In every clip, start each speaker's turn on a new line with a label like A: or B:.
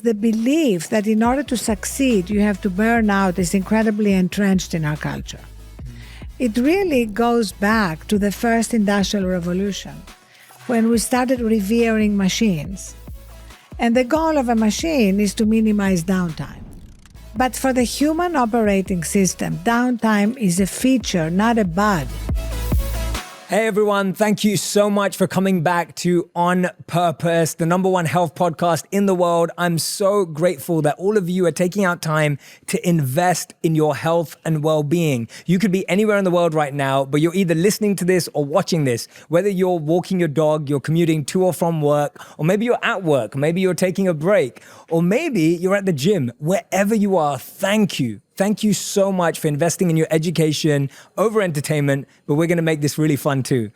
A: The belief that in order to succeed, you have to burn out is incredibly entrenched in our culture. It really goes back to the first industrial revolution, when we started revering machines. And the goal of a machine is to minimize downtime. But for the human operating system, downtime is a feature, not a bug.
B: Hey everyone, thank you so much for coming back to On Purpose, the #1 health podcast in the world. I'm so grateful that all of you are taking out time to invest in your health and well-being. You could be anywhere in the world right now, but you're either listening to this or watching this. Whether you're walking your dog, you're commuting to or from work, or maybe you're at work, maybe you're taking a break, or maybe you're at the gym. Wherever you are, thank you. Thank you so much for investing in your education over entertainment, but we're going to make this really fun too.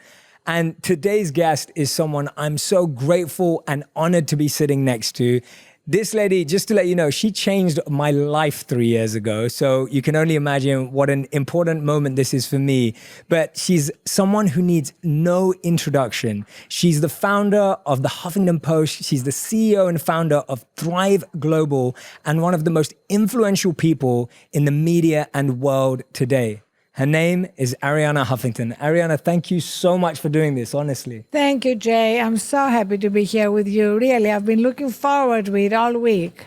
B: And today's guest is someone I'm so grateful and honored to be sitting next to. This lady, just to let you know, she changed my life 3 years ago. So you can only imagine what an important moment this is for me. But she's someone who needs no introduction. She's the founder of the Huffington Post. She's the CEO and founder of Thrive Global and one of the most influential people in the media and world today. Her name is Arianna Huffington. Arianna, thank you so much for doing this, honestly.
A: Thank you, Jay. I'm so happy to be here with you. Really, I've been looking forward to it all week.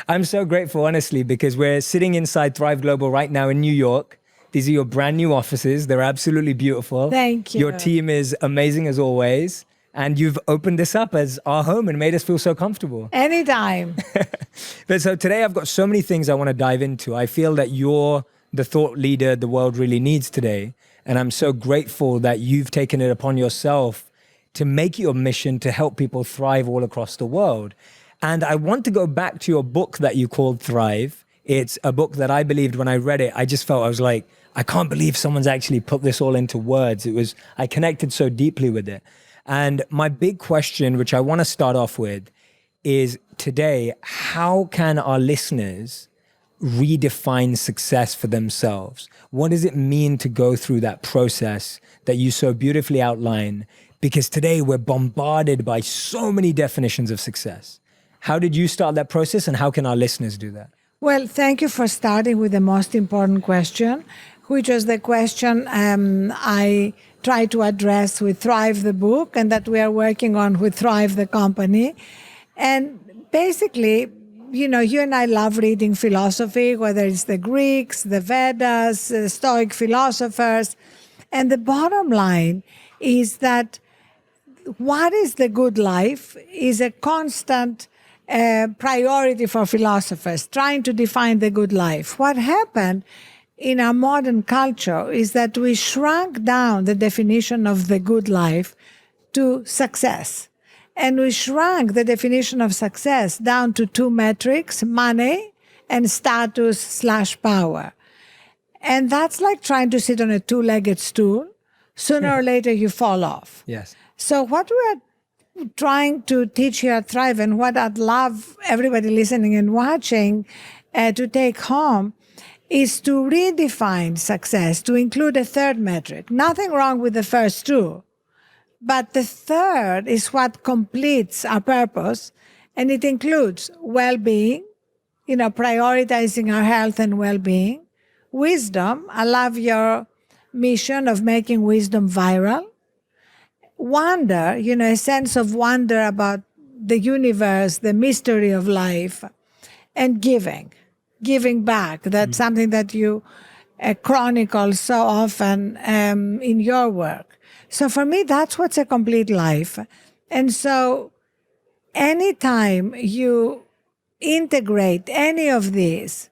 B: I'm so grateful, honestly, because we're sitting inside Thrive Global right now in New York. These are your brand new offices. They're absolutely beautiful.
A: Thank you.
B: Your team is amazing as always. And you've opened this up as our home and made us feel so comfortable.
A: Anytime.
B: But so today I've got so many things I want to dive into. I feel that you're the thought leader the world really needs today. And I'm so grateful that you've taken it upon yourself to make your mission to help people thrive all across the world. And I want to go back to your book that you called Thrive. It's a book that I believed when I read it, I just felt, I was like, I can't believe someone's actually put this all into words. I connected so deeply with it. And my big question, which I want to start off with, is today, how can our listeners redefine success for themselves? What does it mean to go through that process that you so beautifully outline? Because today we're bombarded by so many definitions of success. How did you start that process and how can our listeners do that?
A: Well, thank you for starting with the most important question, which was the question I try to address with Thrive the book and that we are working on with Thrive the company. And basically, you know, you and I love reading philosophy, whether it's the Greeks, the Vedas, the Stoic philosophers. And the bottom line is that what is the good life is a constant priority for philosophers, trying to define the good life. What happened in our modern culture is that we shrunk down the definition of the good life to success. And we shrunk the definition of success down to two metrics, money and status/power. And that's like trying to sit on a two-legged stool. Sooner or later, you fall off.
B: Yes.
A: So what we're trying to teach here at Thrive and what I'd love everybody listening and watching to take home is to redefine success, to include a third metric. Nothing wrong with the first two. But the third is what completes our purpose, and it includes well-being, prioritizing our health and well-being, wisdom. I love your mission of making wisdom viral. Wonder, a sense of wonder about the universe, the mystery of life, and giving back. That's something that you chronicle so often in your work. So for me, that's what's a complete life. And so anytime you integrate any of these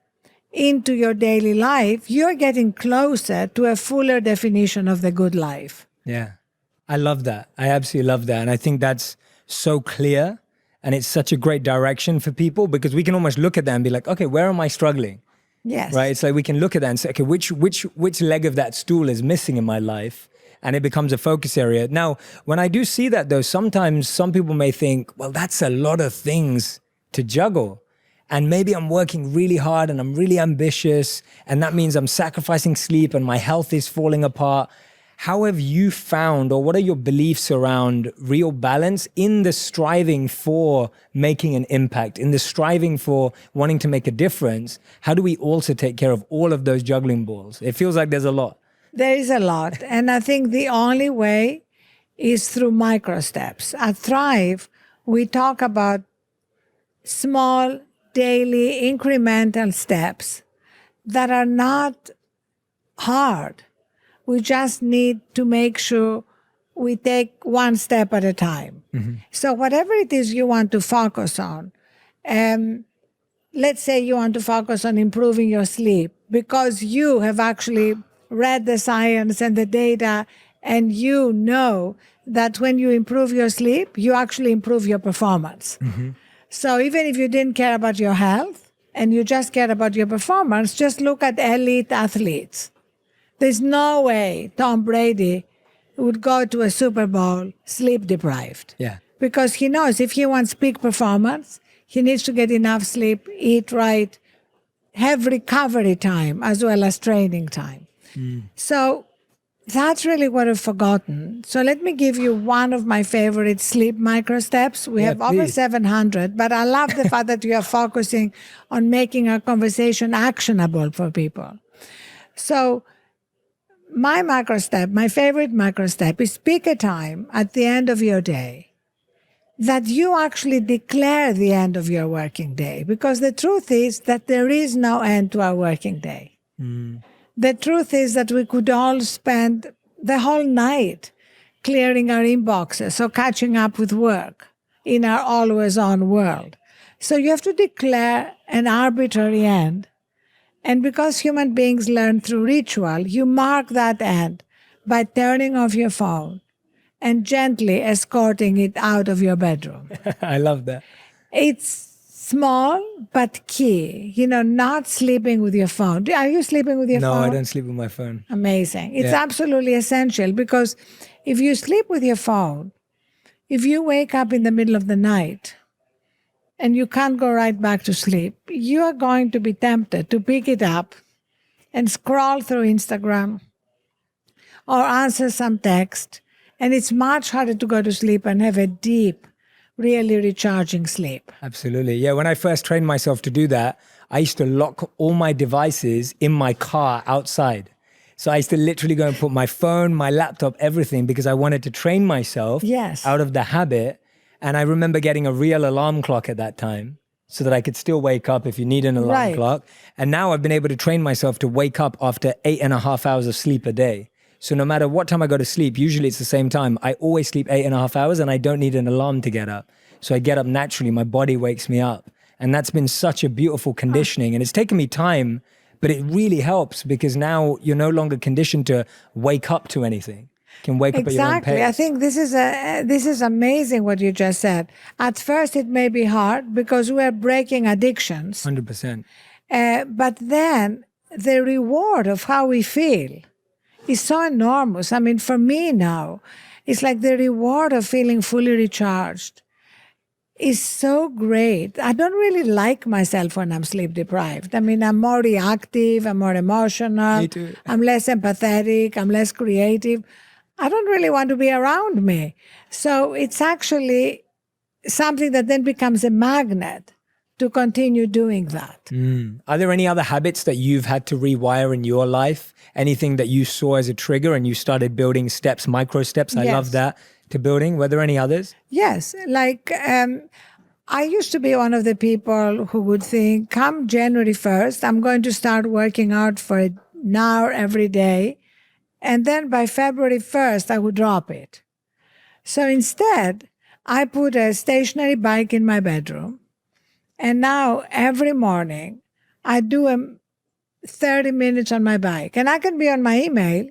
A: into your daily life, you're getting closer to a fuller definition of the good life.
B: Yeah, I love that. I absolutely love that. And I think that's so clear. And it's such a great direction for people because we can almost look at that and be like, okay, where am I struggling?
A: Yes.
B: Right? It's like we can look at that and say, okay, which leg of that stool is missing in my life? And it becomes a focus area. Now, when I do see that though, sometimes some people may think, well, that's a lot of things to juggle. And maybe I'm working really hard and I'm really ambitious. And that means I'm sacrificing sleep and my health is falling apart. how have you found, or what are your beliefs around real balance in the striving for making an impact, in the striving for wanting to make a difference? How do we also take care of all of those juggling balls? It feels like there's a lot.
A: There is a lot. And I think the only way is through micro steps. At Thrive, we talk about small, daily, incremental steps that are not hard. We just need to make sure we take one step at a time. Mm-hmm. So whatever it is you want to focus on, let's say you want to focus on improving your sleep because you have actually read the science and the data, and you know that when you improve your sleep, you actually improve your performance. Mm-hmm. So even if you didn't care about your health and you just care about your performance, just look at elite athletes. There's no way Tom Brady would go to a Super Bowl sleep deprived.
B: Yeah.
A: Because he knows if he wants peak performance, he needs to get enough sleep, eat right, have recovery time as well as training time. So that's really what I've forgotten. So let me give you one of my favorite sleep micro steps. We have over 700, but I love the fact that you are focusing on making our conversation actionable for people. So my favorite micro step is pick a time at the end of your day that you actually declare the end of your working day. Because the truth is that there is no end to our working day. The truth is that we could all spend the whole night clearing our inboxes or catching up with work in our always-on world. So you have to declare an arbitrary end. And because human beings learn through ritual, you mark that end by turning off your phone and gently escorting it out of your bedroom.
B: I love that.
A: It's small, but key. Not sleeping with your phone. Are you sleeping with your phone?
B: No, I don't sleep with my phone.
A: Amazing. It's absolutely essential because if you sleep with your phone, if you wake up in the middle of the night and you can't go right back to sleep, you are going to be tempted to pick it up and scroll through Instagram or answer some text. And it's much harder to go to sleep and have a deep, really recharging sleep.
B: Absolutely. Yeah, when I first trained myself to do that, I used to lock all my devices in my car outside. So I used to literally go and put my phone, my laptop, everything, because I wanted to train myself out of the habit. And I remember getting a real alarm clock at that time so that I could still wake up if you need an alarm clock. And now I've been able to train myself to wake up after 8.5 hours of sleep a day. So no matter what time I go to sleep, usually it's the same time. I always sleep 8.5 hours and I don't need an alarm to get up. So I get up naturally, my body wakes me up. And that's been such a beautiful conditioning. And it's taken me time, but it really helps because now you're no longer conditioned to wake up to anything. You can wake up at your own pace.
A: I think this is amazing what you just said. At first it may be hard because we're breaking addictions.
B: 100%.
A: But then the reward of how we feel is so enormous. I mean, for me now, it's like the reward of feeling fully recharged is so great. I don't really like myself when I'm sleep deprived. I mean, I'm more reactive, I'm more emotional,
B: Me too.
A: I'm less empathetic, I'm less creative. I don't really want to be around me. So it's actually something that then becomes a magnet to continue doing that.
B: Are there any other habits that you've had to rewire in your life? Anything that you saw as a trigger and you started building steps, micro steps? I love that, to building. Were there any others?
A: Yes. Like I used to be one of the people who would think, come January 1st, I'm going to start working out for an hour every day. And then by February 1st, I would drop it. So instead, I put a stationary bike in my bedroom. And now every morning, I do 30 minutes on my bike. And I can be on my email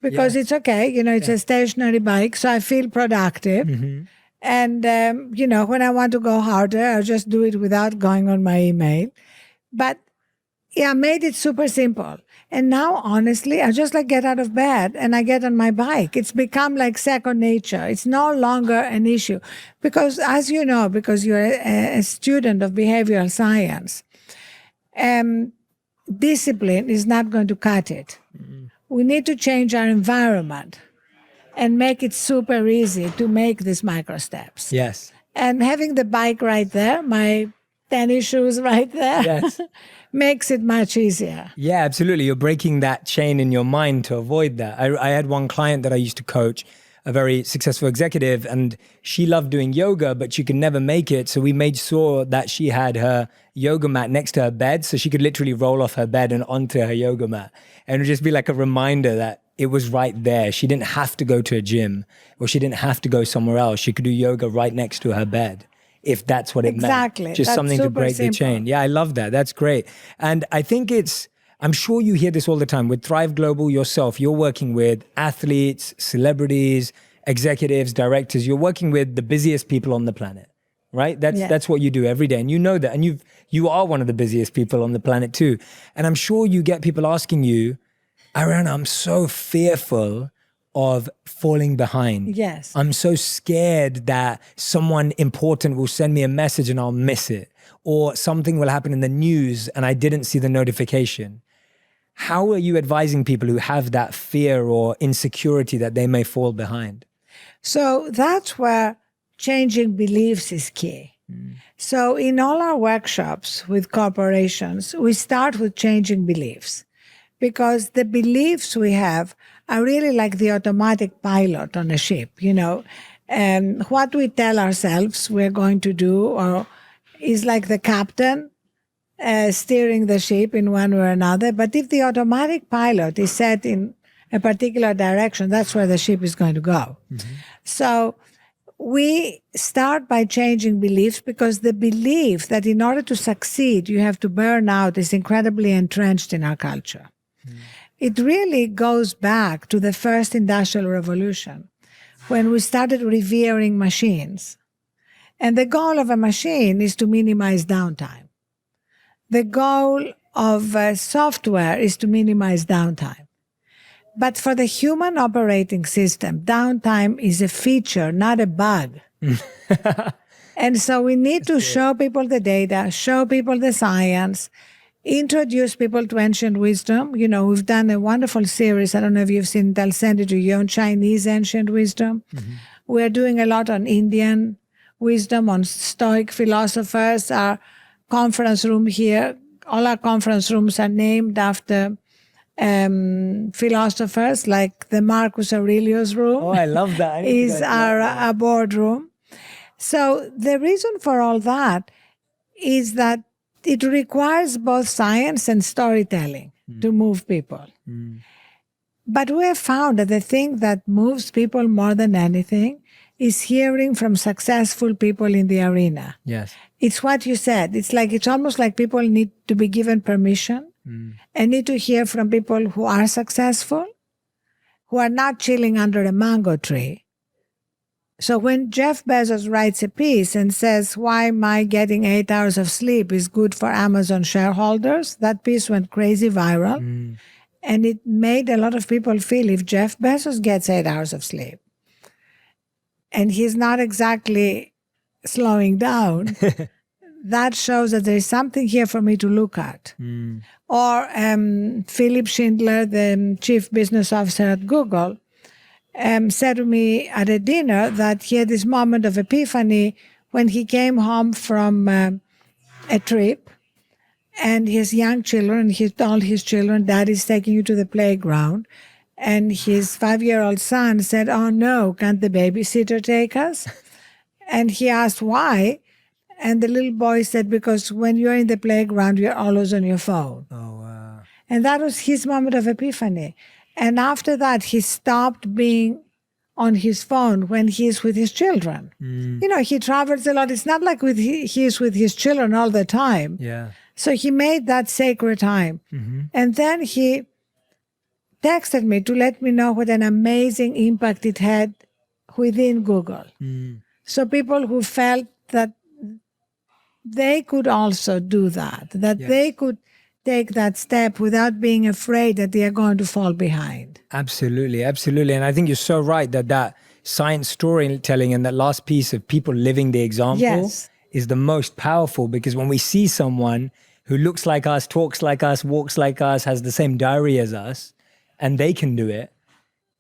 A: because it's okay. It's a stationary bike, so I feel productive. Mm-hmm. And, when I want to go harder, I just do it without going on my email. But I made it super simple. And now, honestly, I just get out of bed and I get on my bike. It's become like second nature. It's no longer an issue. Because as you know, because you're a student of behavioral science, discipline is not going to cut it. Mm-hmm. we need to change our environment and make it super easy to make these micro steps.
B: Yes.
A: And having the bike right there, my tennis shoes right there,
B: Yes.
A: makes it much easier.
B: Yeah, absolutely. You're breaking that chain in your mind to avoid that. I had one client that I used to coach, a very successful executive, and she loved doing yoga, but she could never make it. So we made sure that she had her yoga mat next to her bed, so she could literally roll off her bed and onto her yoga mat. And it would just be like a reminder that it was right there. She didn't have to go to a gym, or she didn't have to go somewhere else. She could do yoga right next to her bed, if that's what it
A: Exactly.
B: meant. Just
A: That's
B: something to
A: super
B: break the
A: simple.
B: chain. Yeah, I love that. That's great. And I think I'm sure you hear this all the time. With Thrive Global yourself, you're working with athletes, celebrities, executives, directors. You're working with the busiest people on the planet, right? That's what you do every day. And you know that. And you are one of the busiest people on the planet too. And I'm sure you get people asking you, Ariana, I'm so fearful of falling behind.
A: Yes.
B: I'm so scared that someone important will send me a message and I'll miss it, or something will happen in the news and I didn't see the notification. How are you advising people who have that fear or insecurity that they may fall behind?
A: So that's where changing beliefs is key. So in all our workshops with corporations, we start with changing beliefs, because the beliefs we have are really like the automatic pilot on a ship, and what we tell ourselves we're going to do or is like the captain steering the ship in one way or another. But if the automatic pilot is set in a particular direction, that's where the ship is going to go. Mm-hmm. So we start by changing beliefs, because the belief that in order to succeed, you have to burn out is incredibly entrenched in our culture. Mm. It really goes back to the first industrial revolution, when we started revering machines. And the goal of a machine is to minimize downtime. The goal of software is to minimize downtime. But for the human operating system, downtime is a feature, not a bug. And so we need to show people the data, show people the science, introduce people to ancient wisdom. We've done a wonderful series. I don't know if you've seen it. I'll send it to you, on Chinese ancient wisdom. Mm-hmm. We're doing a lot on Indian wisdom, on Stoic philosophers. Our conference room here, all our conference rooms are named after philosophers, like the Marcus Aurelius room.
B: Oh, I love that.
A: Is our boardroom. So the reason for all that is that it requires both science and storytelling to move people. Mm. But we have found that the thing that moves people more than anything is hearing from successful people in the arena.
B: Yes.
A: It's what you said. It's almost like people need to be given permission and need to hear from people who are successful, who are not chilling under a mango tree. So when Jeff Bezos writes a piece and says, why my getting 8 hours of sleep is good for Amazon shareholders, that piece went crazy viral. Mm. And it made a lot of people feel, if Jeff Bezos gets 8 hours of sleep, and he's not exactly slowing down, that shows that there is something here for me to look at. Mm. Or Philip Schindler, the chief business officer at Google, said to me at a dinner that he had this moment of epiphany when he came home from a trip, and his young children, he told his children, Daddy's taking you to the playground. And his 5-year-old son said, oh no, can't the babysitter take us? And he asked why. And the little boy said, because when you're in the playground, you're always on your phone. Oh, wow. And that was his moment of epiphany. And after that, he stopped being on his phone when he's with his children. Mm. He travels a lot. It's not like he's with his children all the time. Yeah. So he made that sacred time. Mm-hmm. And then he texted me to let me know what an amazing impact it had within Google. Mm. So people who felt that they could also do that yes. They could take that step without being afraid that they are going to fall behind. Absolutely, absolutely. And I think you're so right that science storytelling and that last piece of people living the example yes. is the most powerful, because when we see someone who looks like us, talks like us, walks like us, has the same diary as us,
B: and they can do it.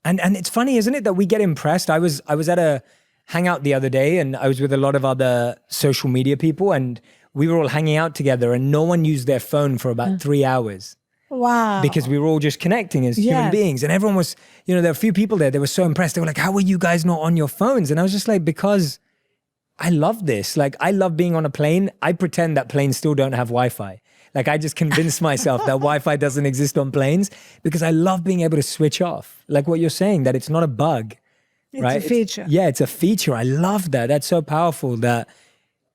B: And it's funny, isn't it, that we get impressed? I was at a hangout the other day, and I was with a lot of other social media people, and we were all hanging out together, and no one used their phone for about 3 hours.
A: Wow.
B: Because we were all just connecting as human beings. And everyone was, there were a few people there, they were so impressed. They were like, how are you guys not on your phones? And I was just like, because I love this. Like, I love being on a plane. I pretend that planes still don't have Wi-Fi. Like, I just convince myself that Wi-Fi doesn't exist on planes because I love being able to switch off. Like what you're saying, that it's not a bug, right?
A: It's a feature.
B: It's a feature. I love that. That's so powerful that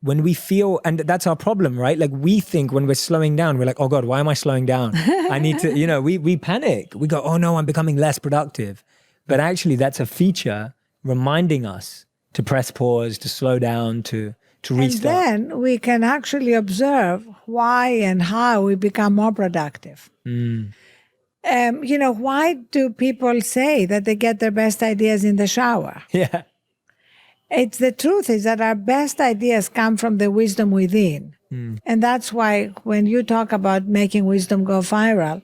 B: when we feel, and that's our problem, right? Like we think when we're slowing down, we're like, oh God, why am I slowing down? I need to, we panic. We go, oh no, I'm becoming less productive. But actually that's a feature reminding us to press pause, to slow down, to restart.
A: And then we can actually observe why and how we become more productive. Why do people say that they get their best ideas in the shower?
B: Yeah.
A: It's the truth is that our best ideas come from the wisdom within. And that's why when you talk about making wisdom go viral,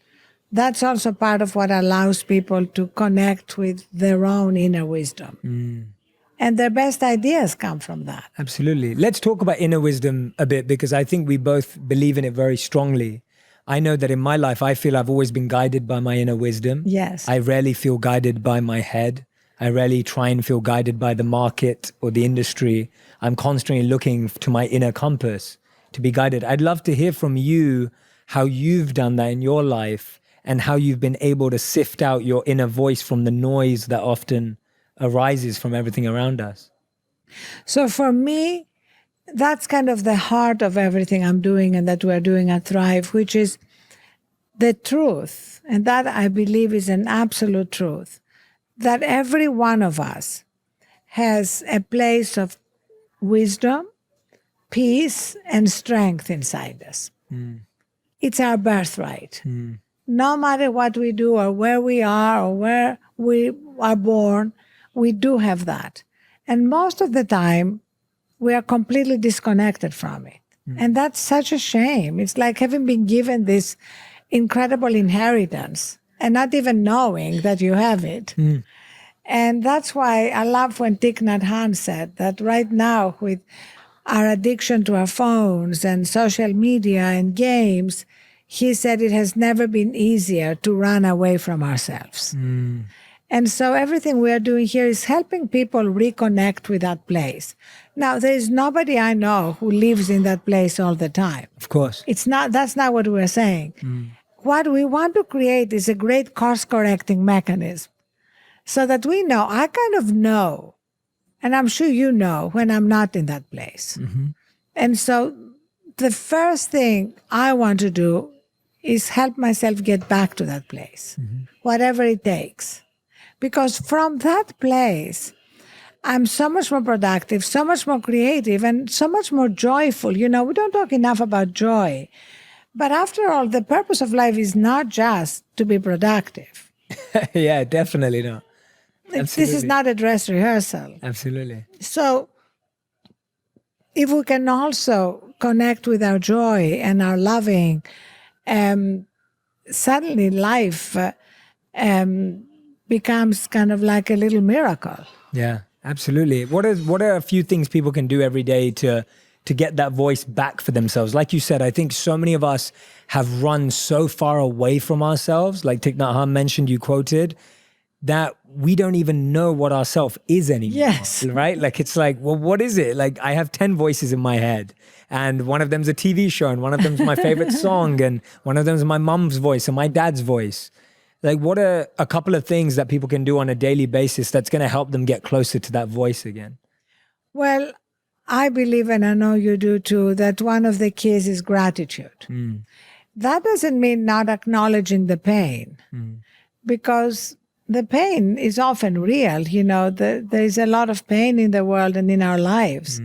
A: that's also part of what allows people to connect with their own inner wisdom. And their best ideas come from that.
B: Absolutely. Let's talk about inner wisdom a bit, because I think we both believe in it very strongly. I know that in my life, I feel I've always been guided by my inner wisdom.
A: Yes.
B: I rarely feel guided by my head. I rarely try and feel guided by the market or the industry. I'm constantly looking to my inner compass to be guided. I'd love to hear from you how you've done that in your life and how you've been able to sift out your inner voice from the noise that often arises from everything around us.
A: So for me, that's kind of the heart of everything I'm doing and that we're doing at Thrive, which is the truth. And that I believe is an absolute truth, that every one of us has a place of wisdom, peace, and strength inside us. It's our birthright. No matter what we do or where we are or where we are born, we do have that. And most of the time, we are completely disconnected from it. And that's such a shame. It's like having been given this incredible inheritance and not even knowing that you have it. And that's why I love when Thich Nhat Hanh said that right now, with our addiction to our phones and social media and games, he said it has never been easier to run away from ourselves. And so everything we are doing here is helping people reconnect with that place. Now, there is nobody I know who lives in that place all the time.
B: Of course.
A: That's not what we're saying. What we want to create is a great course-correcting mechanism so that we know, I kind of know, and I'm sure you know when I'm not in that place. And so the first thing I want to do is help myself get back to that place, whatever it takes. Because from that place, I'm so much more productive, so much more creative, and so much more joyful. We don't talk enough about joy. But after all, the purpose of life is not just to be productive.
B: Yeah, definitely not.
A: This is not a dress rehearsal.
B: Absolutely.
A: So if we can also connect with our joy and our loving, suddenly life becomes kind of like a little miracle.
B: Yeah, absolutely. What are a few things people can do every day to get that voice back for themselves? Like you said, I think so many of us have run so far away from ourselves, like Thich Nhat Hanh mentioned, you quoted, that we don't even know what ourself is anymore.
A: Yes.
B: Right? Like, it's like, well, what is it? Like, I have 10 voices in my head, and one of them's a TV show, and one of them's my favorite song, and one of them's my mom's voice and my dad's voice. Like, what are a couple of things that people can do on a daily basis that's going to help them get closer to that voice again?
A: Well, I believe, and I know you do too, that one of the keys is gratitude. That doesn't mean not acknowledging the pain, because the pain is often real. There is a lot of pain in the world and in our lives,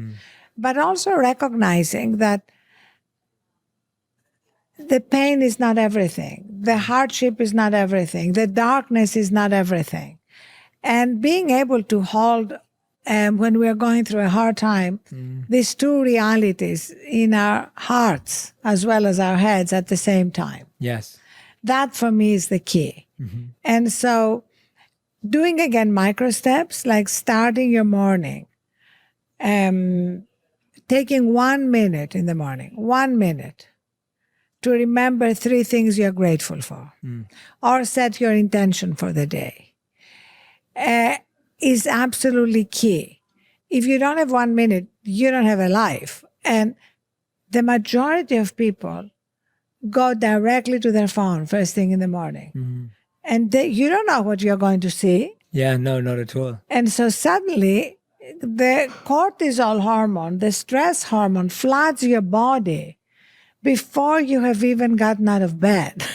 A: but also recognizing that the pain is not everything. The hardship is not everything. The darkness is not everything. And being able to hold, when we are going through a hard time, these two realities in our hearts as well as our heads at the same time.
B: Yes.
A: That for me is the key. And so doing again micro steps, like starting your morning, taking 1 minute in the morning, 1 minute to remember 3 things you're grateful for, or set your intention for the day, is absolutely key. If you don't have 1 minute, you don't have a life. And the majority of people go directly to their phone first thing in the morning. And you don't know what you're going to see.
B: Yeah, no, not at all.
A: And so suddenly the cortisol hormone, the stress hormone, floods your body before you have even gotten out of bed.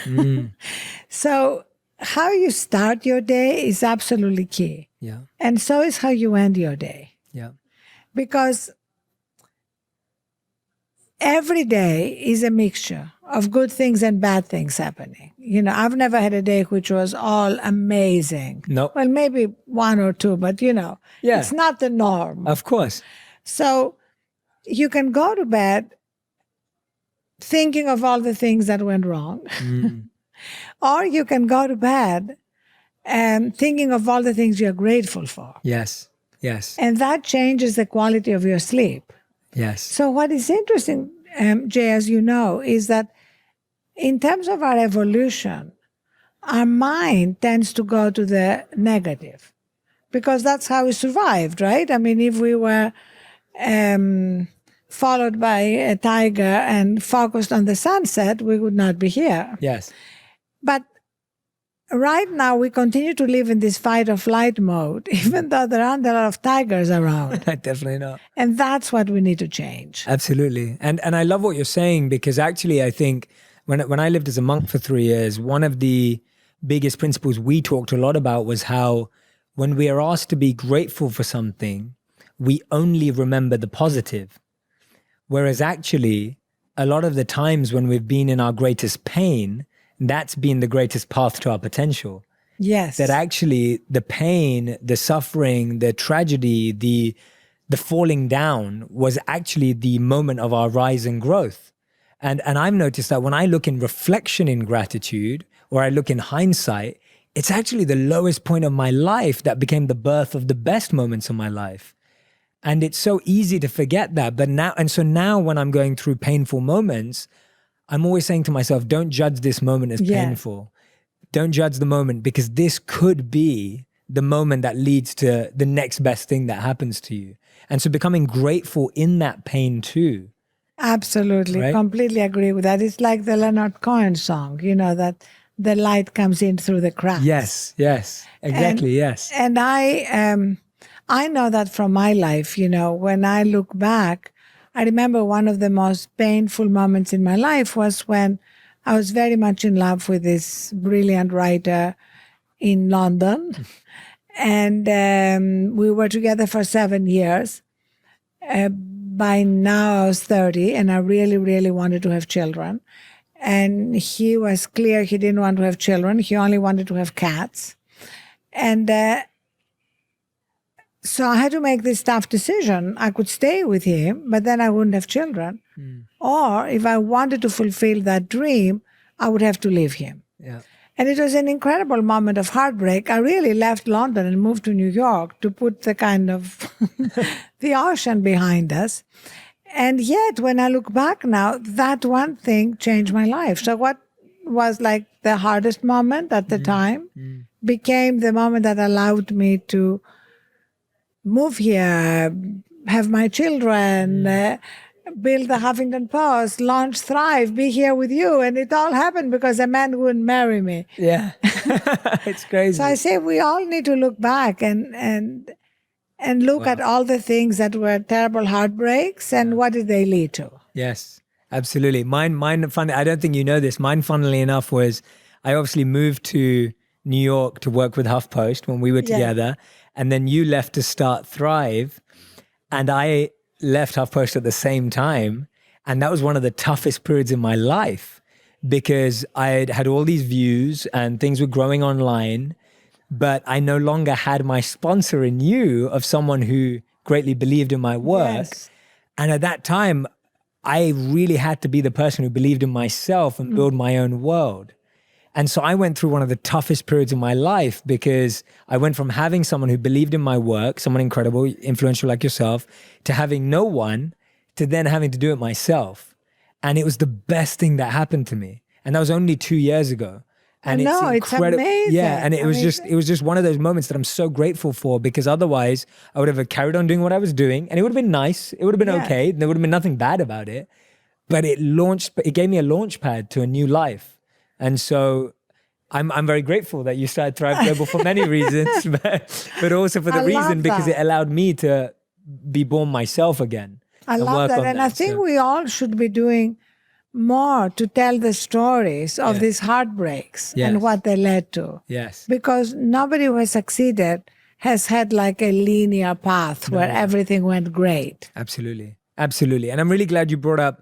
A: So how you start your day is absolutely key.
B: Yeah.
A: And so is how you end your day.
B: Yeah.
A: Because every day is a mixture of good things and bad things happening. I've never had a day which was all amazing.
B: No.
A: Well, maybe 1 or 2, but it's not the norm.
B: Of course.
A: So you can go to bed thinking of all the things that went wrong. Or you can go to bed and thinking of all the things you're grateful for.
B: Yes. Yes.
A: And that changes the quality of your sleep.
B: Yes.
A: So what is interesting, Jay, as you know, is that in terms of our evolution, our mind tends to go to the negative because that's how we survived, right? I mean, if we were followed by a tiger and focused on the sunset, we would not be here.
B: Yes.
A: But right now, we continue to live in this fight or flight mode, even though there aren't a lot of tigers around.
B: Definitely not.
A: And that's what we need to change.
B: Absolutely. And I love what you're saying, because actually I think when I lived as a monk for 3 years, one of the biggest principles we talked a lot about was how when we are asked to be grateful for something, we only remember the positive. Whereas actually, a lot of the times when we've been in our greatest pain, that's been the greatest path to our potential.
A: Yes.
B: That actually the pain, the suffering, the tragedy, the falling down was actually the moment of our rise and growth. And I've noticed that when I look in reflection in gratitude, or I look in hindsight, it's actually the lowest point of my life that became the birth of the best moments of my life. And it's so easy to forget that. But now when I'm going through painful moments, I'm always saying to myself, don't judge this moment as painful. Don't judge the moment, because this could be the moment that leads to the next best thing that happens to you. And so becoming grateful in that pain too.
A: Absolutely.
B: Right?
A: Completely agree with that. It's like the Leonard Cohen song, that the light comes in through the cracks.
B: Yes, exactly, yes.
A: And I know that from my life, when I look back, I remember one of the most painful moments in my life was when I was very much in love with this brilliant writer in London. And we were together for 7 years. By now I was 30 and I really, really wanted to have children. And he was clear he didn't want to have children. He only wanted to have cats. And so I had to make this tough decision. I could stay with him, but then I wouldn't have children. Or if I wanted to fulfill that dream, I would have to leave him.
B: Yeah.
A: And it was an incredible moment of heartbreak. I really left London and moved to New York to put the kind of the ocean behind us. And yet, when I look back now, that one thing changed my life. So what was like the hardest moment at the time became the moment that allowed me to move here, have my children, build the Huffington Post, launch Thrive, be here with you. And it all happened because a man wouldn't marry me.
B: Yeah, it's crazy.
A: So I say we all need to look back and look at all the things that were terrible heartbreaks and what did they lead to.
B: Yes, absolutely. Mine, funny, I don't think you know this. Mine, funnily enough, was I obviously moved to New York to work with HuffPost when we were together. And then you left to start Thrive. And I left HuffPost at the same time. And that was one of the toughest periods in my life because I had all these views and things were growing online, but I no longer had my sponsor in you of someone who greatly believed in my work.
A: Yes.
B: And at that time, I really had to be the person who believed in myself and build my own world. And so I went through one of the toughest periods of my life because I went from having someone who believed in my work, someone incredible, influential like yourself, to having no one, to then having to do it myself. And it was the best thing that happened to me. And that was only 2 years ago. And
A: it's amazing.
B: Yeah, and it was just one of those moments that I'm so grateful for, because otherwise I would have carried on doing what I was doing, and it would have been nice. It would have been okay. There would have been nothing bad about it. But it gave me a launch pad to a new life. And so I'm very grateful that you started Thrive Global for many reasons, but also for the reason because it allowed me to be born myself again.
A: I love that. And I think we all should be doing more to tell the stories of these heartbreaks and what they led to.
B: Yes.
A: Because nobody who has succeeded has had like a linear path where everything went great.
B: Absolutely. Absolutely. And I'm really glad you brought up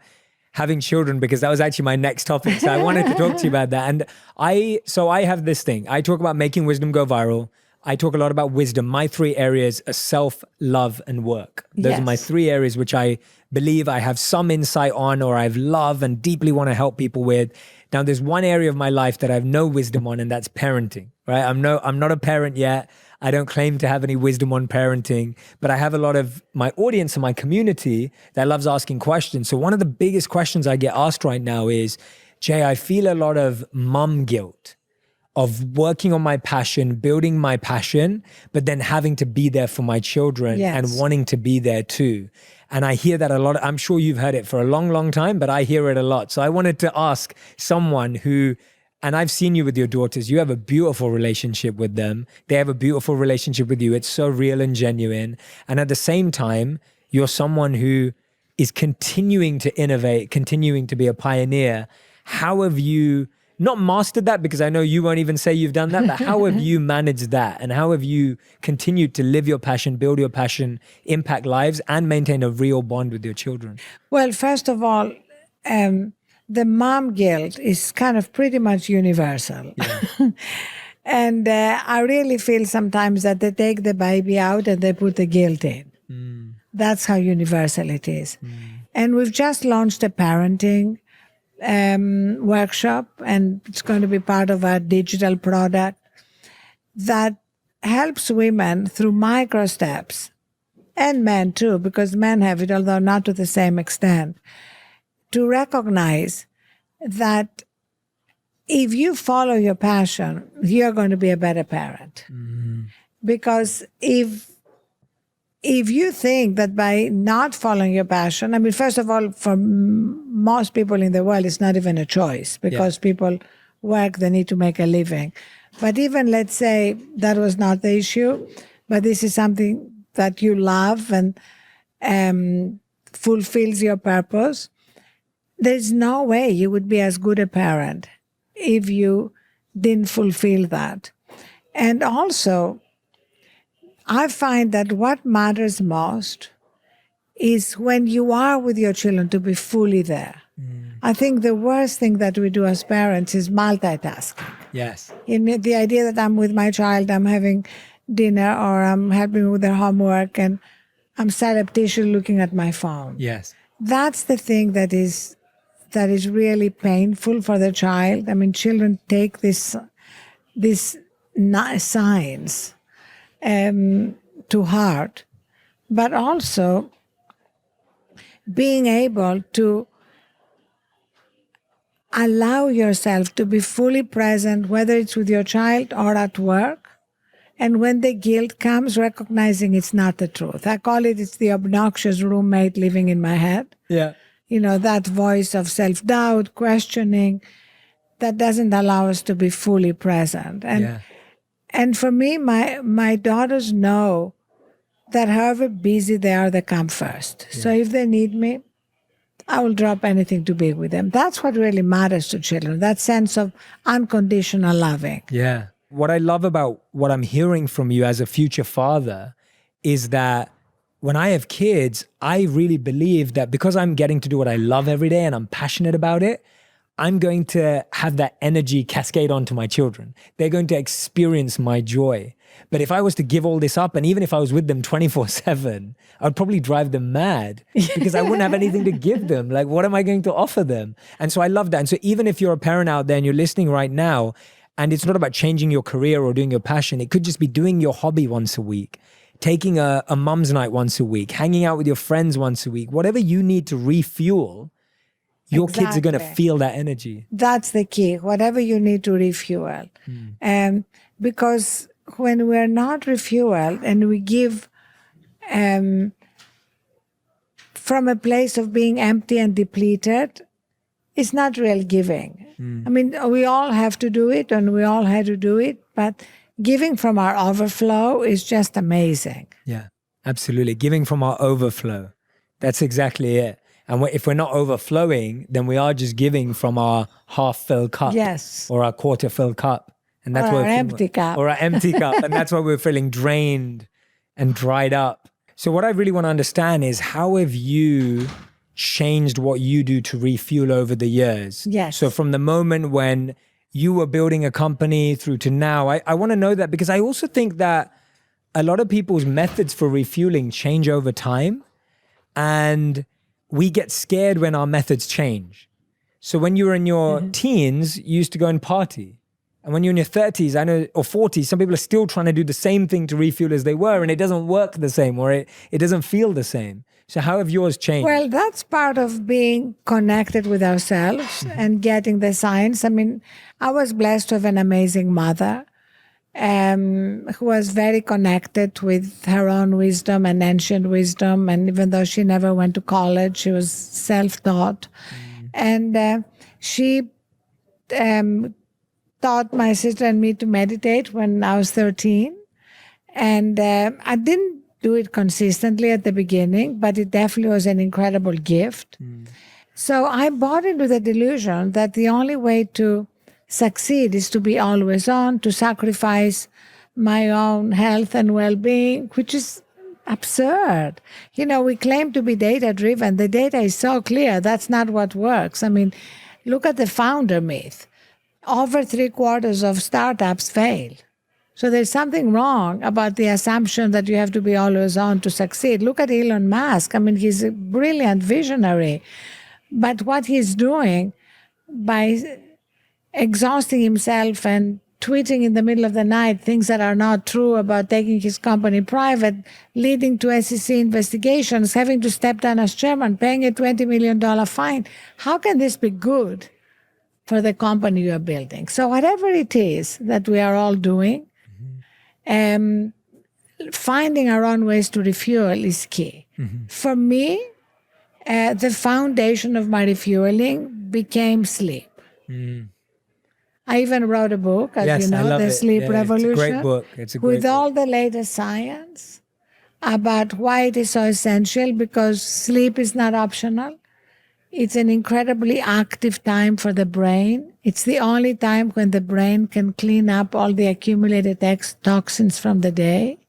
B: having children, because that was actually my next topic. So I wanted to talk to you about that. And I have this thing. I talk about making wisdom go viral. I talk a lot about wisdom. My 3 areas are self, love, and work. Those are my 3 areas which I believe I have some insight on, or I've loved and deeply want to help people with. Now, there's one area of my life that I have no wisdom on, and that's parenting, right? I'm not a parent yet. I don't claim to have any wisdom on parenting, but I have a lot of my audience and my community that loves asking questions. So one of the biggest questions I get asked right now is, Jay, I feel a lot of mum guilt of working on my passion, building my passion, but then having to be there for my children and wanting to be there too. And I hear that a lot. I'm sure you've heard it for a long, long time, but I hear it a lot. So I wanted to ask someone who, and I've seen you with your daughters, you have a beautiful relationship with them. They have a beautiful relationship with you. It's so real and genuine. And at the same time, you're someone who is continuing to innovate, continuing to be a pioneer. How have you not mastered that, because I know you won't even say you've done that, but how have you managed that? And how have you continued to live your passion, build your passion, impact lives, and maintain a real bond with your children?
A: Well, first of all, the mom guilt is kind of pretty much universal. Yeah. And I really feel sometimes that they take the baby out and they put the guilt in. That's how universal it is. And we've just launched a parenting workshop, and it's going to be part of our digital product that helps women through micro steps, and men too, because men have it, although not to the same extent, to recognize that if you follow your passion, you're going to be a better parent. Because if you think that by not following your passion, I mean, first of all, for most people in the world, it's not even a choice, because people work, they need to make a living. But even, let's say that was not the issue, but this is something that you love and fulfills your purpose, there's no way you would be as good a parent if you didn't fulfill that. And also, I find that what matters most is when you are with your children to be fully there. I think the worst thing that we do as parents is multitasking.
B: Yes.
A: The idea that I'm with my child, I'm having dinner, or I'm helping with their homework, and I'm surreptitiously looking at my phone.
B: Yes.
A: That's the thing that is really painful for the child. I mean, children take this signs to heart, but also being able to allow yourself to be fully present, whether it's with your child or at work. And when the guilt comes, recognizing it's not the truth. I call it's the obnoxious roommate living in my head.
B: Yeah.
A: That voice of self-doubt, questioning, that doesn't allow us to be fully present. And for me, my daughters know that however busy they are, they come first. Yeah. So if they need me, I will drop anything to be with them. That's what really matters to children, that sense of unconditional loving.
B: Yeah. What I love about what I'm hearing from you as a future father is that when I have kids, I really believe that because I'm getting to do what I love every day and I'm passionate about it, I'm going to have that energy cascade onto my children. They're going to experience my joy. But if I was to give all this up, and even if I was with them 24/7, I'd probably drive them mad because I wouldn't have anything to give them. Like, what am I going to offer them? And so I love that. And so even if you're a parent out there and you're listening right now, and it's not about changing your career or doing your passion, it could just be doing your hobby once a week, taking a mum's night once a week, hanging out with your friends once a week, whatever you need to refuel, your kids are going to feel that energy.
A: That's the key, whatever you need to refuel. Because when we're not refueled and we give from a place of being empty and depleted, it's not real giving. I mean, we all have to do it and we all had to do it, but giving from our overflow is just amazing.
B: Yeah, absolutely. Giving from our overflow. That's exactly it. And if we're not overflowing, then we are just giving from our half-filled cup.
A: Yes.
B: Or our quarter-filled cup. And that's
A: or our empty cup.
B: Or our empty cup. And that's why we're feeling drained and dried up. So what I really want to understand is, how have you changed what you do to refuel over the years?
A: Yes.
B: So from the moment when you were building a company through to now, I want to know that, because I also think that a lot of people's methods for refueling change over time, and we get scared when our methods change. So when you were in your teens, you used to go and party. And when you're in your 30s, I know, or 40s, some people are still trying to do the same thing to refuel as they were, and it doesn't work the same, or it doesn't feel the same. So how have yours changed?
A: Well, that's part of being connected with ourselves and getting the signs. I mean, I was blessed to have an amazing mother who was very connected with her own wisdom and ancient wisdom. And even though she never went to college, she was self-taught. And she taught my sister and me to meditate when I was 13. And I didn't do it consistently at the beginning, but it definitely was an incredible gift. So I bought into the delusion that the only way to succeed is to be always on, to sacrifice my own health and well-being, which is absurd. You know, we claim to be data-driven. The data is so clear. That's not what works. I mean, look at the founder myth. Over 3/4 of startups fail. So there's something wrong about the assumption that you have to be always on to succeed. Look at Elon Musk. I mean, he's a brilliant visionary. But what he's doing by exhausting himself and tweeting in the middle of the night things that are not true about taking his company private, leading to SEC investigations, having to step down as chairman, paying a $20 million fine. How can this be good for the company you are building? So whatever it is that we are all doing, finding our own ways to refuel is key. For me, the foundation of my refueling became sleep. I even wrote a book, as you know, The Sleep Revolution.
B: It's a great book. It's a great
A: with
B: book.
A: all the latest science about why it is so essential, because sleep is not optional. It's an incredibly active time for the brain. It's the only time when the brain can clean up all the accumulated toxins from the day.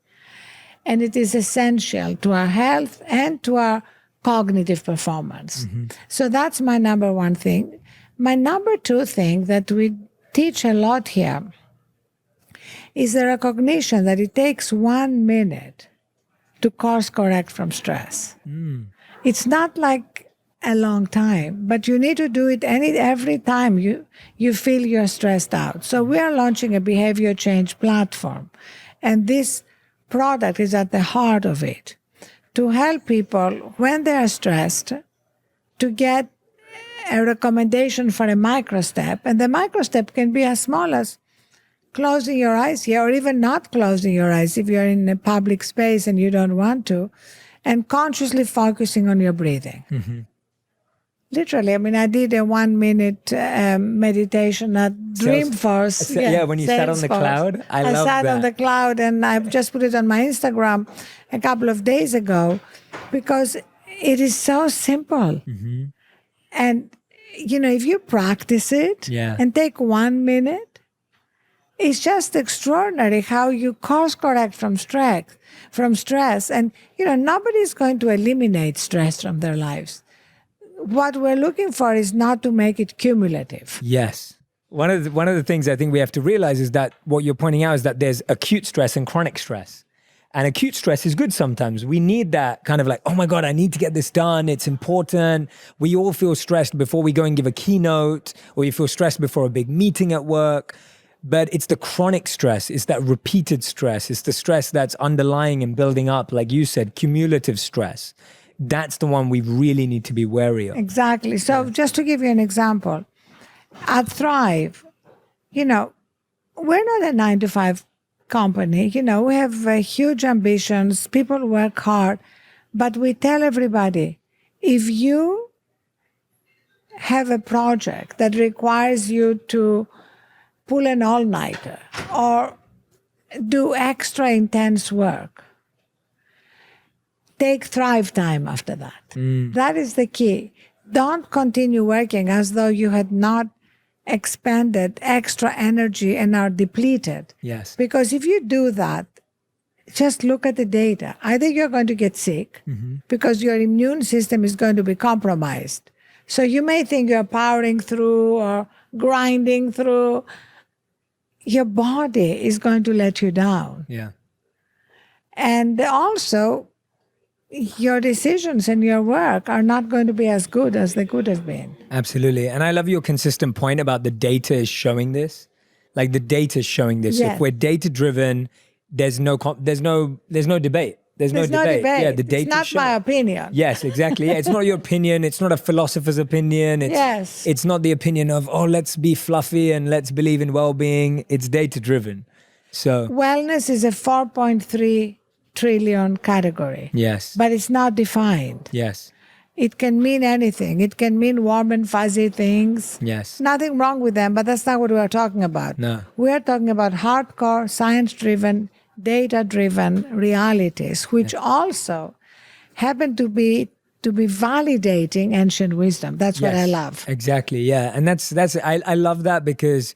A: And it is essential to our health and to our cognitive performance. So that's my number one thing. My number two thing that we teach a lot here is the recognition that it takes 1 minute to course correct from stress. It's not like a long time, but you need to do it every time you feel you're stressed out. So we are launching a behavior change platform, and this product is at the heart of it, to help people when they are stressed to get a recommendation for a micro step. And the micro step can be as small as closing your eyes here, or even not closing your eyes if you're in a public space and you don't want to, and consciously focusing on your breathing. Literally, I mean, I did a 1 minute meditation at Dreamforce.
B: When you sat on the cloud. I love that.
A: I sat on the cloud, and I just put it on my Instagram a couple of days ago, because it is so simple. And, you know, if you practice it and take 1 minute, it's just extraordinary how you course correct from stress. And, you know, nobody's going to eliminate stress from their lives. what we're looking for is not to make it cumulative.
B: Yes. One of the things I think we have to realize is that what you're pointing out is that there's acute stress and chronic stress. And acute stress is good sometimes. We need that kind of like, oh my God, I need to get this done. It's important. We all feel stressed before we go and give a keynote, or you feel stressed before a big meeting at work. But it's the chronic stress. It's that repeated stress. It's the stress that's underlying and building up, like you said, cumulative stress. That's the one we really need to be wary of.
A: Exactly. So just to give you an example, at Thrive, we're not a 9-to-5 company. We have huge ambitions. People work hard. But we tell everybody, if you have a project that requires you to pull an all-nighter or do extra intense work, take Thrive time after that. That is the key. Don't continue working as though you had not expended extra energy and are depleted.
B: Yes.
A: Because if you do that, just look at the data. Either you're going to get sick because your immune system is going to be compromised. So you may think you're powering through or grinding through. Your body is going to let you down.
B: Yeah.
A: And also, your decisions and your work are not going to be as good as they could have been.
B: Absolutely. And I love your consistent point about the data is showing this. Like the data is showing this.
A: Yes.
B: If we're data driven, there's no debate. There's no debate. Yeah, the data.
A: It's not my opinion.
B: Yes, exactly. Yeah, it's not your opinion. It's not a philosopher's opinion. It's not the opinion of, let's be fluffy and let's believe in well-being. It's data driven. So
A: wellness is a 4.3 trillion category.
B: Yes.
A: But it's not defined.
B: Yes.
A: It can mean anything. It can mean warm and fuzzy things.
B: Yes.
A: Nothing wrong with them, but that's not what we're talking about.
B: No.
A: We're talking about hardcore, science-driven, data-driven realities, which also happen to be validating ancient wisdom. That's what I love.
B: Exactly. Yeah. And I love that because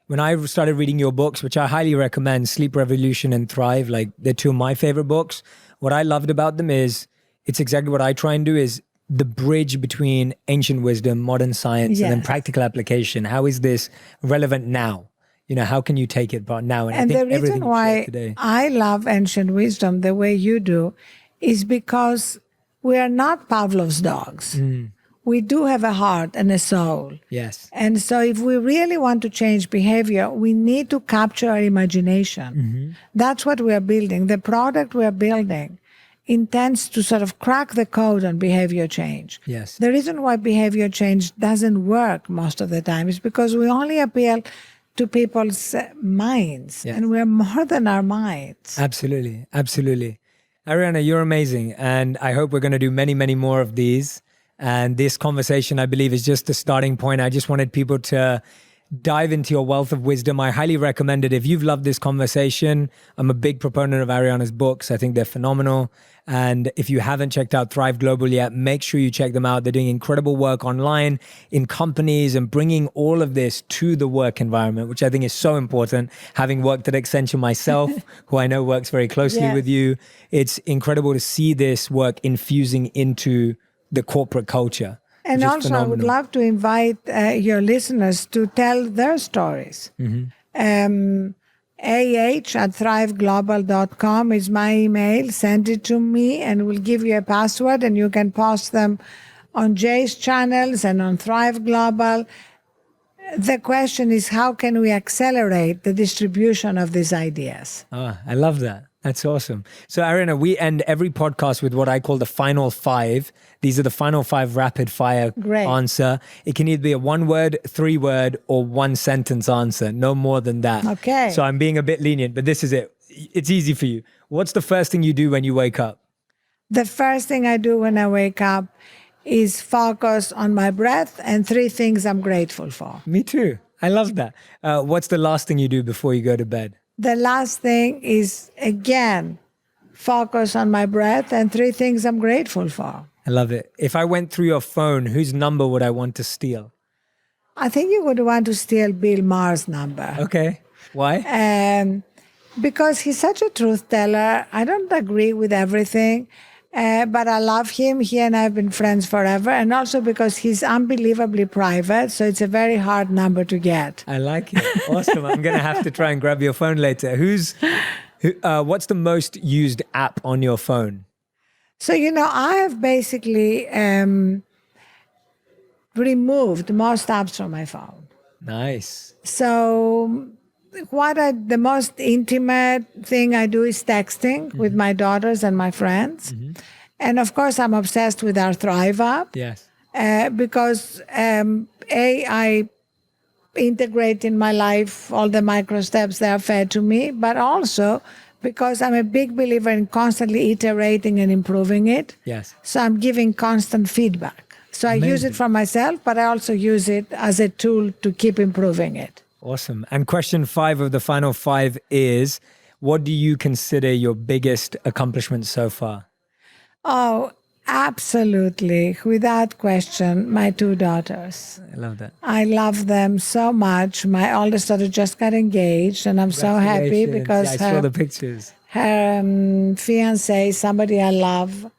B: when I started reading your books, which I highly recommend, Sleep Revolution and Thrive, like they're two of my favorite books. What I loved about them is it's exactly what I try and do is the bridge between ancient wisdom, modern science, and then practical application. How is this relevant now? How can you take it about now?
A: And the reason why I love ancient wisdom the way you do is because we are not Pavlov's dogs. We do have a heart and a soul.
B: Yes.
A: And so if we really want to change behavior, we need to capture our imagination. That's what we are building. The product we are building intends to sort of crack the code on behavior change.
B: Yes.
A: The reason why behavior change doesn't work most of the time is because we only appeal to people's minds, and we're more than our minds.
B: Absolutely. Absolutely. Ariana, you're amazing. And I hope we're going to do many, many more of these. And this conversation, I believe, is just the starting point. I just wanted people to dive into your wealth of wisdom. I highly recommend it. If you've loved this conversation, I'm a big proponent of Ariana's books. I think they're phenomenal. And if you haven't checked out Thrive Global yet, make sure you check them out. They're doing incredible work online in companies and bringing all of this to the work environment, which I think is so important. Having worked at Accenture myself, who I know works very closely with you, it's incredible to see this work infusing into the corporate culture.
A: And also, phenomenal. I would love to invite your listeners to tell their stories. AH@thriveglobal.com is my email. Send it to me and we'll give you a password and you can post them on Jay's channels and on Thrive Global. The question is, how can we accelerate the distribution of these ideas?
B: Oh, I love that. That's awesome. So, Ariana, we end every podcast with what I call the final 5. These are the final 5 rapid fire answer. It can either be a 1-word, 3-word, or 1-sentence answer. No more than that.
A: Okay.
B: So I'm being a bit lenient, but this is it. It's easy for you. What's the first thing you do when you wake up?
A: The first thing I do when I wake up is focus on my breath and 3 things I'm grateful for.
B: Me too. I love that. What's the last thing you do before you go to bed?
A: The last thing is, again, focus on my breath and 3 things I'm grateful for.
B: I love it. If I went through your phone, whose number would I want to steal?
A: I think you would want to steal Bill Maher's number.
B: Okay. Why?
A: Because he's such a truth teller. I don't agree with everything. But I love him. He and I have been friends forever. And also because he's unbelievably private. So it's a very hard number to get.
B: I like it. Awesome. I'm going to have to try and grab your phone later. What's the most used app on your phone?
A: So, I have basically removed most apps from my phone.
B: Nice.
A: So the most intimate thing I do is texting with my daughters and my friends. And of course, I'm obsessed with our Thrive app.
B: Yes.
A: Because I integrate in my life all the micro steps that are fed to me, but also because I'm a big believer in constantly iterating and improving it.
B: Yes.
A: So I'm giving constant feedback. So I use it for myself, but I also use it as a tool to keep improving it.
B: Awesome. And question 5 of the final 5 is, what do you consider your biggest accomplishment so far?
A: Oh, absolutely. Without question, my 2 daughters.
B: I love that.
A: I love them so much. My oldest daughter just got engaged, and I'm so happy because
B: I saw the pictures.
A: her fiancé, somebody I love,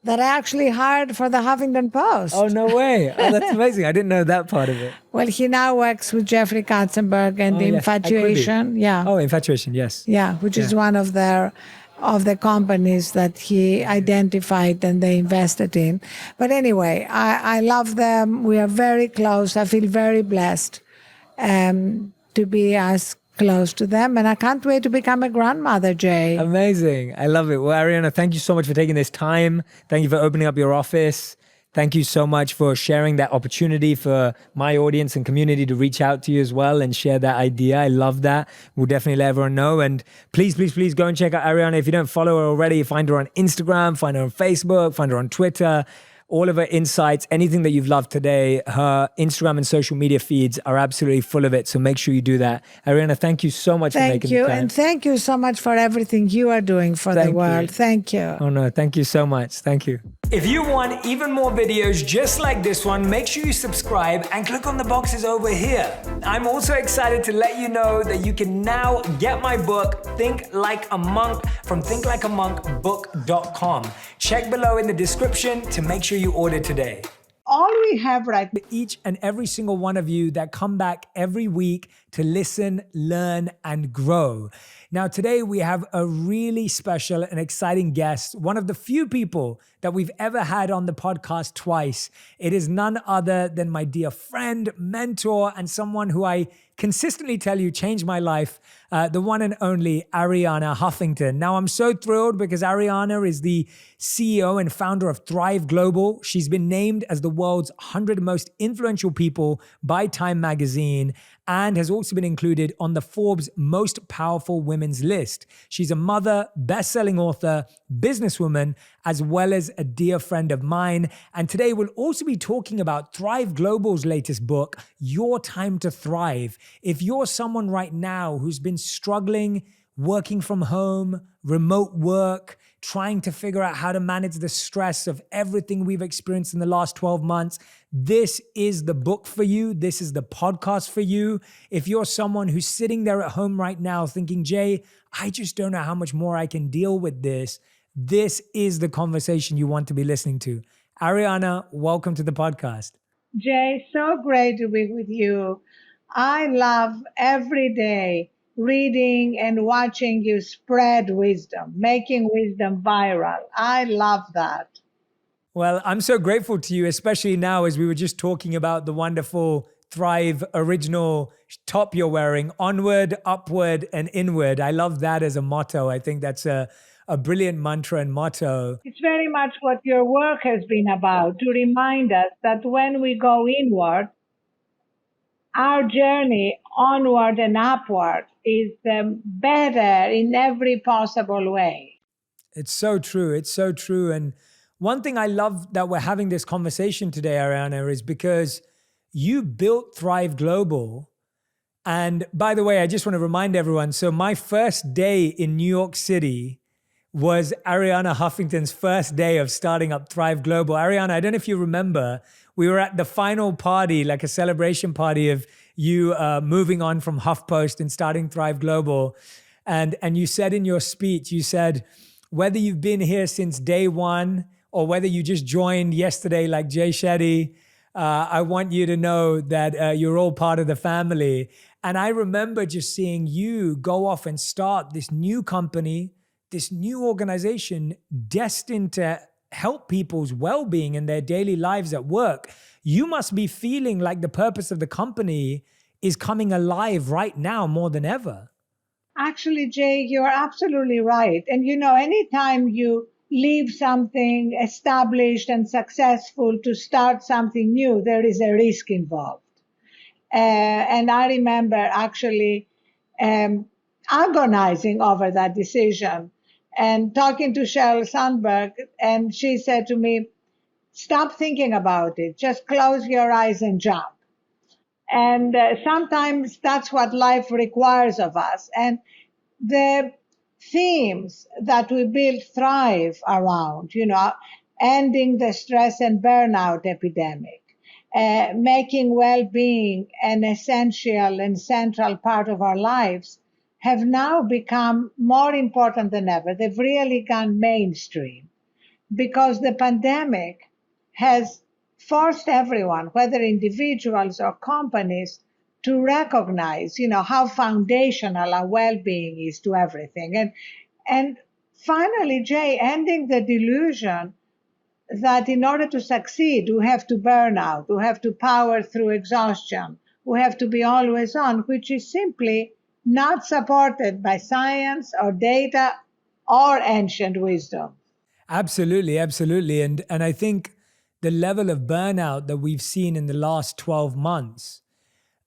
A: that I actually hired for the Huffington Post.
B: Oh, no way. Oh, that's amazing. I didn't know that part of it.
A: Well, he now works with Jeffrey Katzenberg and Infatuation. Yeah.
B: Oh, Infatuation, yes.
A: Yeah, which is one of the companies that he identified and they invested in. But anyway, I love them. We are very close. I feel very blessed to be as close to them. And I can't wait to become a grandmother, Jay.
B: Amazing. I love it. Well, Ariana, thank you so much for taking this time. Thank you for opening up your office. Thank you so much for sharing that opportunity for my audience and community to reach out to you as well and share that idea. I love that. We'll definitely let everyone know. And please, please, please go and check out Ariana. If you don't follow her already, find her on Instagram, find her on Facebook, find her on Twitter. All of her insights, anything that you've loved today, her Instagram and social media feeds are absolutely full of it. So make sure you do that. Ariana, thank you so much for making the time.
A: And thank you so much for everything you are doing for the world. Thank you.
B: Oh no, thank you so much. Thank you. If you want even more videos just like this one, make sure you subscribe and click on the boxes over here. I'm also excited to let you know that you can now get my book, Think Like a Monk, from thinklikeamonkbook.com. Check below in the description to make sure you order today.
A: All we have right now.
B: Each and every single one of you that come back every week to listen, learn, and grow. Now, today we have a really special and exciting guest, one of the few people that we've ever had on the podcast twice. It is none other than my dear friend, mentor, and someone who I consistently tell you changed my life, the one and only Ariana Huffington. Now, I'm so thrilled because Ariana is the CEO and founder of Thrive Global. She's been named as the world's 100 most influential people by Time Magazine and has also been included on the Forbes Most Powerful Women's list. She's a mother, best-selling author, businesswoman, as well as a dear friend of mine. And today we'll also be talking about Thrive Global's latest book, Your Time to Thrive. If you're someone right now who's been struggling, working from home, remote work, trying to figure out how to manage the stress of everything we've experienced in the last 12 months, this is the book for you. This is the podcast for you. If you're someone who's sitting there at home right now thinking, Jay, I just don't know how much more I can deal with this, this is the conversation you want to be listening to. Ariana, welcome to the podcast.
A: Jay, so great to be with you. I love every day reading and watching you spread wisdom, making wisdom viral. I love that.
B: Well, I'm so grateful to you, especially now as we were just talking about the wonderful Thrive original top you're wearing, onward, upward, and inward. I love that as a motto. I think that's a brilliant mantra and motto.
A: It's very much what your work has been about, to remind us that when we go inward, our journey onward and upward is better in every possible way.
B: It's so true. It's so true. And one thing I love that we're having this conversation today, Ariana, is because you built Thrive Global. And by the way, I just want to remind everyone, so my first day in New York City was Ariana Huffington's first day of starting up Thrive Global. Ariana, I don't know if you remember, we were at the final party, like a celebration party of you moving on from HuffPost and starting Thrive Global. And you said in your speech, you said, whether you've been here since day one or whether you just joined yesterday like Jay Shetty, I want you to know that you're all part of the family. And I remember just seeing you go off and start this new company, this new organization destined to help people's well-being in their daily lives at work. You must be feeling like the purpose of the company is coming alive right now more than ever.
A: Actually, Jay, you're absolutely right. And anytime you leave something established and successful to start something new, there is a risk involved. And I remember actually agonizing over that decision and talking to Sheryl Sandberg. And she said to me, stop thinking about it. Just close your eyes and jump. And sometimes that's what life requires of us. And the themes that we build Thrive around, ending the stress and burnout epidemic, making well-being an essential and central part of our lives, have now become more important than ever. They've really gone mainstream because the pandemic has forced everyone, whether individuals or companies, to recognize, how foundational our well-being is to everything. And finally, Jay, ending the delusion that in order to succeed, we have to burn out, we have to power through exhaustion, we have to be always on, which is simply not supported by science or data or ancient wisdom.
B: Absolutely, absolutely. And I think the level of burnout that we've seen in the last 12 months,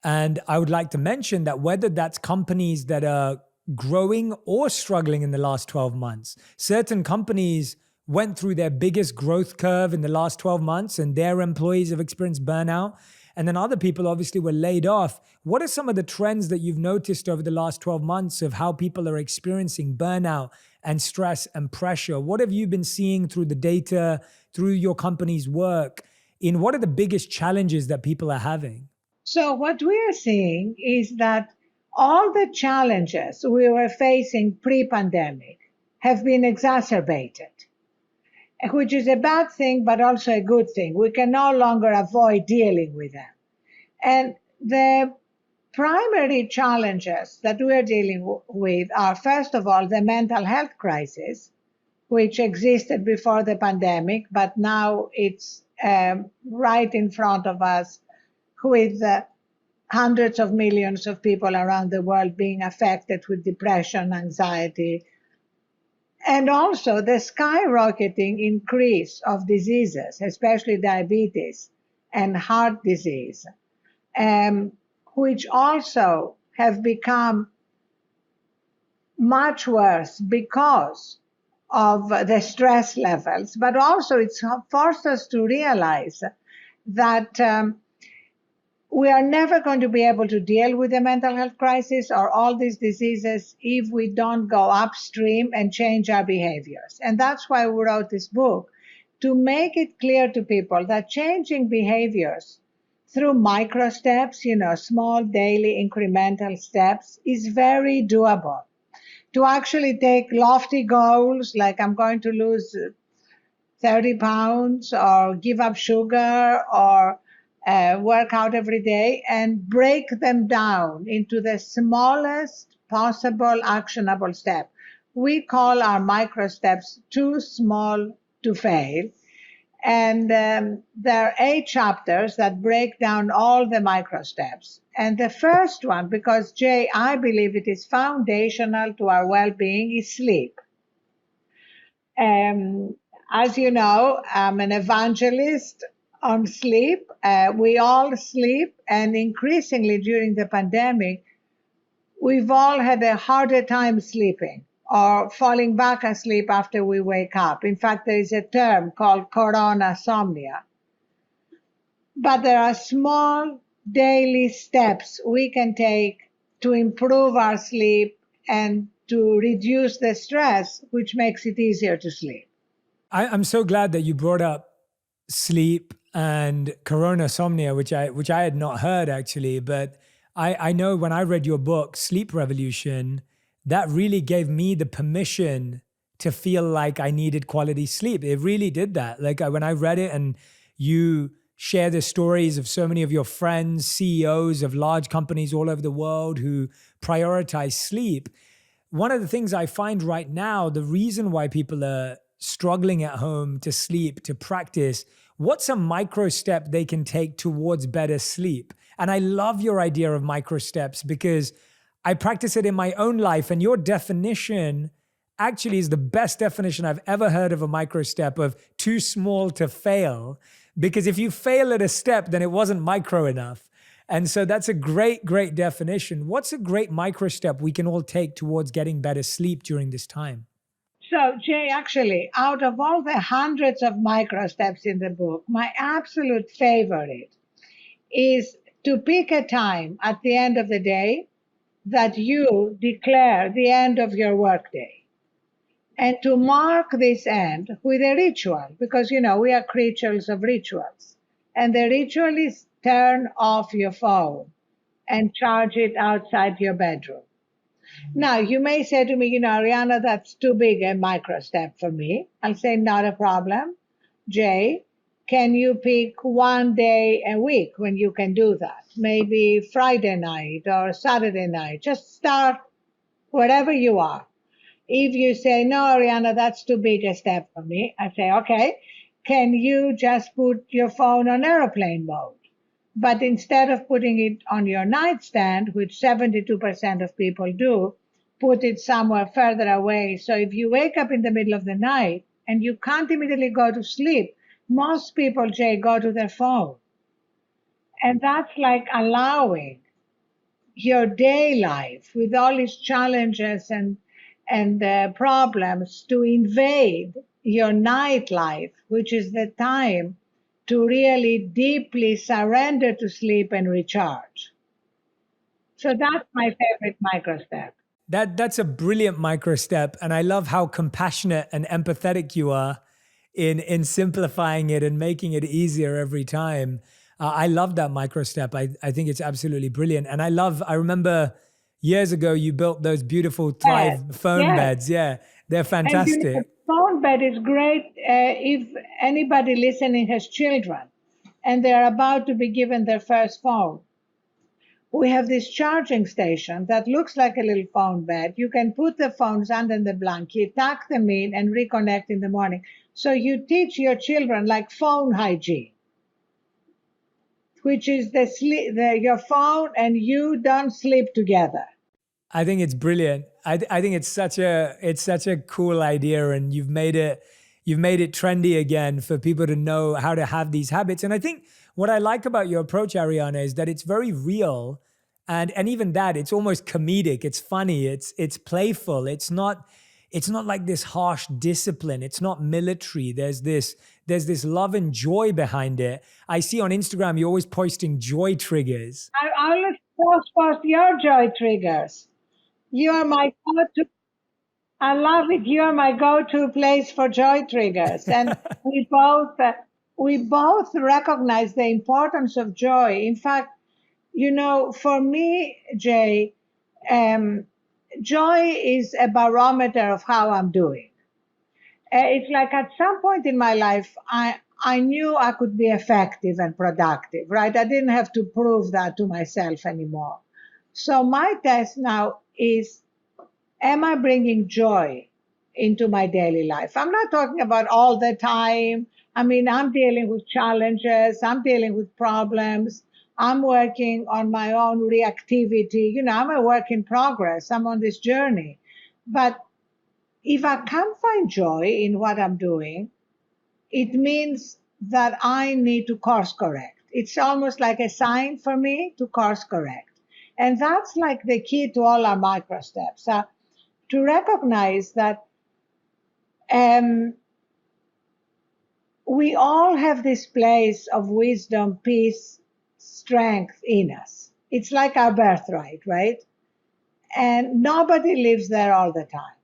B: and I would like to mention that whether that's companies that are growing or struggling in the last 12 months, certain companies went through their biggest growth curve in the last 12 months and their employees have experienced burnout. And then other people obviously were laid off. What are some of the trends that you've noticed over the last 12 months of how people are experiencing burnout and stress and pressure? What have you been seeing through the data, through your company's work, in what are the biggest challenges that people are having?
A: So what we are seeing is that all the challenges we were facing pre-pandemic have been exacerbated, which is a bad thing, but also a good thing. We can no longer avoid dealing with them. And the primary challenges that we're dealing with are, first of all, the mental health crisis, which existed before the pandemic, but now it's right in front of us with hundreds of millions of people around the world being affected with depression, anxiety, and also the skyrocketing increase of diseases, especially diabetes and heart disease, which also have become much worse because of the stress levels, but also it's forced us to realize that we are never going to be able to deal with the mental health crisis or all these diseases if we don't go upstream and change our behaviors. And that's why we wrote this book, to make it clear to people that changing behaviors through micro steps, small daily incremental steps, is very doable. To actually take lofty goals, like I'm going to lose 30 pounds or give up sugar or work out every day, and break them down into the smallest possible actionable step. We call our micro steps too small to fail. And there are 8 chapters that break down all the micro steps. And the first one, because Jay, I believe it is foundational to our well-being, is sleep. As you know, I'm an evangelist on sleep. We all sleep, and increasingly during the pandemic, we've all had a harder time sleeping or falling back asleep after we wake up. In fact, there is a term called coronasomnia. But there are small daily steps we can take to improve our sleep and to reduce the stress, which makes it easier to sleep.
B: I'm so glad that you brought up sleep and coronasomnia, which I had not heard actually, but I know when I read your book, Sleep Revolution, that really gave me the permission to feel like I needed quality sleep. It really did that. Like when I read it and you share the stories of so many of your friends, CEOs of large companies all over the world who prioritize sleep. One of the things I find right now, the reason why people are struggling at home to sleep, to practice, what's a micro step they can take towards better sleep? And I love your idea of micro steps because I practice it in my own life, and your definition actually is the best definition I've ever heard of a micro step, of too small to fail. Because if you fail at a step, then it wasn't micro enough. And so that's a great, great definition. What's a great micro step we can all take towards getting better sleep during this time?
A: So, Jay, actually, out of all the hundreds of micro steps in the book, my absolute favorite is to pick a time at the end of the day that you declare the end of your workday, and to mark this end with a ritual, because, we are creatures of rituals. And the ritual is turn off your phone and charge it outside your bedroom. Now, you may say to me, Ariana, that's too big a micro step for me. I'll say, not a problem. Jay, can you pick one day a week when you can do that? Maybe Friday night or Saturday night. Just start wherever you are. If you say, no, Ariana, that's too big a step for me, I say, okay, can you just put your phone on airplane mode? But instead of putting it on your nightstand, which 72% of people do, put it somewhere further away. So if you wake up in the middle of the night and you can't immediately go to sleep, most people, Jay, go to their phone. And that's like allowing your day life with all its challenges and problems to invade your night life, which is the time to really deeply surrender to sleep and recharge. So that's my favorite micro step.
B: That's a brilliant micro step. And I love how compassionate and empathetic you are in simplifying it and making it easier every time. I love that micro step. I think it's absolutely brilliant. And I remember years ago, you built those beautiful Thrive phone beds. Yeah, they're fantastic.
A: And the phone bed is great if anybody listening has children and they're about to be given their first phone. We have this charging station that looks like a little phone bed. You can put the phones under the blanket, tuck them in, and reconnect in the morning. So you teach your children like phone hygiene, which is your phone and you don't sleep together.
B: I think it's brilliant. I think it's such a cool idea, and you've made it trendy again for people to know how to have these habits. And I think what I like about your approach, Ariana, is that it's very real, and even that it's almost comedic. It's funny. It's playful. It's not like this harsh discipline. It's not military. There's this love and joy behind it. I see on Instagram you're always posting joy triggers.
A: I always post your joy triggers. You are my go-to. I love it. You are my go-to place for joy triggers, and we both recognize the importance of joy. In fact, for me, Jay, joy is a barometer of how I'm doing. It's like at some point in my life, I knew I could be effective and productive, right? I didn't have to prove that to myself anymore. So my test now is, am I bringing joy into my daily life? I'm not talking about all the time. I mean, I'm dealing with challenges. I'm dealing with problems. I'm working on my own reactivity. I'm a work in progress. I'm on this journey. But if I can't find joy in what I'm doing, it means that I need to course correct. It's almost like a sign for me to course correct. And that's like the key to all our micro steps. To recognize that we all have this place of wisdom, peace, strength in us. It's like our birthright, right? And nobody lives there all the time.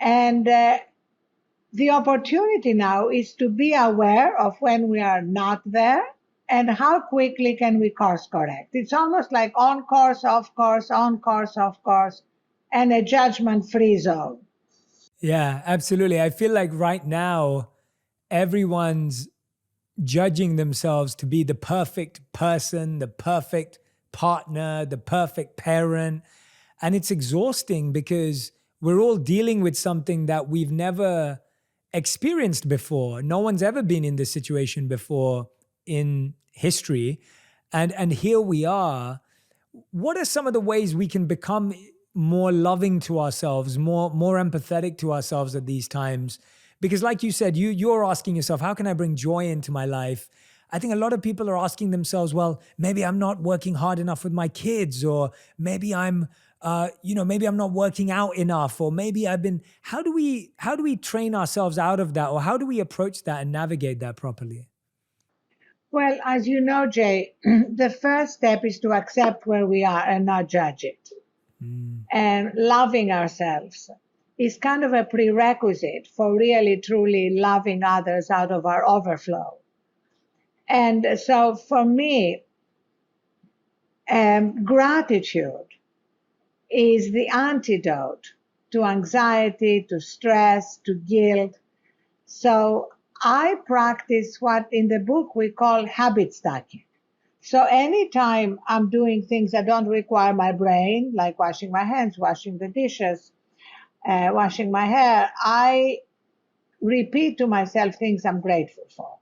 A: And the opportunity now is to be aware of when we are not there and how quickly can we course correct. It's almost like on course, off course, on course, off course, and a judgment-free zone.
B: Yeah, absolutely. I feel like right now, everyone's judging themselves to be the perfect person, the perfect partner, the perfect parent. And it's exhausting because we're all dealing with something that we've never experienced before. No one's ever been in this situation before in history. And here we are. What are some of the ways we can become more loving to ourselves, more empathetic to ourselves at these times? Because like you said, you're asking yourself, how can I bring joy into my life? I think a lot of people are asking themselves, well, maybe I'm not working hard enough with my kids, or maybe maybe I'm not working out enough, or maybe I've been. How do we train ourselves out of that, or how do we approach that and navigate that properly?
A: Well, as you know, Jay, the first step is to accept where we are and not judge it. And loving ourselves is kind of a prerequisite for really, truly loving others out of our overflow. And so for me, gratitude is the antidote to anxiety, to stress, to guilt. So I practice what in the book we call habit stacking. So anytime I'm doing things that don't require my brain, like washing my hands, washing the dishes, washing my hair, I repeat to myself things I'm grateful for.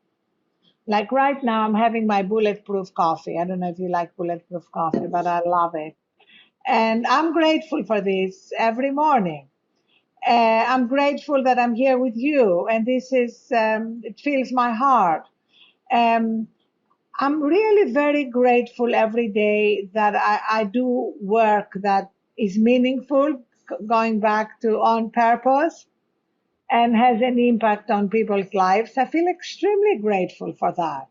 A: Like right now, I'm having my bulletproof coffee. I don't know if you like bulletproof coffee, but I love it. And I'm grateful for this every morning. I'm grateful that I'm here with you, and this is, it fills my heart. Um, I'm really very grateful every day that I do work that is meaningful, going back to on purpose, and has an impact on people's lives. I feel extremely grateful for that.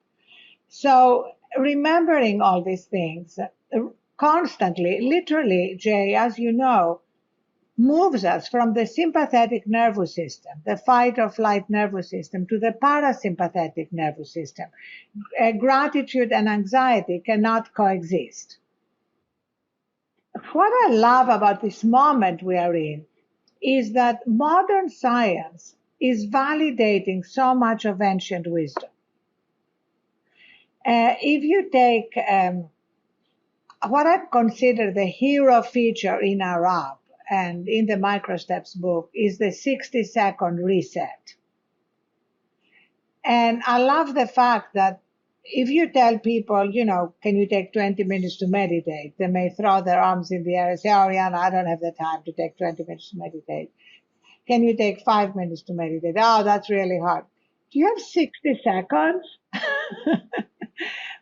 A: So remembering all these things constantly, literally, Jay, as you know, moves us from the sympathetic nervous system, the fight or flight nervous system, to the parasympathetic nervous system. Gratitude and anxiety cannot coexist. What I love about this moment we are in is that modern science is validating so much of ancient wisdom. If you take what I consider the hero feature in our app and in the Microsteps book is the 60-second reset. And I love the fact that if you tell people, can you take 20 minutes to meditate, they may throw their arms in the air and say, oh, Rihanna, I don't have the time to take 20 minutes to meditate. Can you take 5 minutes to meditate? Oh, that's really hard. Do you have 60 seconds?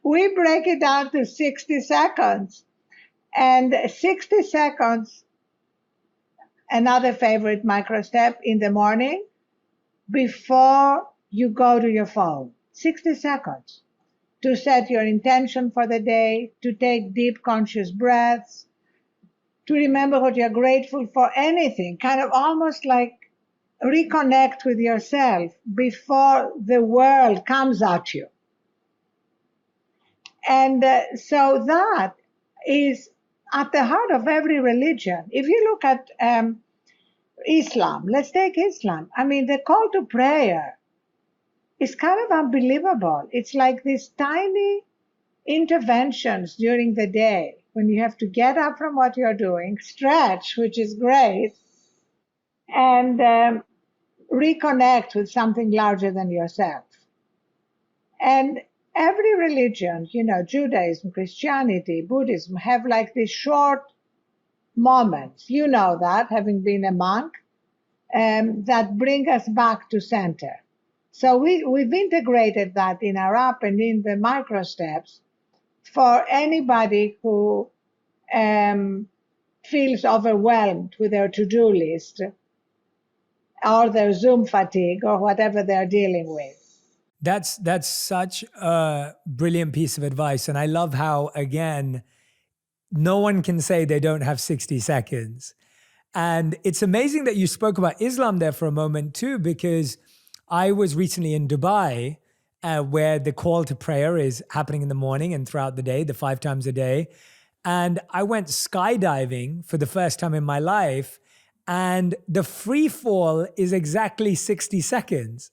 A: We break it down to 60 seconds. And 60 seconds, another favorite micro step in the morning, before you go to your phone. 60 seconds to set your intention for the day, to take deep conscious breaths, to remember what you're grateful for, anything, kind of almost like reconnect with yourself before the world comes at you. And so that is at the heart of every religion. If you look at Islam, let's take Islam. I mean, the call to prayer is kind of unbelievable. It's like these tiny interventions during the day when you have to get up from what you're doing, stretch, which is great, and reconnect with something larger than yourself. And every religion, Judaism, Christianity, Buddhism, have like these short moments, that, having been a monk, that bring us back to center. So we've integrated that in our app and in the micro steps for anybody who feels overwhelmed with their to-do list or their Zoom fatigue or whatever they're dealing with.
B: That's such a brilliant piece of advice. And I love how, again, no one can say they don't have 60 seconds. And it's amazing that you spoke about Islam there for a moment too, because I was recently in Dubai, where the call to prayer is happening in the morning and throughout the day, the 5 times a day. And I went skydiving for the first time in my life. And the free fall is exactly 60 seconds.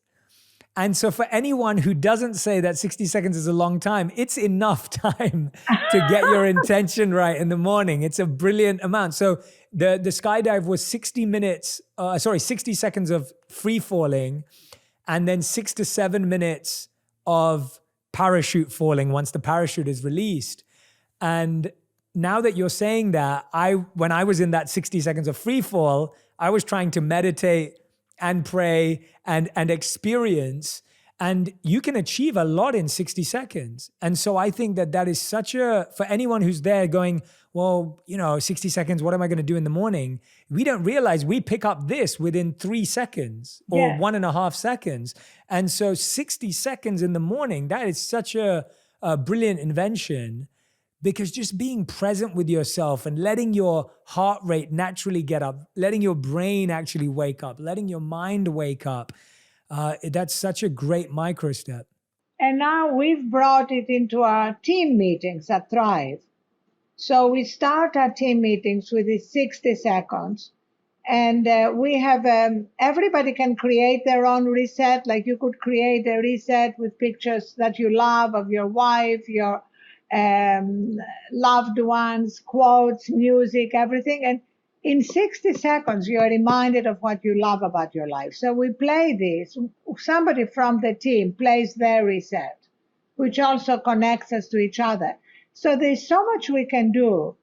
B: And so for anyone who doesn't say that 60 seconds is a long time, it's enough time to get your intention right in the morning. It's a brilliant amount. So the skydive was 60 seconds of free falling, and then 6 to 7 minutes of parachute falling once the parachute is released. And now that you're saying that, when I was in that 60 seconds of free fall, I was trying to meditate and pray and experience, and you can achieve a lot in 60 seconds. And so I think that is for anyone who's there going, well, 60 seconds, what am I going to do in the morning? We don't realize we pick up this within 3 seconds or 1.5 seconds. And so 60 seconds in the morning, that is such a brilliant invention. Because just being present with yourself and letting your heart rate naturally get up, letting your brain actually wake up, letting your mind wake up, that's such a great micro step.
A: And now we've brought it into our team meetings at Thrive. So we start our team meetings with these 60 seconds. And we have, everybody can create their own reset. Like you could create a reset with pictures that you love of your wife, your loved ones, quotes, music, everything. And in 60 seconds, you are reminded of what you love about your life. So we play this. Somebody from the team plays their reset, which also connects us to each other. So there's so much we can do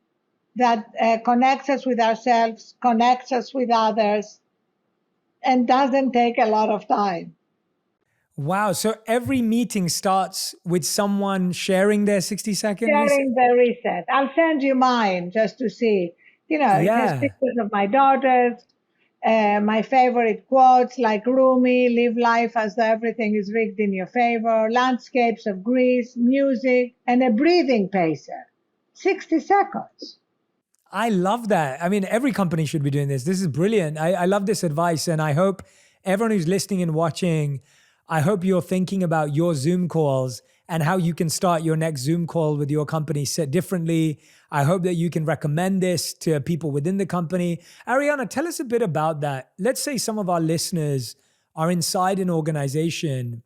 A: that connects us with ourselves, connects us with others, and doesn't take a lot of time.
B: Wow. So every meeting starts with someone sharing their 60-second
A: Sharing the reset. I'll send you mine just to see. It has pictures of my daughters, my favorite quotes like Rumi, live life as though everything is rigged in your favor, landscapes of Greece, music, and a breathing pacer. 60 seconds.
B: I love that. I mean, every company should be doing this. This is brilliant. I love this advice. And I hope everyone who's listening and watching, I hope you're thinking about your Zoom calls and how you can start your next Zoom call with your company set differently. I hope that you can recommend this to people within the company. Ariana, tell us a bit about that. Let's say some of our listeners are inside an organization,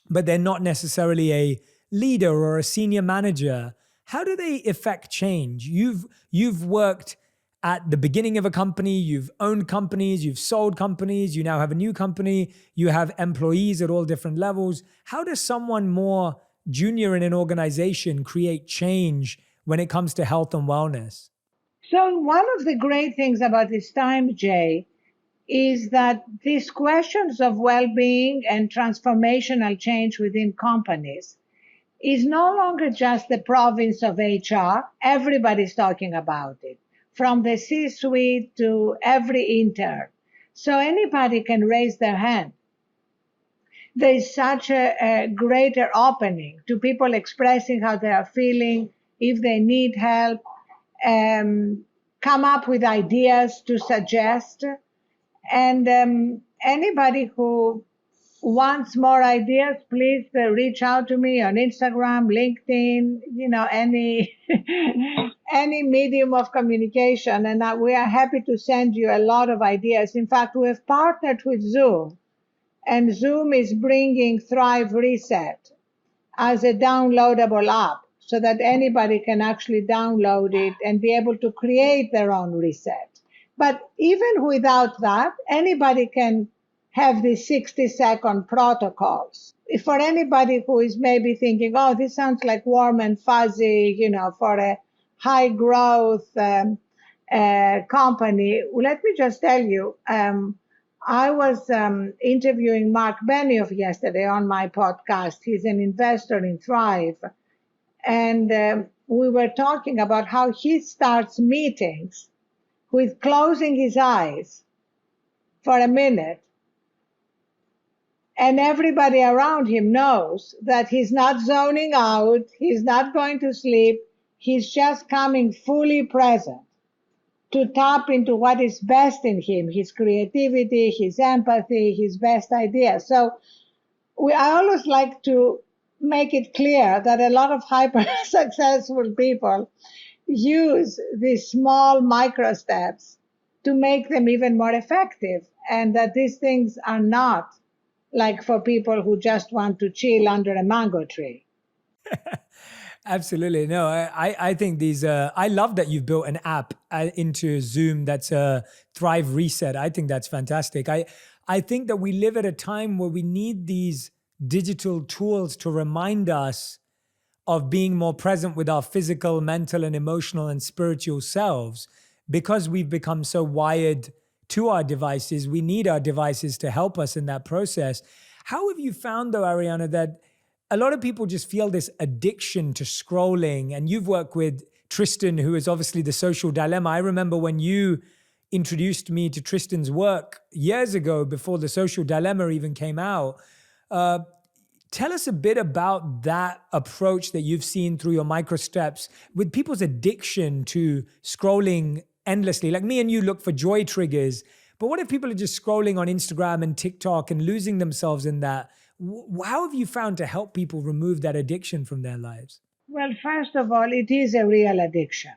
B: but they're not necessarily a leader or a senior manager. How do they effect change? You've worked at the beginning of a company, you've owned companies, you've sold companies, you now have a new company, you have employees at all different levels. How does someone more junior in an organization create change when it comes to health and wellness?
A: So one of the great things about this time, Jay, is that these questions of well-being and transformational change within companies is no longer just the province of HR. Everybody's talking about it, from the C-suite to every intern. So anybody can raise their hand. There's such a greater opening to people expressing how they are feeling, if they need help, come up with ideas to suggest. And anybody who wants more ideas, please reach out to me on Instagram, LinkedIn, any medium of communication. And we are happy to send you a lot of ideas. In fact, we have partnered with Zoom, and Zoom is bringing Thrive Reset as a downloadable app so that anybody can actually download it and be able to create their own reset. But even without that, anybody can have these 60-second protocols. For anybody who is maybe thinking, oh, this sounds like warm and fuzzy, for a high growth company, let me just tell you, I was interviewing Mark Benioff yesterday on my podcast. He's an investor in Thrive. And we were talking about how he starts meetings with closing his eyes for a minute. And everybody around him knows that he's not zoning out, he's not going to sleep, he's just coming fully present to tap into what is best in him, his creativity, his empathy, his best ideas. So I always like to make it clear that a lot of hyper successful people use these small micro steps to make them even more effective, and that these things are not like for people who just want to chill under a mango tree.
B: Absolutely. No, I think I love that you've built an app into Zoom that's a Thrive Reset. I think that's fantastic. I think that we live at a time where we need these digital tools to remind us of being more present with our physical, mental, and emotional and spiritual selves. Because we've become so wired to our devices, we need our devices to help us in that process. How have you found, though, Ariana, that a lot of people just feel this addiction to scrolling? And you've worked with Tristan, who is obviously the social dilemma. I remember when you introduced me to Tristan's work years ago, before the social dilemma even came out. Tell us a bit about that approach that you've seen through your micro steps with people's addiction to scrolling endlessly. Like me and you look for joy triggers, but what if people are just scrolling on Instagram and TikTok and losing themselves in that? How have you found to help people remove that addiction from their lives?
A: Well, first of all, it is a real addiction.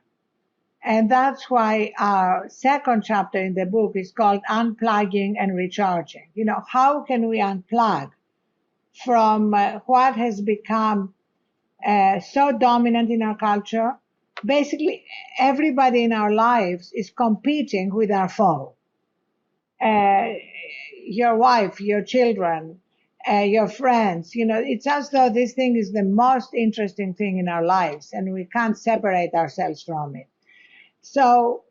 A: And that's why our second chapter in the book is called Unplugging and Recharging. How can we unplug from what has become so dominant in our culture? Basically, everybody in our lives is competing with our phone. Your wife, your children, your friends, it's as though this thing is the most interesting thing in our lives and we can't separate ourselves from it. So,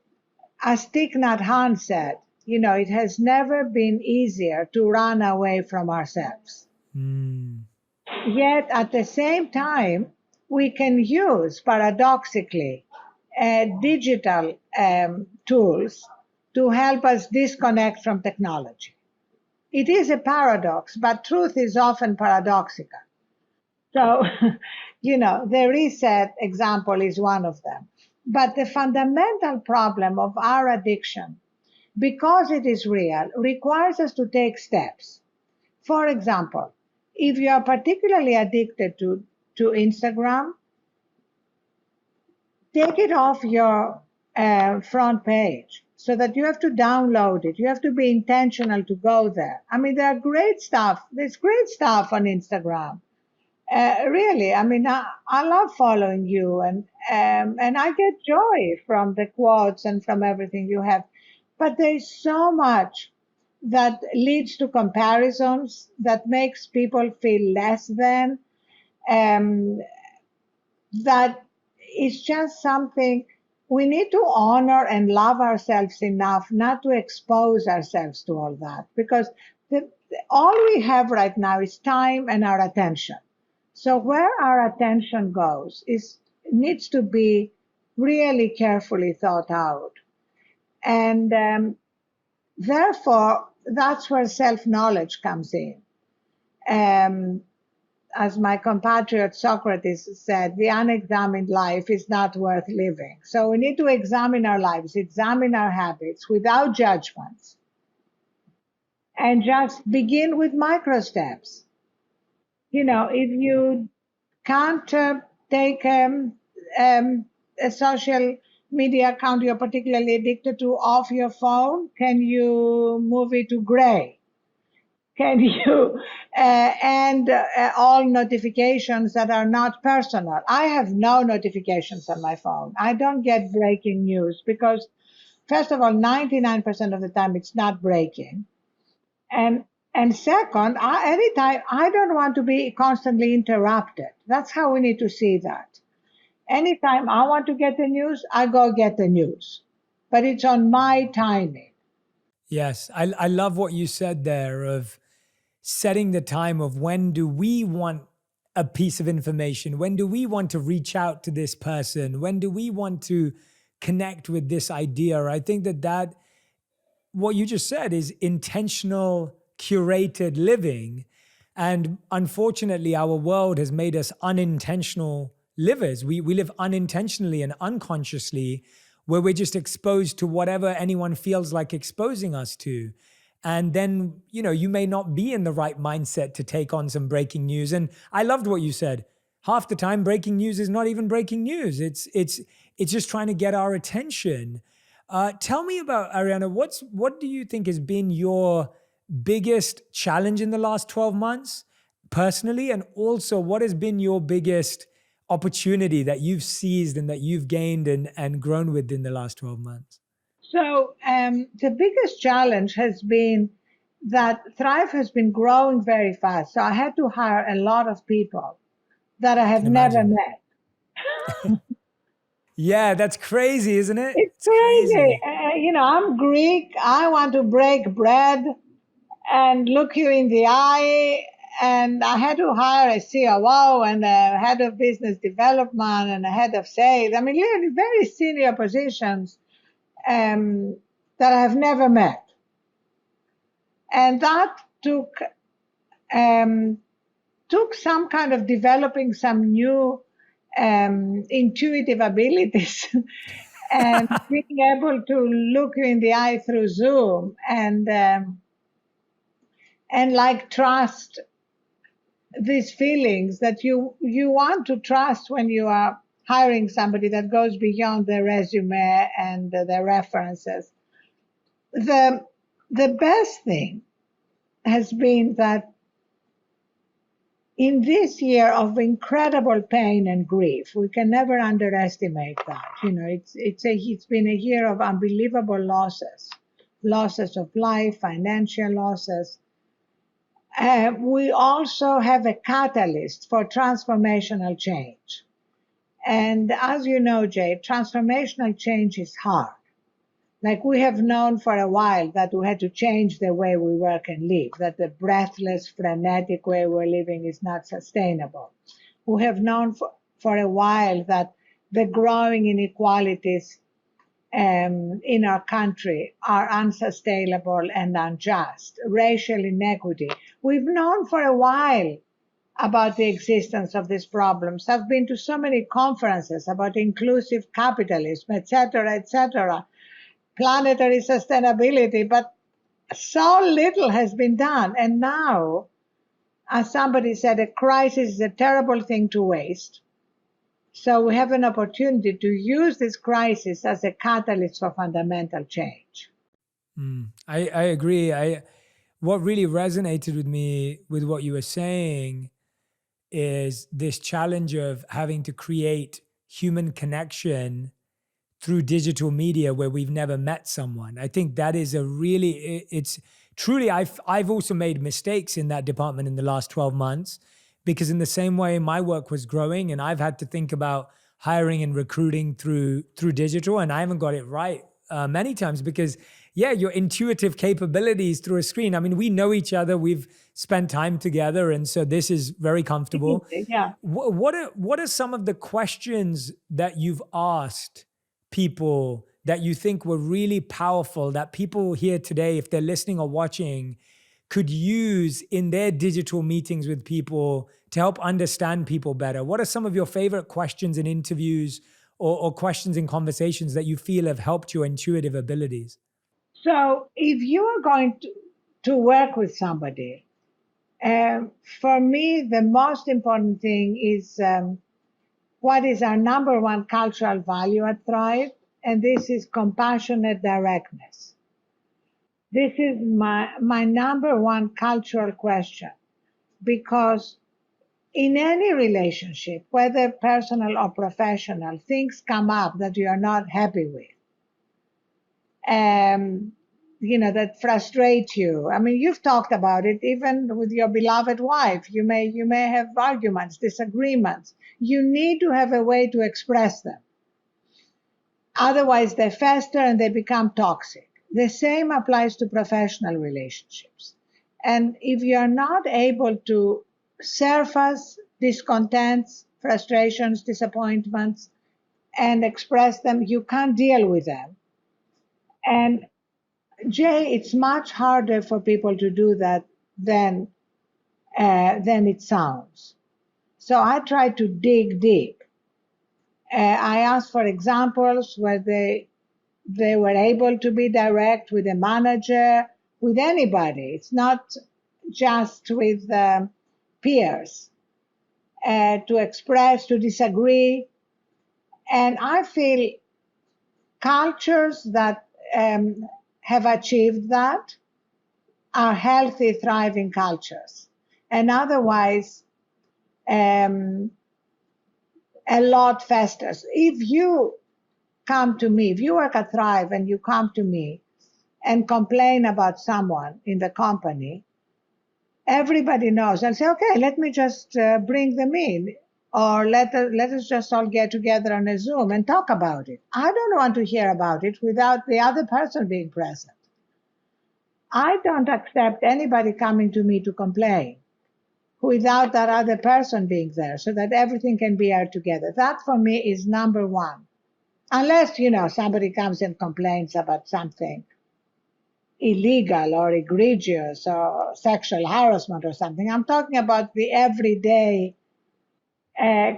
A: as Thich Nhat Hanh said, it has never been easier to run away from ourselves. Yet at the same time, we can use, paradoxically, digital tools to help us disconnect from technology. It is a paradox, but truth is often paradoxical. So, the reset example is one of them. But the fundamental problem of our addiction, because it is real, requires us to take steps. For example, if you are particularly addicted to Instagram, take it off your front page so that you have to download it. You have to be intentional to go there. I mean, there's great stuff on Instagram. Really, I mean, I love following you, and I get joy from the quotes and from everything you have. But there's so much that leads to comparisons, that makes people feel less than, that is just something we need to honor and love ourselves enough not to expose ourselves to all that, because all we have right now is time and our attention. So where our attention goes needs to be really carefully thought out. And therefore, that's where self-knowledge comes in. As my compatriot Socrates said, the unexamined life is not worth living. So we need to examine our lives, examine our habits without judgments, and just begin with micro steps. If you can't take a social media account you're particularly addicted to off your phone, can you move it to gray? Can you end all notifications that are not personal? I have no notifications on my phone. I don't get breaking news because, first of all, 99% of the time it's not breaking. And second, anytime I don't want to be constantly interrupted. That's how we need to see that. Anytime I want to get the news, I go get the news. But it's on my timing.
B: Yes, I love what you said there of setting the time of when do we want a piece of information? When do we want to reach out to this person? When do we want to connect with this idea? I think that what you just said is intentional, curated living. And unfortunately, our world has made us unintentional livers. We live unintentionally and unconsciously, where we're just exposed to whatever anyone feels like exposing us to. And then, you may not be in the right mindset to take on some breaking news. And I loved what you said. Half the time, breaking news is not even breaking news. It's just trying to get our attention. Tell me about Ariana. What do you think has been your biggest challenge in the last 12 months personally? And also, what has been your biggest opportunity that you've seized and that you've gained and grown with in the last 12 months?
A: So the biggest challenge has been that Thrive has been growing very fast. So I had to hire a lot of people that I have
B: Can
A: never
B: imagine.
A: met.
B: Yeah, that's crazy, isn't it?
A: It's
B: It's
A: crazy.
B: crazy.
A: I'm Greek. I want to break bread and look you in the eye. And I had to hire a COO and a head of business development and a head of sales. I mean, really very senior positions that I have never met. And that um, took some kind of developing some new intuitive abilities and being able to look you in the eye through Zoom and like trust these feelings that you want to trust when you are hiring somebody that goes beyond their resume and their references. The the best thing has been that in this year of incredible pain and grief, we can never underestimate that. It's been a year of unbelievable losses of life, financial losses. We also have a catalyst for transformational change. And as you know, Jay, transformational change is hard. Like we have known for a while that we had to change the way we work and live, that the breathless, frenetic way we're living is not sustainable. We have known for a while that the growing inequalities in our country are unsustainable and unjust, racial inequity. We've known for a while about the existence of these problems. I've been to so many conferences about inclusive capitalism, etc., planetary sustainability, but so little has been done. And now, as somebody said, a crisis is a terrible thing to waste. So we have an opportunity to use this crisis as a catalyst for fundamental change.
B: I agree. What really resonated with me with what you were saying is this challenge of having to create human connection through digital media where we've never met someone. I think that is it's truly, I've also made mistakes in that department in the last 12 months, because in the same way my work was growing and I've had to think about hiring and recruiting through digital, and I haven't got it right many times because your intuitive capabilities through a screen. I mean, we know each other, we've spent time together, and so this is very comfortable.
A: Yeah.
B: What are some of the questions that you've asked people that you think were really powerful, that people here today, if they're listening or watching, could use in their digital meetings with people to help understand people better? What are some of your favorite questions in interviews or questions in conversations that you feel have helped your intuitive abilities?
A: So if you are going to work with somebody, for me, the most important thing is what is our number one cultural value at Thrive, and this is compassionate directness. This is my number one cultural question, because in any relationship, whether personal or professional, things come up that you are not happy with. That frustrate you. I mean, you've talked about it even with your beloved wife. You may have arguments, disagreements. You need to have a way to express them. Otherwise, they fester and they become toxic. The same applies to professional relationships. And if you're not able to surface discontents, frustrations, disappointments, and express them, you can't deal with them. And Jay, it's much harder for people to do that than it sounds. So I try to dig deep. I ask for examples where they were able to be direct with a manager, with anybody. It's not just with peers, to express, to disagree. And I feel cultures that have achieved that are healthy, thriving cultures. And otherwise, a lot festers. If you come to me, if you work at Thrive and you come to me and complain about someone in the company, everybody knows. I'll say, okay, let me just bring them in. Or let us just all get together on a Zoom and talk about it. I don't want to hear about it without the other person being present. I don't accept anybody coming to me to complain without that other person being there so that everything can be aired together. That for me is number one. Unless, somebody comes and complains about something illegal or egregious or sexual harassment or something. I'm talking about the everyday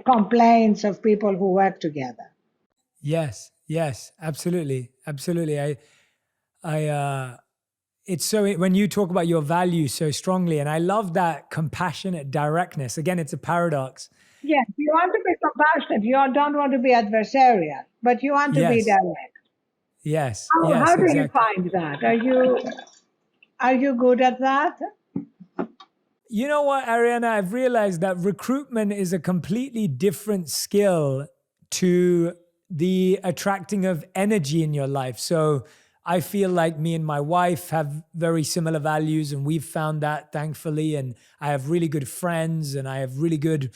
A: complaints of people who work together.
B: Yes, absolutely. It's so, when you talk about your values so strongly, and I love that compassionate directness. Again, it's a paradox.
A: Yes, you want to be compassionate. You don't want to be adversarial, but you want to be direct.
B: Yes.
A: How do
B: exactly.
A: you find that? Are you good at that?
B: You know what, Ariana? I've realized that recruitment is a completely different skill to the attracting of energy in your life. So I feel like me and my wife have very similar values, and we've found that, thankfully. And I have really good friends, and I have really good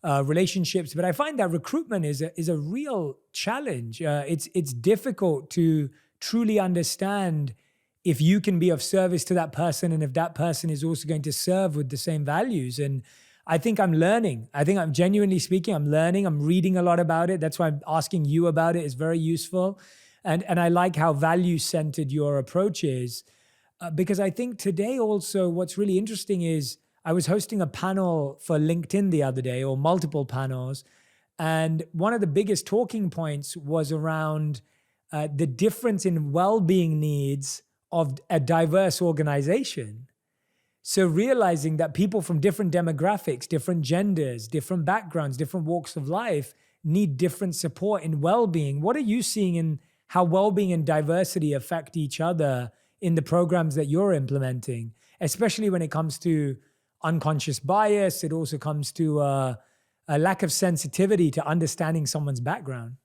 B: relationships. But I find that recruitment is a real challenge. It's difficult to truly understand if you can be of service to that person, and if that person is also going to serve with the same values. And I think I'm learning. I think I'm genuinely speaking, I'm learning. I'm reading a lot about it. That's why I'm asking you about it. It's very useful. And I like how value-centered your approach is, because I think today also what's really interesting is I was hosting a panel for LinkedIn the other day, or multiple panels, and one of the biggest talking points was around the difference in well-being needs of a diverse organization. So realizing that people from different demographics, different genders, different backgrounds, different walks of life need different support in well-being. What are you seeing in how well-being and diversity affect each other in the programs that you're implementing, especially when it comes to unconscious bias? It also comes to a lack of sensitivity to understanding someone's background.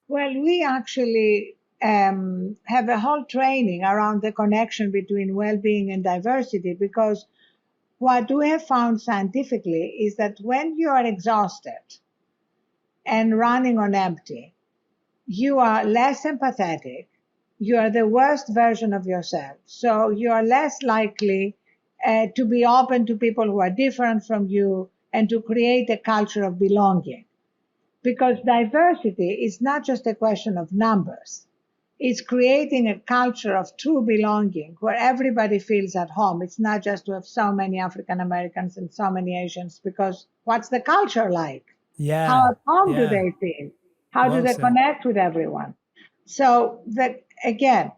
A: Well, we actually have a whole training around the connection between well-being and diversity, because what we have found scientifically is that when you are exhausted and running on empty, you are less empathetic, you are the worst version of yourself. So you are less likely to be open to people who are different from you and to create a culture of belonging. Because diversity is not just a question of numbers. It's creating a culture of true belonging where everybody feels at home. It's not just to have so many African Americans and so many Asians, because what's the culture like?
B: Yeah.
A: How at home do they feel? How do they connect with everyone? So again,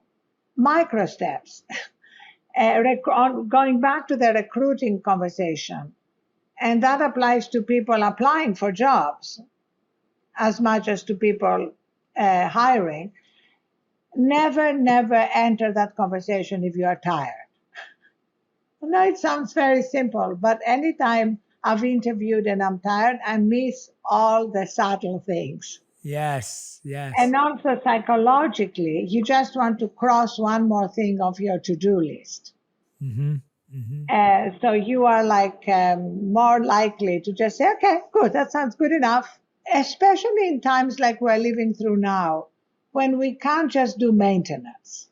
A: micro steps. Going back to the recruiting conversation, and that applies to people applying for jobs as much as to people hiring. Never enter that conversation if you are tired. I know it sounds very simple, but anytime I've interviewed and I'm tired, I miss all the subtle things.
B: Yes.
A: And also psychologically, you just want to cross one more thing off your to-do list. So you are more likely to just say, okay, good, that sounds good enough. Especially in times like we're living through now, when we can't just do maintenance.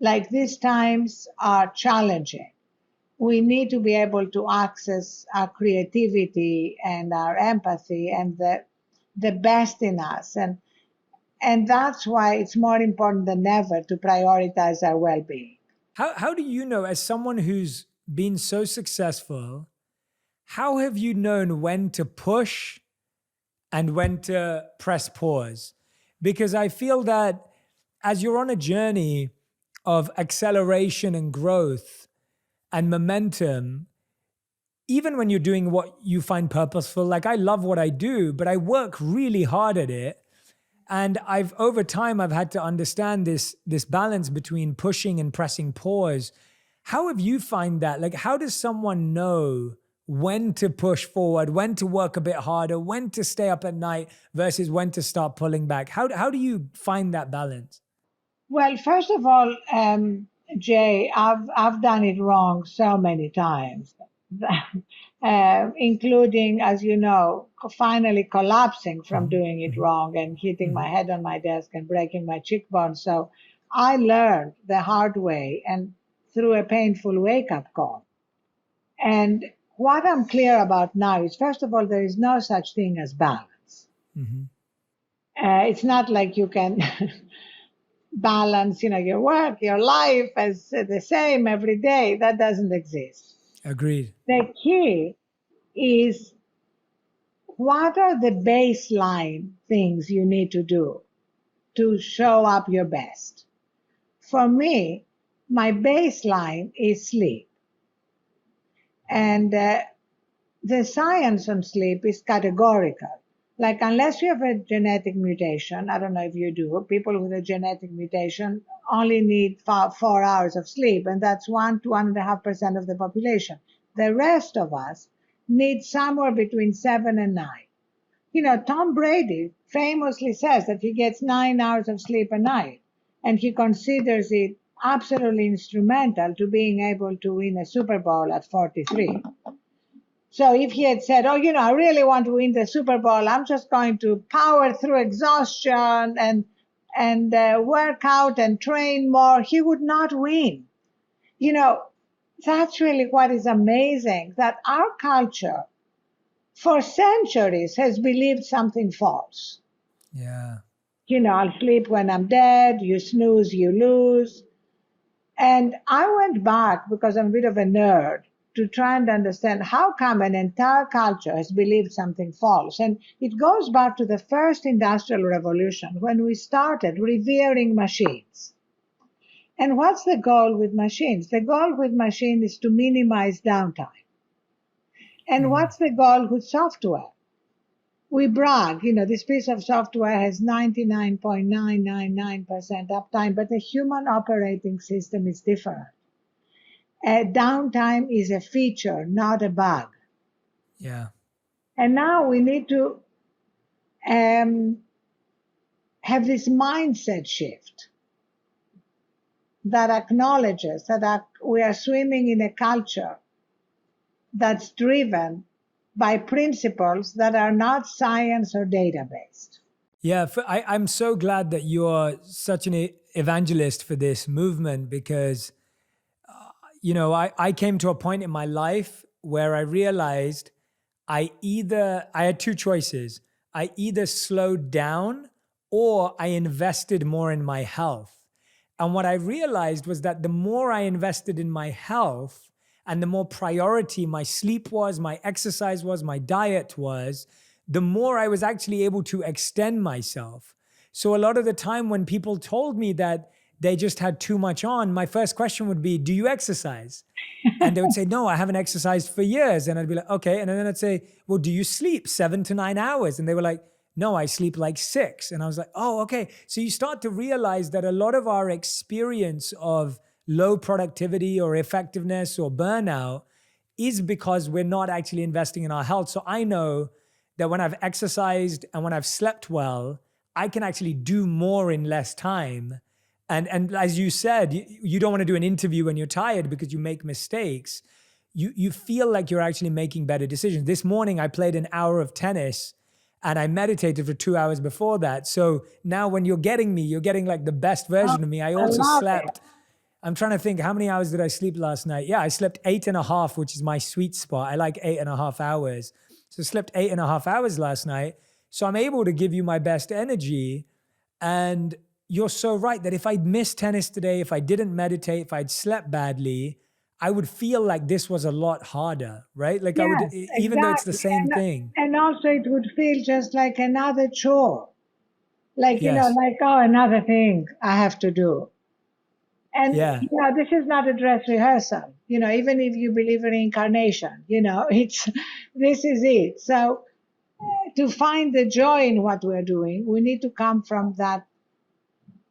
A: Like these times are challenging. We need to be able to access our creativity and our empathy and the best in us. And that's why it's more important than ever to prioritize our well-being.
B: How do you know, as someone who's been so successful, how have you known when to push and when to press pause? Because I feel that as you're on a journey of acceleration and growth and momentum, even when you're doing what you find purposeful, like I love what I do, but I work really hard at it. And over time, I've had to understand this balance between pushing and pressing pause. How have you find that? Like, how does someone know when to push forward, when to work a bit harder, when to stay up at night versus when to start pulling back? How do you find that balance?
A: Well, first of all, Jay, I've done it wrong so many times, including, as you know, finally collapsing from doing it wrong and hitting my head on my desk and breaking my cheekbone. So I learned the hard way and through a painful wake-up call. And what I'm clear about now is, first of all, there is no such thing as balance.
B: Mm-hmm.
A: It's not like you can balance, your work, your life as the same every day. That doesn't exist.
B: Agreed.
A: The key is, what are the baseline things you need to do to show up your best? For me, my baseline is sleep. And the science on sleep is categorical. Like, unless you have a genetic mutation, I don't know if you do, people with a genetic mutation only need 4 hours of sleep, and that's 1 to 1.5% of the population. The rest of us need somewhere between 7 and 9. Tom Brady famously says that he gets 9 hours of sleep a night, and he considers it absolutely instrumental to being able to win a Super Bowl at 43. So if he had said, I really want to win the Super Bowl, I'm just going to power through exhaustion and work out and train more, he would not win. That's really what is amazing, that our culture for centuries has believed something false.
B: Yeah.
A: I'll sleep when I'm dead, you snooze, you lose. And I went back, because I'm a bit of a nerd, to try and understand how come an entire culture has believed something false. And it goes back to the first industrial revolution, when we started revering machines. And what's the goal with machines? The goal with machines is to minimize downtime. And what's the goal with software? We brag, this piece of software has 99.999% uptime, but the human operating system is different. Downtime is a feature, not a bug.
B: Yeah.
A: And now we need to have this mindset shift that acknowledges that we are swimming in a culture that's driven by principles that are not science or data-based.
B: Yeah, I'm so glad that you're such an evangelist for this movement, because, I came to a point in my life where I realized I had two choices. I either slowed down or I invested more in my health. And what I realized was that the more I invested in my health and the more priority my sleep was, my exercise was, my diet was, the more I was actually able to extend myself. So a lot of the time when people told me that they just had too much on, my first question would be, do you exercise? And they would say, no, I haven't exercised for years. And I'd be like, okay. And then I'd say, well, do you sleep 7 to 9 hours? And they were like, no, I sleep like 6. And I was like, oh, okay. So you start to realize that a lot of our experience of low productivity or effectiveness or burnout is because we're not actually investing in our health. So I know that when I've exercised and when I've slept well, I can actually do more in less time. And as you said, you don't want to do an interview when you're tired because you make mistakes. You feel like you're actually making better decisions. This morning, I played an hour of tennis and I meditated for 2 hours before that. So now when you're getting me, you're getting like the best version of me. I also slept. I'm trying to think, how many hours did I sleep last night? Yeah, I slept 8.5, which is my sweet spot. I like 8.5 hours. So I slept 8.5 hours last night. So I'm able to give you my best energy. And you're so right that if I'd missed tennis today, if I didn't meditate, if I'd slept badly, I would feel like this was a lot harder, right? Like, yes, I would, even though it's the same thing.
A: And also it would feel just like another chore. Like,
B: Yes.
A: Another thing I have to do. And, this is not a dress rehearsal. Even if you believe in reincarnation, this is it. So to find the joy in what we're doing, we need to come from that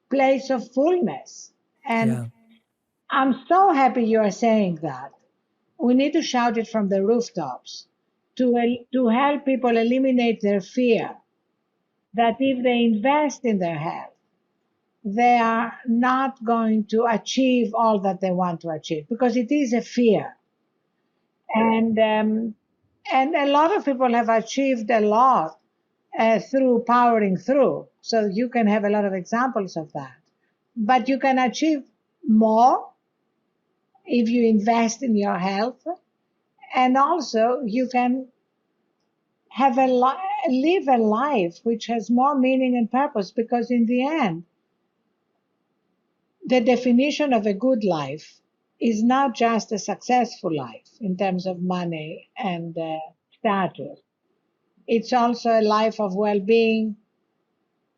A: place of fullness. And
B: Yeah.
A: I'm so happy you are saying that. We need to shout it from the rooftops to help people eliminate their fear that if they invest in their health, they are not going to achieve all that they want to achieve, because it is a fear. And a lot of people have achieved a lot through powering through. So you can have a lot of examples of that. But you can achieve more if you invest in your health, and also you can have live a life which has more meaning and purpose, because in the end, the definition of a good life is not just a successful life in terms of money and status. It's also a life of well-being,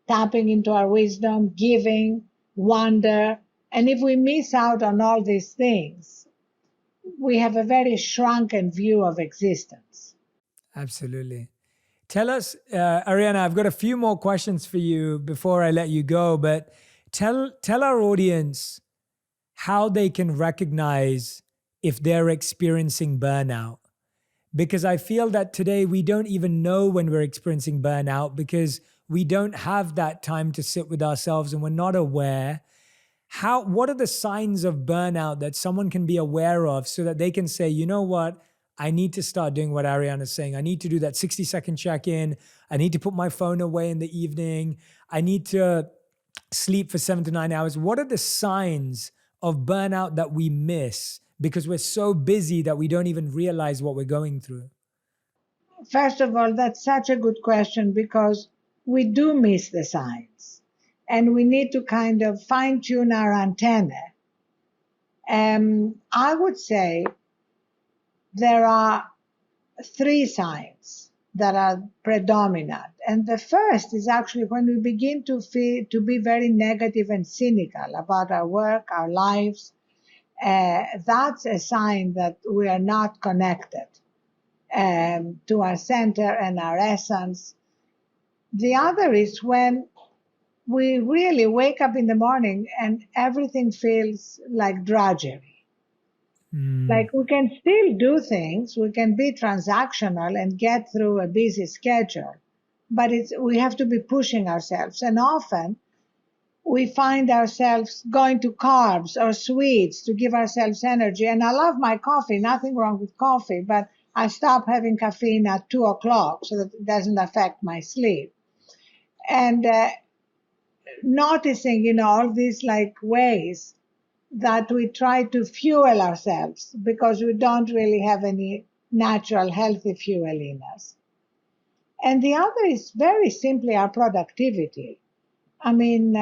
A: tapping into our wisdom, giving, wonder. And if we miss out on all these things, we have a very shrunken view of existence.
B: Absolutely. Tell us, Ariana, I've got a few more questions for you before I let you go, but tell our audience how they can recognize if they're experiencing burnout. Because I feel that today we don't even know when we're experiencing burnout, because we don't have that time to sit with ourselves and we're not aware. What are the signs of burnout that someone can be aware of so that they can say, you know what? I need to start doing what Ariana's saying. I need to do that 60-second check-in. I need to put my phone away in the evening. I need to sleep for 7 to 9 hours. What are the signs of burnout that we miss because we're so busy that we don't even realize what we're going through?
A: First of all, that's such a good question, because we do miss the signs and we need to kind of fine tune our antenna. I would say there are 3 signs that are predominant. And the first is actually when we begin to be very negative and cynical about our work, our lives. That's a sign that we are not connected to our center and our essence. The other is when we really wake up in the morning and everything feels like drudgery. Like we can still do things, we can be transactional and get through a busy schedule, but we have to be pushing ourselves. And often we find ourselves going to carbs or sweets to give ourselves energy. And I love my coffee, nothing wrong with coffee, but I stop having caffeine at 2 o'clock so that it doesn't affect my sleep. And noticing, all these like ways that we try to fuel ourselves because we don't really have any natural healthy fuel in us. And the other is very simply our productivity. I mean,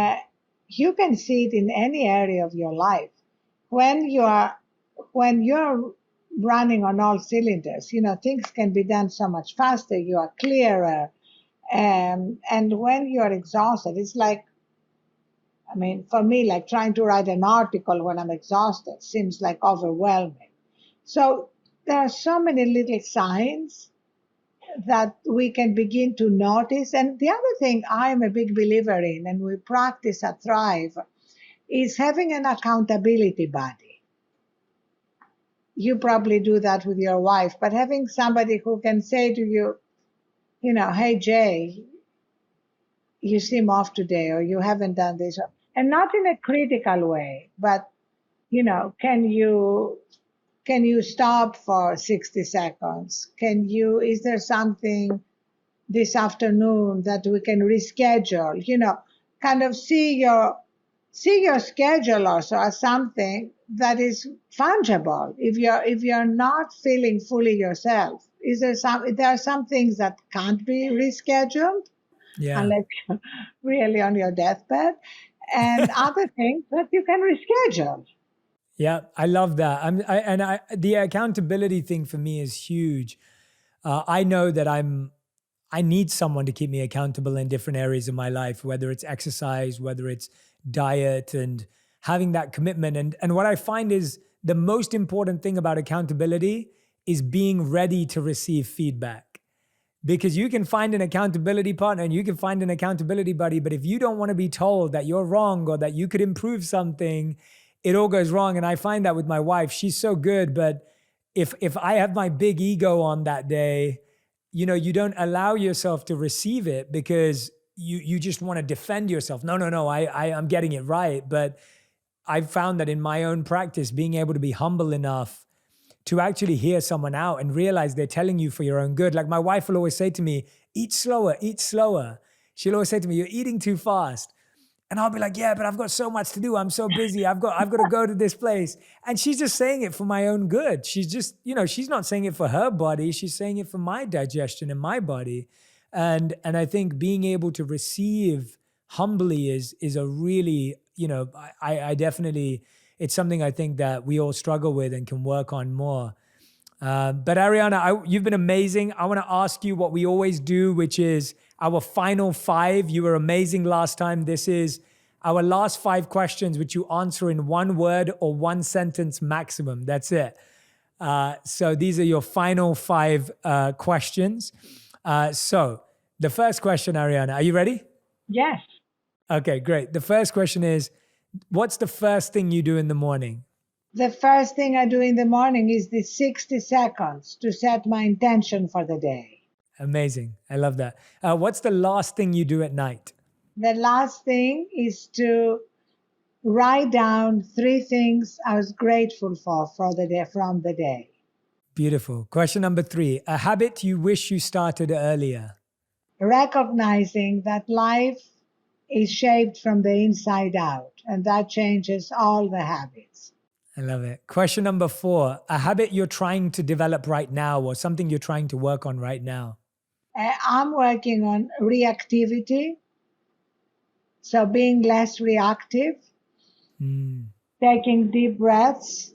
A: you can see it in any area of your life. When you're running on all cylinders, things can be done so much faster. You are clearer. And when you're exhausted, it's like, for me, like trying to write an article when I'm exhausted seems like overwhelming. So there are so many little signs that we can begin to notice. And the other thing I'm a big believer in, and we practice at Thrive, is having an accountability buddy. You probably do that with your wife, but having somebody who can say to you, hey, Jay, you seem off today, or you haven't done this. And not in a critical way, but, can you stop for 60 seconds? Is there something this afternoon that we can reschedule? Kind of see your schedule also as something that is fungible. If you're not feeling fully yourself, there are some things that can't be rescheduled unless you're really on your deathbed, and other things that you can reschedule.
B: Yeah, I love that. The accountability thing for me is huge. I know that I need someone to keep me accountable in different areas of my life, whether it's exercise, whether it's diet, and having that commitment. And what I find is the most important thing about accountability is being ready to receive feedback. because you can find an accountability partner and you can find an accountability buddy. But if you don't want to be told that you're wrong or that you could improve something, it all goes wrong. And I find that with my wife, she's so good. But if I have my big ego on that day, you don't allow yourself to receive it because you just want to defend yourself. No, I'm getting it right. But I've found that in my own practice, being able to be humble enough to actually hear someone out and realize they're telling you for your own good. Like my wife will always say to me, eat slower, eat slower. She'll always say to me, you're eating too fast. And I'll be like, yeah, but I've got so much to do. I'm so busy. I've got to go to this place. And she's just saying it for my own good. She's just, she's not saying it for her body. She's saying it for my digestion and my body. And I think being able to receive humbly is a really, I definitely, it's something I think that we all struggle with and can work on more. But Ariana, you've been amazing. I want to ask you what we always do, which is our final 5. You were amazing last time. This is our last 5 questions, which you answer in 1 word or 1 sentence maximum. That's it. So these are your final 5 questions. So the first question, Ariana, are you ready?
A: Yes.
B: Okay, great. The first question is, what's the first thing you do in the morning?
A: The first thing I do in the morning is the 60 seconds to set my intention for the day.
B: Amazing. I love that. What's the last thing you do at night?
A: The last thing is to write down 3 things I was grateful for the day, from the day.
B: Beautiful. Question number 3. A habit you wish you started earlier?
A: Recognizing that life is shaped from the inside out, and that changes all the habits.
B: I love it. Question number 4. A habit you're trying to develop right now or something you're trying to work on right now?
A: I'm working on reactivity. So being less reactive, taking deep breaths,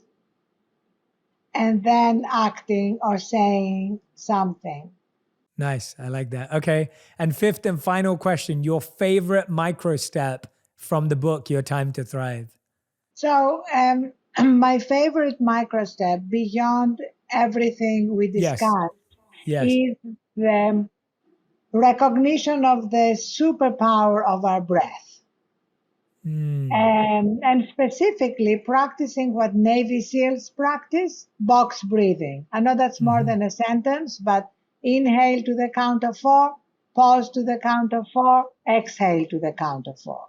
A: and then acting or saying something.
B: Nice. I like that. Okay. And 5th and final question, your favorite micro step from the book, Your Time to Thrive?
A: So my favorite micro step beyond everything we discussed is the recognition of the superpower of our breath. And specifically practicing what Navy SEALs practice, box breathing. I know that's more than a sentence, but inhale to the count of 4, pause to the count of 4, exhale to the count of 4.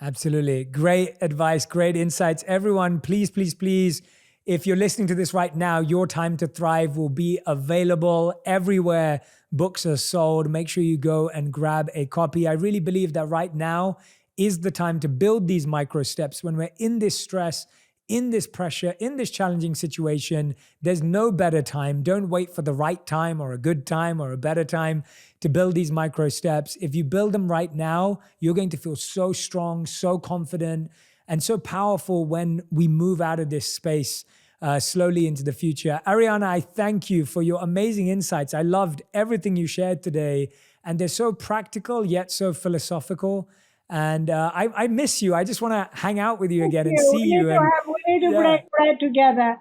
B: Absolutely. Great advice, great insights. Everyone, please, please, please, if you're listening to this right now, Your Time to Thrive will be available everywhere books are sold. Make sure you go and grab a copy. I really believe that right now is the time to build these micro steps when we're in this stress, in this pressure, in this challenging situation. There's no better time. Don't wait for the right time or a good time or a better time to build these micro steps. If you build them right now, you're going to feel so strong, so confident, and so powerful when we move out of this space slowly into the future. Ariana, I thank you for your amazing insights. I loved everything you shared today, and they're so practical yet so philosophical. And I miss you. I just want to hang out with you again and see you.
A: We need to break bread together.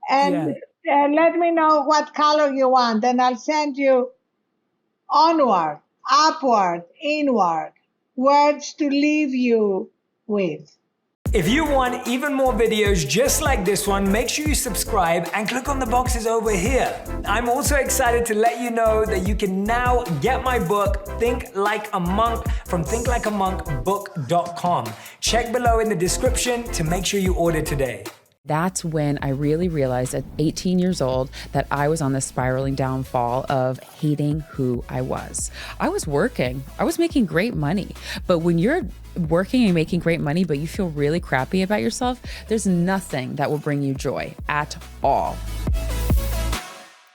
A: And let me know what color you want. And I'll send you onward, upward, inward, words to leave you with.
B: If you want even more videos just like this one, make sure you subscribe and click on the boxes over here. I'm also excited to let you know that you can now get my book, Think Like a Monk, from thinklikeamonkbook.com. Check below in the description to make sure you order today.
C: That's when I really realized at 18 years old that I was on the spiraling downfall of hating who I was. I was working, I was making great money, but when you're working and making great money, but you feel really crappy about yourself, there's nothing that will bring you joy at all.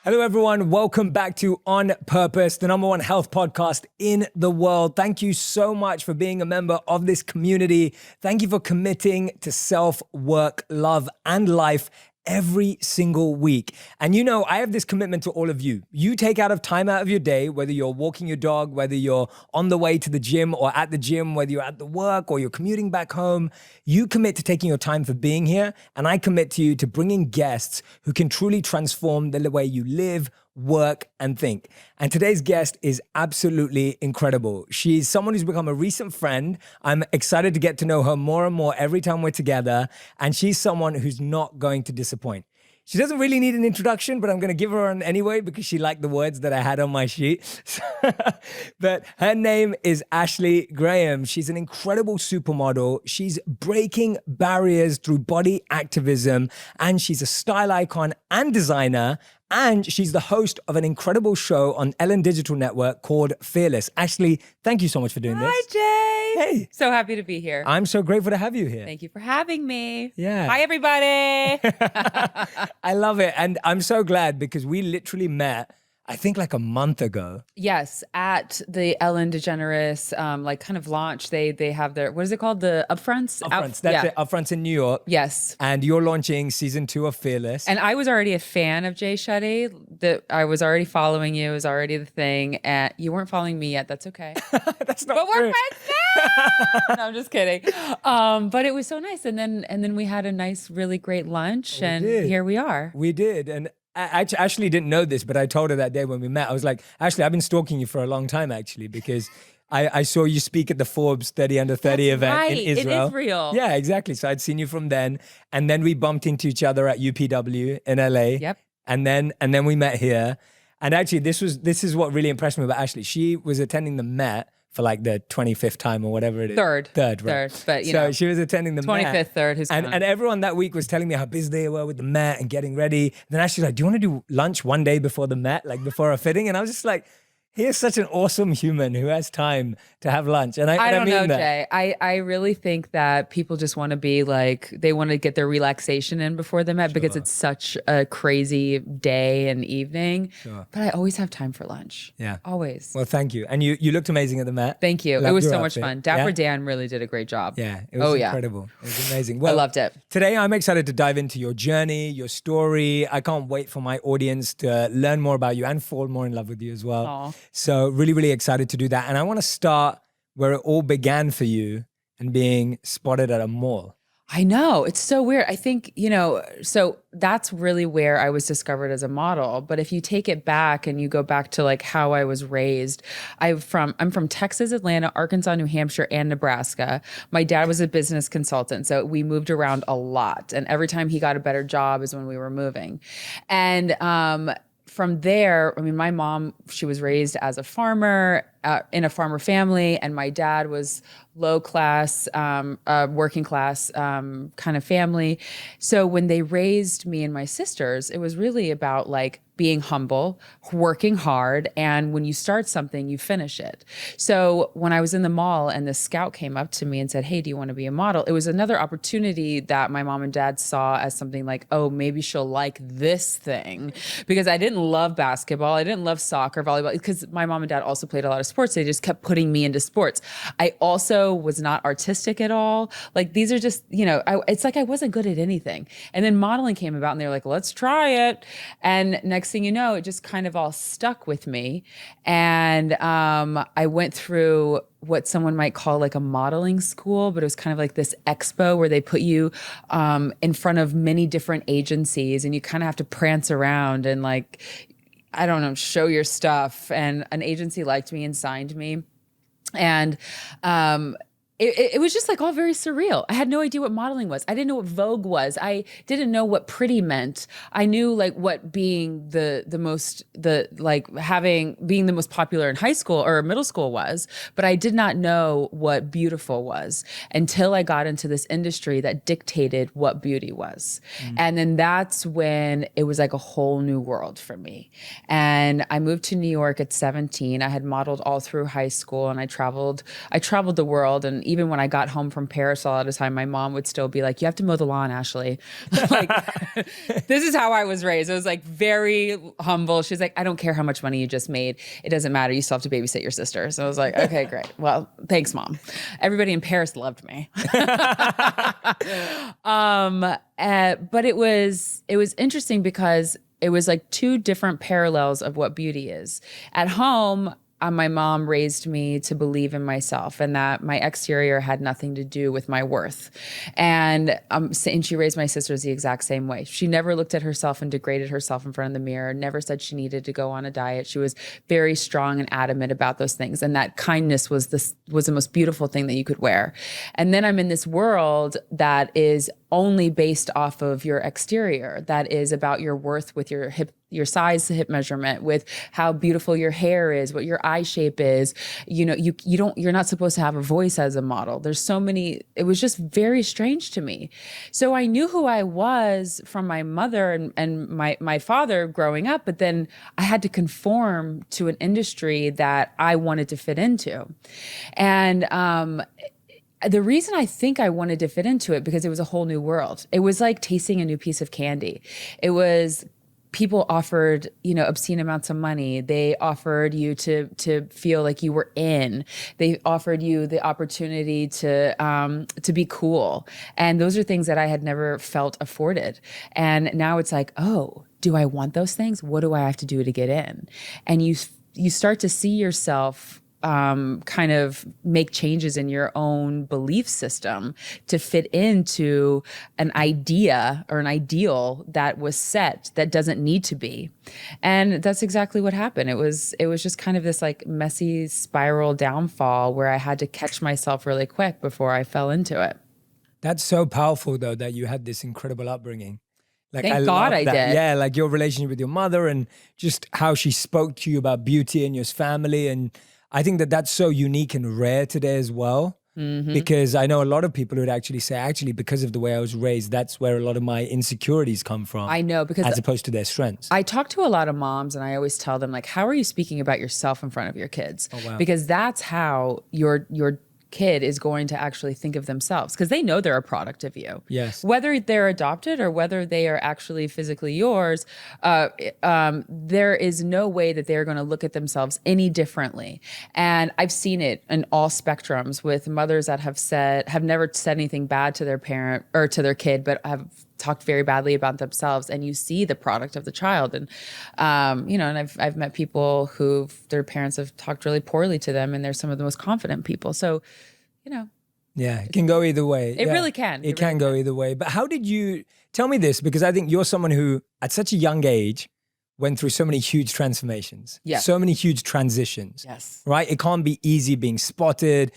B: Hello, everyone. Welcome back to On Purpose, the #1 health podcast in the world. Thank you so much for being a member of this community. Thank you for committing to self, work, love, and life every single week. And I have this commitment to all of you. You take time out of your day, whether you're walking your dog, whether you're on the way to the gym or at the gym, whether you're at the work or you're commuting back home, you commit to taking your time for being here. And I commit to you to bringing guests who can truly transform the way you live, work, and think. And today's guest is absolutely incredible. She's someone who's become a recent friend. I'm excited to get to know her more and more every time we're together. And she's someone who's not going to disappoint. She doesn't really need an introduction, but I'm going to give her one anyway because she liked the words that I had on my sheet. But her name is Ashley Graham. She's an incredible supermodel. She's breaking barriers through body activism, and she's a style icon and designer. And she's the host of an incredible show on Ellen Digital Network called Fearless. Ashley, thank you so much for doing this.
C: Hi, Jay.
B: Hey.
C: So happy to be here.
B: I'm so grateful to have you here.
C: Thank you for having me.
B: Yeah.
C: Hi, everybody.
B: I love it. And I'm so glad because we literally met, I think like a month ago.
C: Yes, at the Ellen DeGeneres like kind of launch. They have their, what is it called? The upfronts?
B: Upfronts, that's it. Upfronts in New York.
C: Yes.
B: And you're launching season 2 of Fearless.
C: And I was already a fan of Jay Shetty. I was already following you. It was already the thing. And you weren't following me yet. That's okay.
B: That's not
C: But
B: true.
C: we're friends now. No, I'm just kidding. But it was so nice. And then we had a nice, really great lunch. And here we are.
B: We did. And I actually didn't know this, but I told her that day when we met, I was like, Ashley, I've been stalking you for a long time, actually, because I saw you speak at the Forbes 30 Under 30 event in Israel.
C: In Israel.
B: Yeah, exactly. So I'd seen you from then. And then we bumped into each other at UPW in LA.
C: Yep.
B: And then we met here. And actually, this is what really impressed me about Ashley. She was attending the Met for like the 25th time or whatever it is. Third, right?
C: Third, but
B: so she was attending the
C: 25th,
B: Met.
C: third.
B: And everyone that week was telling me how busy they were with the Met and getting ready. And then Ashley's like, do you want to do lunch one day before the Met, like before a fitting? And I was just like, here's such an awesome human who has time to have lunch. And I
C: don't
B: mean
C: know,
B: that.
C: Jay. I really think that people just want to be like, they want to get their relaxation in before the Met because it's such a crazy day and evening.
B: Sure.
C: But I always have time for lunch.
B: Yeah.
C: Always.
B: Well, thank you. And you looked amazing at the Met.
C: Thank you.
B: Loved
C: It was
B: your
C: so much
B: outfit.
C: fun. Dapper
B: Yeah?
C: Dan really did a great job.
B: Yeah, it was incredible. It was amazing. Well,
C: I loved it.
B: Today, I'm excited to dive into your journey, your story. I can't wait for my audience to learn more about you and fall more in love with you as well.
C: Aw.
B: So really, really excited to do that. And I want to start where it all began for you and being spotted at a mall.
C: I know. It's so weird. I think, so that's really where I was discovered as a model. But if you take it back and you go back to like how I was raised, I'm from Texas, Atlanta, Arkansas, New Hampshire, and Nebraska. My dad was a business consultant, so we moved around a lot. And every time he got a better job is when we were moving. And from there, I mean, my mom, she was raised as a farmer in a farmer family, and my dad was low class, working class kind of family. So when they raised me and my sisters, it was really about like being humble, working hard, and when you start something, you finish it. So when I was in the mall and the scout came up to me and said, "Hey, do you want to be a model?" It was another opportunity that my mom and dad saw as something like, oh, maybe she'll like this thing. Because I didn't love basketball. I didn't love soccer, volleyball, because my mom and dad also played a lot of sports. They just kept putting me into sports. I also was not artistic at all. Like these are just, it's like I wasn't good at anything. And then modeling came about and they were like, let's try it. And next thing you know, it just kind of all stuck with me. And I went through what someone might call like a modeling school, but it was kind of like this expo where they put you in front of many different agencies and you kind of have to prance around and like, I don't know, show your stuff. And an agency liked me and signed me. And it was just like all very surreal. I had no idea what modeling was. I didn't know what Vogue was. I didn't know what pretty meant. I knew like what being being the most popular in high school or middle school was, but I did not know what beautiful was until I got into this industry that dictated what beauty was. And then that's when it was like a whole new world for me. And I moved to New York at 17. I had modeled all through high school and I traveled the world. And even when I got home from Paris a lot of the time, my mom would still be like, you have to mow the lawn, Ashley. Like, this is how I was raised. It was like very humble. She's like, I don't care how much money you just made. It doesn't matter. You still have to babysit your sister. So I was like, okay, great. Well, thanks, Mom. Everybody in Paris loved me. But it was interesting because it was like two different parallels of what beauty is. At home, my mom raised me to believe in myself and that my exterior had nothing to do with my worth. And she raised my sisters the exact same way. She never looked at herself and degraded herself in front of the mirror, never said she needed to go on a diet. She was very strong and adamant about those things. And that kindness was the most beautiful thing that you could wear. And then I'm in this world that is only based off of your exterior, that is about your worth with your size, hip measurement, with how beautiful your hair is, what your eye shape is. You're not supposed to have a voice as a model. There's so many, it was just very strange to me. So I knew who I was from my mother and my father growing up, but then I had to conform to an industry that I wanted to fit into. And, the reason I think I wanted to fit into it, because it was a whole new world. It was like tasting a new piece of candy. It was, people offered, obscene amounts of money. They offered you to feel like you were in. They offered you the opportunity to be cool. And those are things that I had never felt afforded. And now it's like, oh, do I want those things? What do I have to do to get in? And you start to see yourself kind of make changes in your own belief system to fit into an idea or an ideal that was set that doesn't need to be. And that's exactly what happened. It was just kind of this like messy spiral downfall where I had to catch myself really quick before I fell into it.
B: That's so powerful though, that you had this incredible upbringing.
C: Thank God I did.
B: Yeah, like your relationship with your mother and just how she spoke to you about beauty and your family. And I think that that's so unique and rare today as well, because I know a lot of people who'd actually say, because of the way I was raised, that's where a lot of my insecurities come from.
C: I know, because
B: as opposed to their strengths.
C: I talk to a lot of moms and I always tell them, like, how are you speaking about yourself in front of your kids?
B: Oh, wow.
C: Because that's how your kid is going to actually think of themselves, because they know they're a product of you.
B: Yes.
C: Whether they're adopted or whether they are actually physically yours, there is no way that they're going to look at themselves any differently. And I've seen it in all spectrums with mothers that have never said anything bad to their parent or to their kid, but have talked very badly about themselves, and you see the product of the child. And, and I've met people who their parents have talked really poorly to them, and they're some of the most confident people. So,
B: yeah, it can go either way.
C: It really can.
B: It can go either way. But how did you, tell me this, because I think you're someone who at such a young age went through so many huge transformations, so many huge transitions, right? It can't be easy being spotted,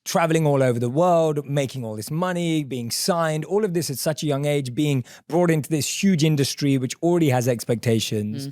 B: traveling all over the world, making all this money, being signed, all of this at such a young age, being brought into this huge industry which already has expectations.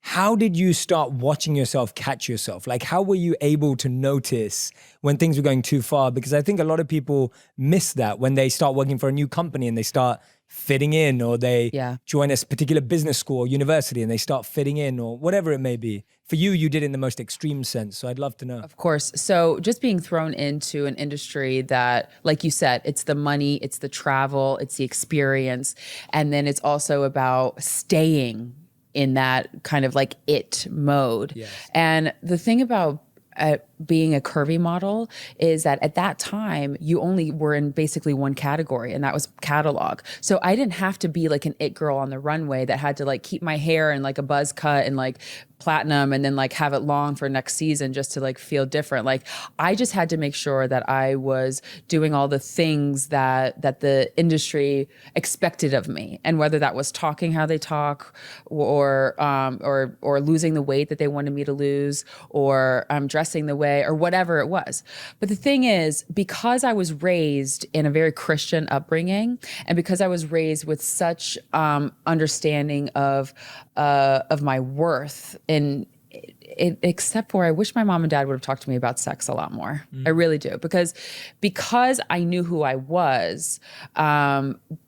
B: How did you start watching yourself catch yourself? Like, how were you able to notice when things were going too far? Because I think a lot of people miss that when they start working for a new company and they start fitting in, or they join a particular business school or university and they start fitting in, or whatever it may be. For you, you did it in the most extreme sense. So I'd love to know.
C: Of course. So just being thrown into an industry that, like you said, it's the money, it's the travel, it's the experience. And then it's also about staying in that kind of like it mode.
B: Yes.
C: And the thing about being a curvy model is that at that time you only were in basically one category, and that was catalog. So I didn't have to be like an it girl on the runway that had to like keep my hair in like a buzz cut and like platinum and then like have it long for next season just to like feel different. Like I just had to make sure that I was doing all the things that the industry expected of me, and whether that was talking how they talk, or losing the weight that they wanted me to lose, or dressing the way, or whatever it was. But the thing is, because I was raised in a very Christian upbringing, and because I was raised with such understanding of my worth, and except for I wish my mom and dad would have talked to me about sex a lot more. I really do, because I knew who I was.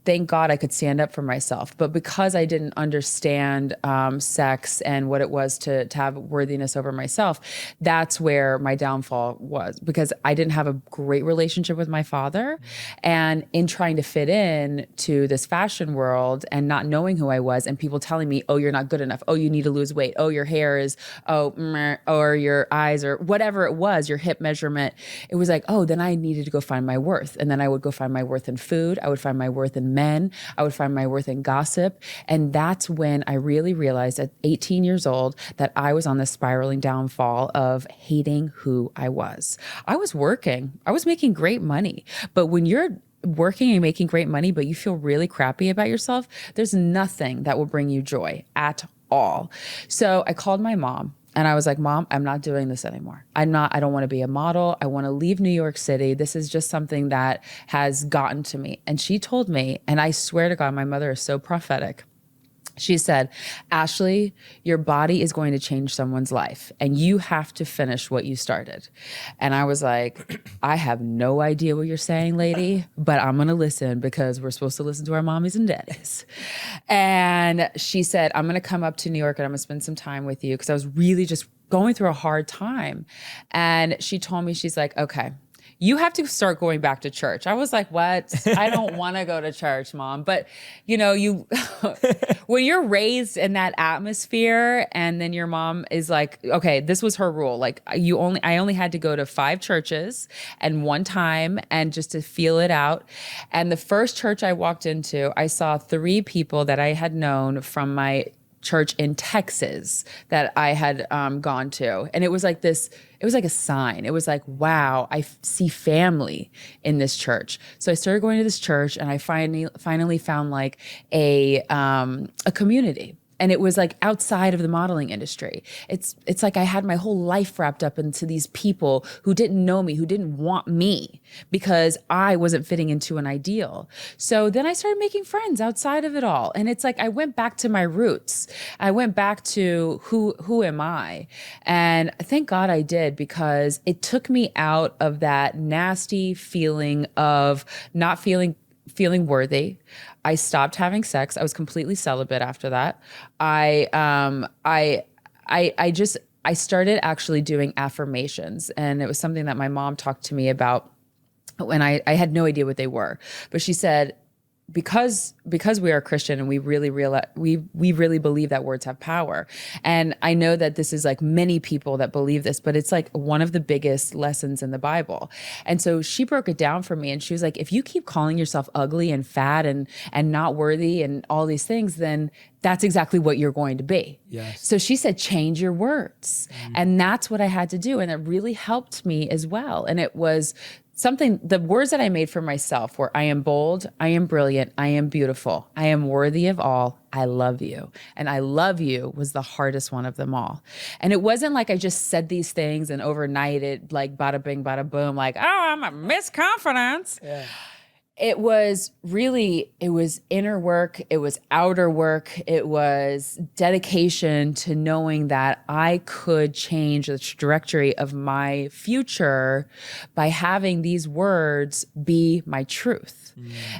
C: Thank God I could stand up for myself. But because I didn't understand sex and what it was to have worthiness over myself, that's where my downfall was, because I didn't have a great relationship with my father. And in trying to fit in to this fashion world and not knowing who I was, and people telling me, oh, you're not good enough. Oh, you need to lose weight. Oh, your hair is, meh, or your eyes or whatever it was, your hip measurement, it was like, oh, then I needed to go find my worth. And then I would go find my worth in food. I would find my worth in men. I would find my worth in gossip. And that's when I really realized at 18 years old that I was on this spiraling downfall of hating who I was. I was working. I was making great money. But when you're working and making great money, but you feel really crappy about yourself, there's nothing that will bring you joy at all. So I called my mom and I was like, Mom, I'm not doing this anymore. I don't want to be a model. I want to leave New York City. This is just something that has gotten to me. And she told me, and I swear to God, my mother is so prophetic. She said, Ashley, your body is going to change someone's life and you have to finish what you started. And I was like, I have no idea what you're saying, lady, but I'm going to listen because we're supposed to listen to our mommies and daddies. And she said, I'm going to come up to New York and I'm going to spend some time with you because I was really just going through a hard time. And she told me, she's like, okay, you have to start going back to church. I was like, what? I don't want to go to church, Mom. But you know, when you're raised in that atmosphere and then your mom is like, okay, this was her rule. Like I only had to go to 5 churches and one time and just to feel it out. And the first church I walked into, I saw 3 people that I had known from my church in Texas that I had gone to. And it was like this, it was like a sign. It was like, wow, I see family in this church. So I started going to this church and I finally found like a community. And it was like outside of the modeling industry. It's like I had my whole life wrapped up into these people who didn't know me, who didn't want me because I wasn't fitting into an ideal. So then I started making friends outside of it all. And it's like I went back to my roots. I went back to who am I? And thank God I did because it took me out of that nasty feeling of not feeling worthy. I stopped having sex. I was completely celibate after that. I started actually doing affirmations, and it was something that my mom talked to me about when I had no idea what they were. But she said, because we are Christian and we really believe that words have power. And I know that this is like many people that believe this, but it's like one of the biggest lessons in the Bible. And so she broke it down for me and she was like, if you keep calling yourself ugly and fat and not worthy and all these things, then that's exactly what you're going to be.
B: Yes.
C: So she said, change your words. And that's what I had to do. And it really helped me as well. And it was the words that I made for myself were, I am bold, I am brilliant, I am beautiful, I am worthy of all, I love you. And I love you was the hardest one of them all. And it wasn't like I just said these things and overnight it like bada bing, bada boom, like, oh, I'm a Miss Confidence. Yeah. It was inner work. It was outer work. It was dedication to knowing that I could change the trajectory of my future by having these words be my truth.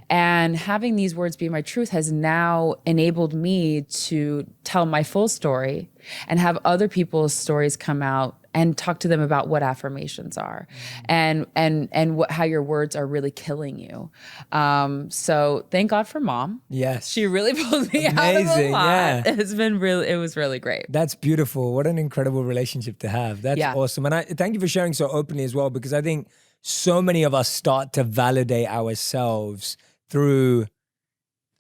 C: And having these words be my truth has now enabled me to tell my full story and have other people's stories come out and talk to them about what affirmations are and how your words are really killing you. So thank God for Mom.
B: Yes.
C: She really pulled me out of a lot.
B: Yeah.
C: It was really great.
B: That's beautiful. What an incredible relationship to have. That's awesome. And I thank you for sharing so openly as well, because I think so many of us start to validate ourselves through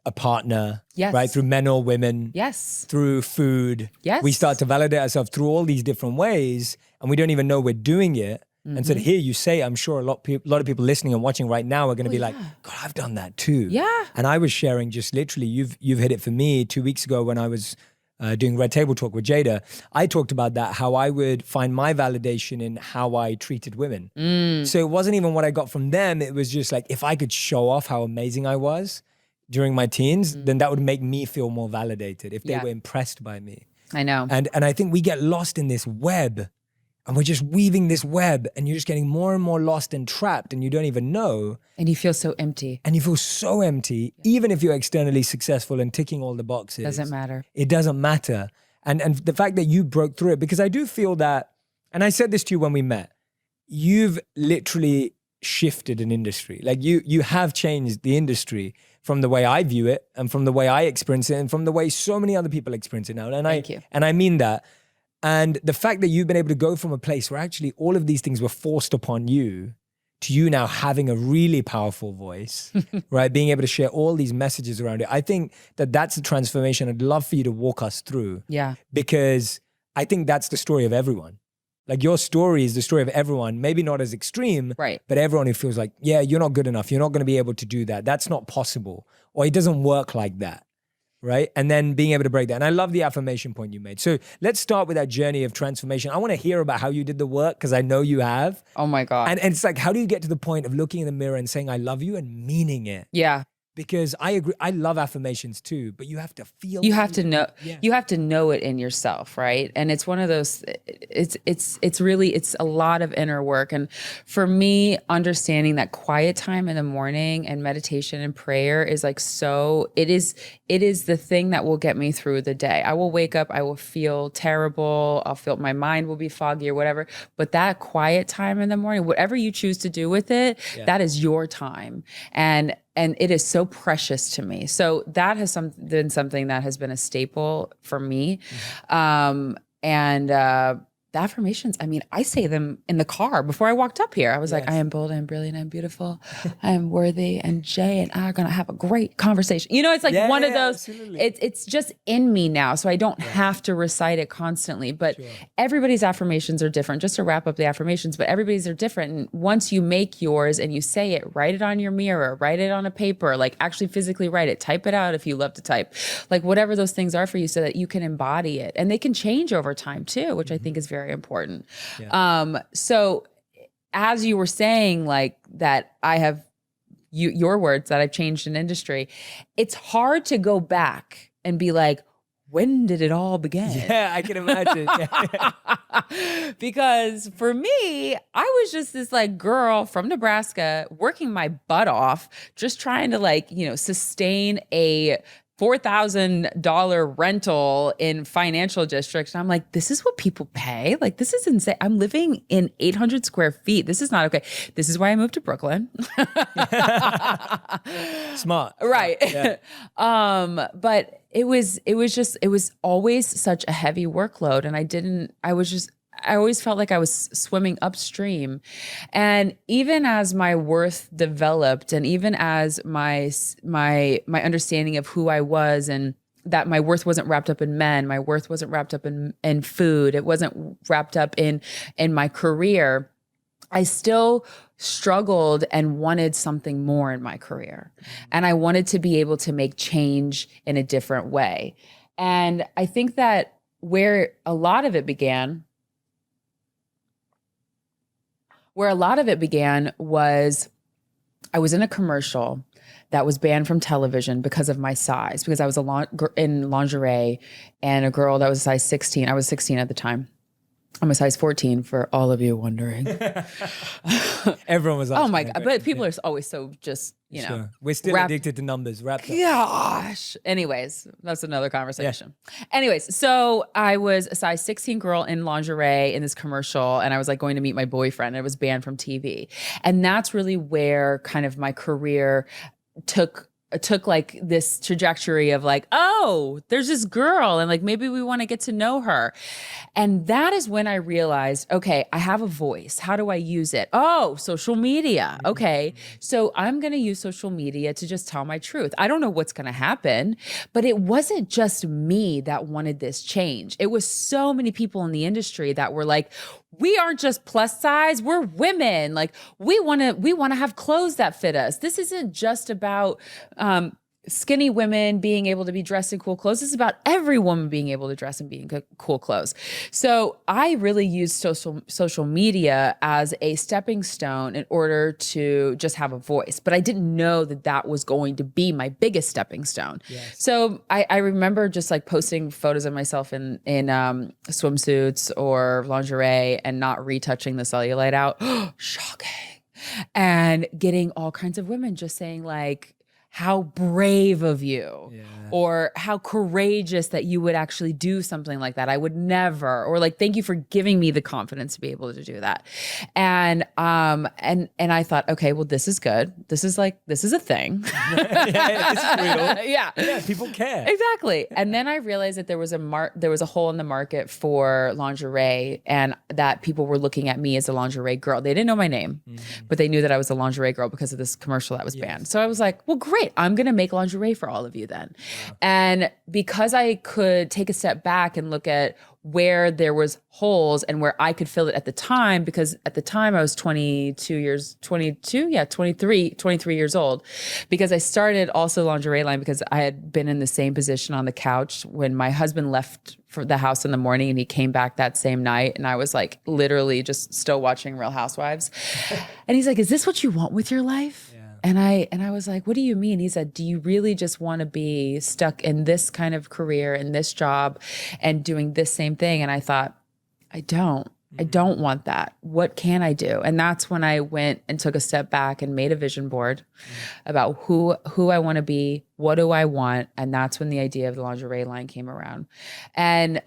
B: a partner,
C: yes,
B: right? Through men or women,
C: yes,
B: through food.
C: Yes.
B: We start to validate ourselves through all these different ways and we don't even know we're doing it. Mm-hmm. And so to hear you say, I'm sure a lot of people listening and watching right now are going to be like, God, I've done that too.
C: Yeah. And
B: I was sharing just literally, you've hit it for me 2 weeks ago when I was doing Red Table Talk with Jada. I talked about that, how I would find my validation in how I treated women. So it wasn't even what I got from them. It was just like, if I could show off how amazing I was during my teens, then that would make me feel more validated if they were impressed by me.
C: I know.
B: And I think we get lost in this web and we're just weaving this web and you're just getting more and more lost and trapped and you don't even know.
C: And you feel so empty.
B: And you feel so empty, even if you're externally successful and ticking all the boxes.
C: Doesn't matter.
B: It doesn't matter. And the fact that you broke through it, because I do feel that, and I said this to you when we met, you've literally shifted an industry. Like you have changed the industry from the way I view it and from the way I experience it and from the way so many other people experience it now. And
C: Thank you.
B: And I mean that. And the fact that you've been able to go from a place where actually all of these things were forced upon you to you now having a really powerful voice, right? Being able to share all these messages around it. I think that that's a transformation I'd love for you to walk us through.
C: Yeah.
B: Because I think that's the story of everyone. Like your story is the story of everyone, maybe not as extreme,
C: Right.
B: but everyone who feels like, yeah, you're not good enough. You're not going to be able to do that. That's not possible. Or it doesn't work like that. Right? And then being able to break that. And I love the affirmation point you made. So let's start with that journey of transformation. I want to hear about how you did the work because I know you have.
C: Oh my God.
B: And it's like, how do you get to the point of looking in the mirror and saying, I love you and meaning it?
C: Yeah.
B: Because I agree, I love affirmations too, but you have to feel.
C: You have to know,
B: Yeah.
C: you have to know it in yourself, right? And it's one of those, it's really, it's a lot of inner work. And for me, understanding that quiet time in the morning and meditation and prayer is like, it is the thing that will get me through the day. I will wake up, I will feel terrible. I'll feel my mind will be foggy or whatever, but that quiet time in the morning, whatever you choose to do with it, that is your time. And it is so precious to me. So that has been something that has been a staple for me. The affirmations, I mean, I say them in the car before I walked up here. I was like, I am bold, I am brilliant, I am beautiful, I am worthy, and Jay and I are gonna have a great conversation. You know, it's like one of those, it's just in me now. So I don't have to recite it constantly, but everybody's affirmations are different. Just to wrap up the affirmations, but everybody's are different. And once you make yours and you say it, write it on your mirror, write it on a paper, like actually physically write it, type it out if you love to type, like whatever those things are for you so that you can embody it. And they can change over time too, which I think is very important. So as you were saying, like that I have your words that I've changed an industry, it's hard to go back and be like, when did it all begin?
B: Yeah, I can imagine.
C: Because for me, I was just this like girl from Nebraska working my butt off, just trying to like, sustain a $4,000 rental in financial districts. And I'm like, this is what people pay? Like, this is insane. I'm living in 800 square feet. This is not okay. This is why I moved to Brooklyn.
B: Smart.
C: Right.
B: Yeah.
C: But it was always such a heavy workload. And I always felt like I was swimming upstream. And even as my worth developed and even as my understanding of who I was and that my worth wasn't wrapped up in men, my worth wasn't wrapped up in food, it wasn't wrapped up in my career, I still struggled and wanted something more in my career. And I wanted to be able to make change in a different way. And I think that where a lot of it began was I was in a commercial that was banned from television because of my size, because I was in lingerie and a girl that was a size 16. I was 16 at the time. I'm a size 14 for all of you wondering.
B: Everyone was
C: oh my God. But people are always so just,
B: We're still addicted to numbers. Wrapped up.
C: Gosh. Anyways, that's another conversation. Yeah. Anyways, so I was a size 16 girl in lingerie in this commercial, and I was like going to meet my boyfriend, and it was banned from TV. And that's really where kind of my career took like this trajectory of like, oh, there's this girl and like maybe we want to get to know her. And that is when I realized, okay, I have a voice. How do I use it? Oh, social media. Okay. So I'm going to use social media to just tell my truth. I don't know what's going to happen, but it wasn't just me that wanted this change. It was so many people in the industry that were like, we aren't just plus size, we're women. Like we want to have clothes that fit us. This isn't just about skinny women being able to be dressed in cool clothes. This is about every woman being able to dress and be in cool clothes. So I really used social media as a stepping stone in order to just have a voice. But I didn't know that was going to be my biggest stepping stone. Yes. So I remember just like posting photos of myself in swimsuits or lingerie and not retouching the cellulite out. Shocking. And getting all kinds of women just saying like, how brave of you, or how courageous that you would actually do something like that. I would never, or like, thank you for giving me the confidence to be able to do that. And I thought, okay, well, this is good. This is a thing.
B: Yeah, this is real.
C: Yeah,
B: people care.
C: Exactly. And then I realized that there was a hole in the market for lingerie, and that people were looking at me as a lingerie girl. They didn't know my name, but they knew that I was a lingerie girl because of this commercial that was banned. So I was like, well, great. I'm going to make lingerie for all of you then. Wow. And because I could take a step back and look at where there was holes and where I could fill it at the time, because at the time I was 23 years old, because I started also lingerie line because I had been in the same position on the couch when my husband left for the house in the morning, and he came back that same night, and I was like literally just still watching Real Housewives. And he's like, is this what you want with your life? Yeah. And I was like, what do you mean? He said, do you really just want to be stuck in this kind of career, in this job, and doing this same thing? And I thought, I don't want that. What can I do? And that's when I went and took a step back and made a vision board about who I want to be, what do I want? And that's when the idea of the lingerie line came around. And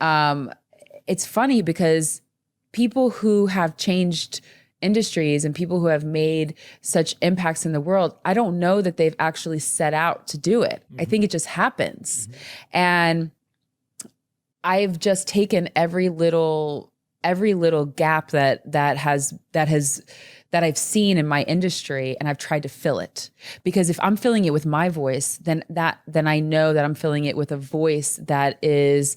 C: it's funny because people who have changed industries and people who have made such impacts in the world, I don't know that they've actually set out to do it. I think it just happens. And I've just taken every little gap that I've seen in my industry, and I've tried to fill it. Because if I'm filling it with my voice, then I know that I'm filling it with a voice that is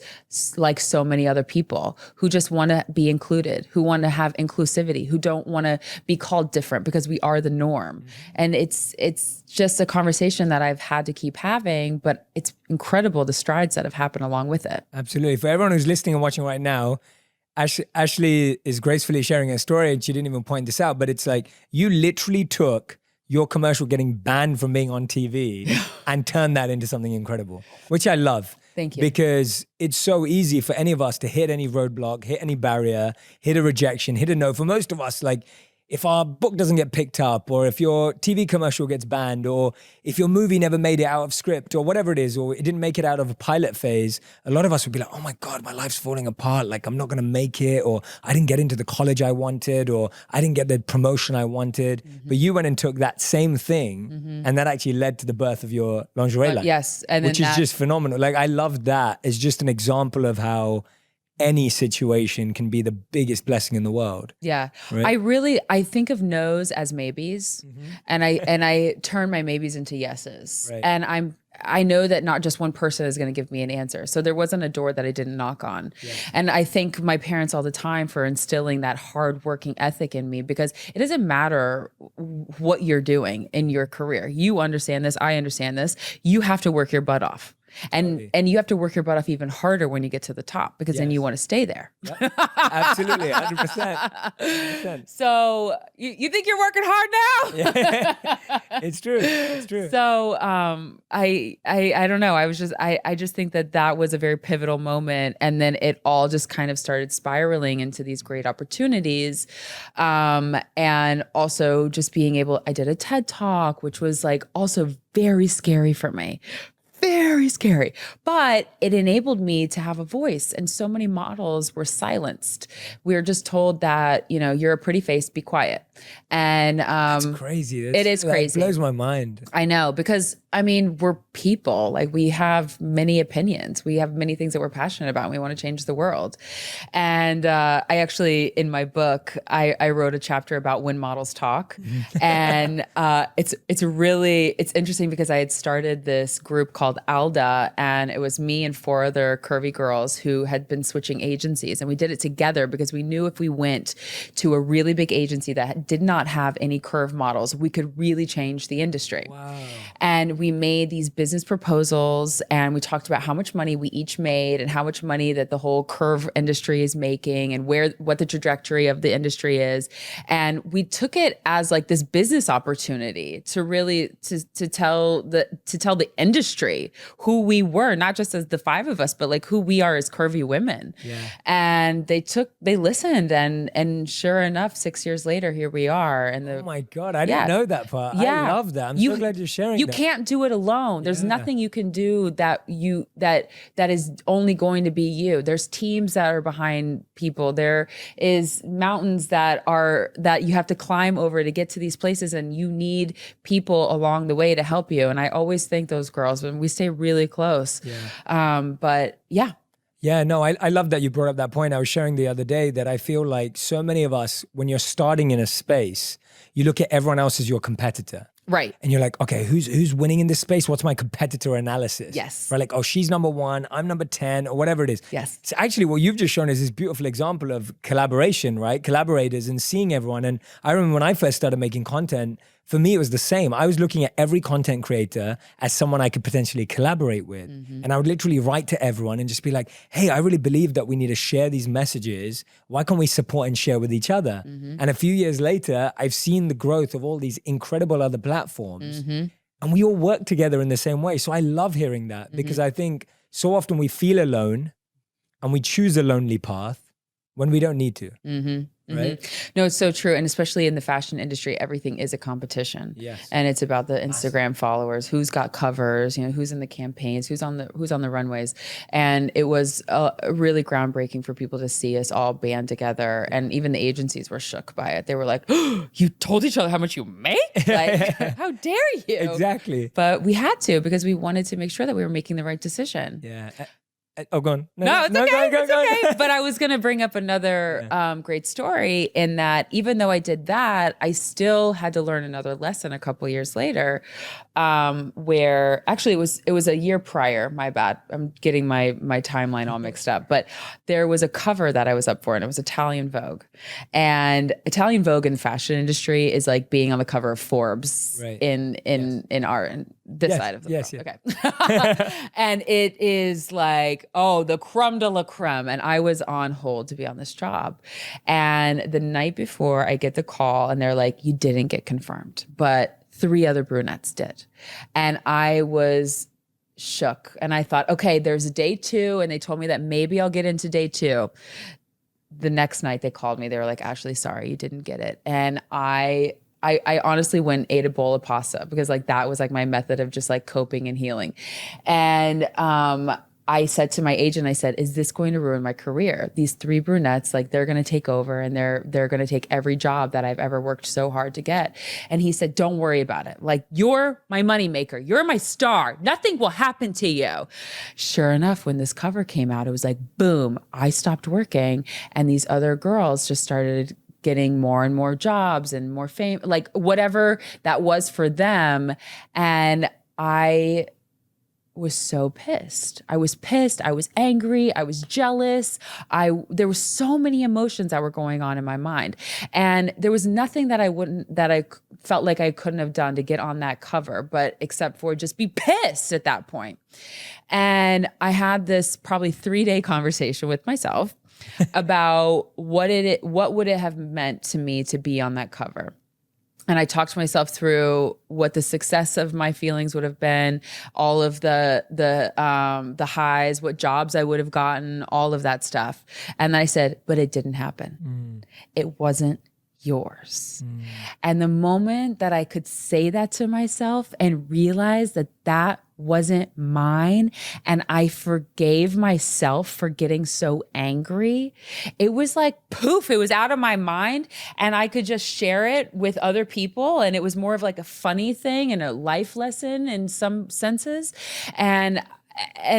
C: like so many other people who just want to be included, who want to have inclusivity, who don't want to be called different because we are the norm. And it's just a conversation that I've had to keep having, but it's incredible the strides that have happened along with it.
B: Absolutely. For everyone who's listening and watching right now, Ashley is gracefully sharing her story, and she didn't even point this out, but it's like you literally took your commercial getting banned from being on TV and turned that into something incredible, which I love.
C: Thank you.
B: Because it's so easy for any of us to hit any roadblock, hit any barrier, hit a rejection, hit a no. For most of us, like, if our book doesn't get picked up, or if your TV commercial gets banned, or if your movie never made it out of script, or whatever it is, or it didn't make it out of a pilot phase, a lot of us would be like, oh my God, my life's falling apart. Like, I'm not going to make it, or I didn't get into the college I wanted, or I didn't get the promotion I wanted. But you went and took that same thing, and that actually led to the birth of your lingerie line.
C: Yes.
B: Which is just phenomenal. Like, I love that. It's just an example of how any situation can be the biggest blessing in the world.
C: Yeah.
B: Right?
C: I think of no's as maybes, and I turn my maybes into yeses. Right. And I know that not just one person is going to give me an answer. So there wasn't a door that I didn't knock on. Yeah. And I thank my parents all the time for instilling that hardworking ethic in me, because it doesn't matter what you're doing in your career. You understand this. I understand this. You have to work your butt off. And you have to work your butt off even harder when you get to the top, because then you want to stay there. Yep.
B: Absolutely, 100%.
C: So you think you're working hard now?
B: Yeah. It's true.
C: So I don't know. I just think that was a very pivotal moment, and then it all just kind of started spiraling into these great opportunities, and also just being able. I did a TED Talk, which was like also very scary for me. Very scary, but it enabled me to have a voice. And so many models were silenced. We were just told that, you're a pretty face, be quiet. And
B: that's crazy.
C: It is crazy.
B: It blows my mind.
C: I know, because we're people. Like, we have many opinions. We have many things that we're passionate about. And we want to change the world. And I actually, in my book, I wrote a chapter about when models talk. And it's interesting because I had started this group called Alda, and it was me and 4 other curvy girls who had been switching agencies. And we did it together because we knew if we went to a really big agency that did not have any curve models, we could really change the industry. Wow. And we made these business proposals, and we talked about how much money we each made and how much money that the whole curve industry is making, and what the trajectory of the industry is. And we took it as like this business opportunity to really to tell the industry who we were, not just as the 5 of us, but like who we are as curvy women. Yeah. And they listened, and sure enough, 6 years later, here we are. And
B: oh my God, I didn't know that part.
C: Yeah.
B: I love that. I'm so glad you're sharing
C: You
B: that.
C: can't do it alone. There's nothing you can do that is only going to be you. There's teams that are behind people. There is mountains that you have to climb over to get to these places, and you need people along the way to help you. And I always thank those girls, and we stay really close. But yeah.
B: Yeah, no, I love that you brought up that point. I was sharing the other day that I feel like so many of us, when you're starting in a space, you look at everyone else as your competitor.
C: Right.
B: And you're like, okay, who's winning in this space? What's my competitor analysis?
C: Yes.
B: Right, like, oh, she's number 1, I'm number 10, or whatever it is.
C: Yes.
B: So actually, what you've just shown is this beautiful example of collaboration, right? Collaborators and seeing everyone. And I remember when I first started making content, for me, it was the same. I was looking at every content creator as someone I could potentially collaborate with. And I would literally write to everyone and just be like, hey, I really believe that we need to share these messages. Why can't we support and share with each other? And a few years later, I've seen the growth of all these incredible other platforms. And we all work together in the same way. So I love hearing that because I think so often we feel alone and we choose a lonely path when we don't need to. Right?
C: No, it's so true. And especially in the fashion industry, everything is a competition.
B: Yes.
C: And it's about the Instagram followers, who's got covers, who's in the campaigns, who's on the runways. And it was really groundbreaking for people to see us all band together. And even the agencies were shook by it. They were like, oh, you told each other how much you make? Like, how dare you?
B: Exactly.
C: But we had to, because we wanted to make sure that we were making the right decision.
B: Yeah. Oh, go on.
C: No, it's okay.
B: Go on.
C: But I was going to bring up another great story in that even though I did that, I still had to learn another lesson a couple years later, where actually it was a year prior. My bad. I'm getting my timeline all mixed up. But there was a cover that I was up for, and it was Italian Vogue. And Italian Vogue in the fashion industry is like being on the cover of Forbes in this side of the world. Okay. And it is like, oh, the creme de la creme. And I was on hold to be on this job. And the night before, I get the call and they're like, you didn't get confirmed, but 3 other brunettes did. And I was shook. And I thought, okay, there's day 2. And they told me that maybe I'll get into day 2. The next night they called me. They were like, Ashley, sorry, you didn't get it. And I honestly went and ate a bowl of pasta because like that was like my method of just like coping and healing. And I said to my agent, I said, is this going to ruin my career? These 3 brunettes, like they're going to take over and they're going to take every job that I've ever worked so hard to get. And he said, don't worry about it. Like, you're my moneymaker. You're my star. Nothing will happen to you. Sure enough, when this cover came out, it was like, boom, I stopped working. And these other girls just started getting more and more jobs and more fame, like whatever that was for them. And I was so pissed. I was pissed. I was angry. I was jealous. There were so many emotions that were going on in my mind. And there was nothing that I felt like I couldn't have done to get on that cover, but except for just be pissed at that point. And I had this probably 3-day conversation with myself about what would it have meant to me to be on that cover. And I talked to myself through what the success of my feelings would have been, all of the highs, what jobs I would have gotten, all of that stuff. And I said, but it didn't happen. It wasn't yours. And the moment that I could say that to myself and realize that that wasn't mine, and I forgave myself for getting so angry, it was like poof, it was out of my mind, and I could just share it with other people, and it was more of like a funny thing and a life lesson in some senses. And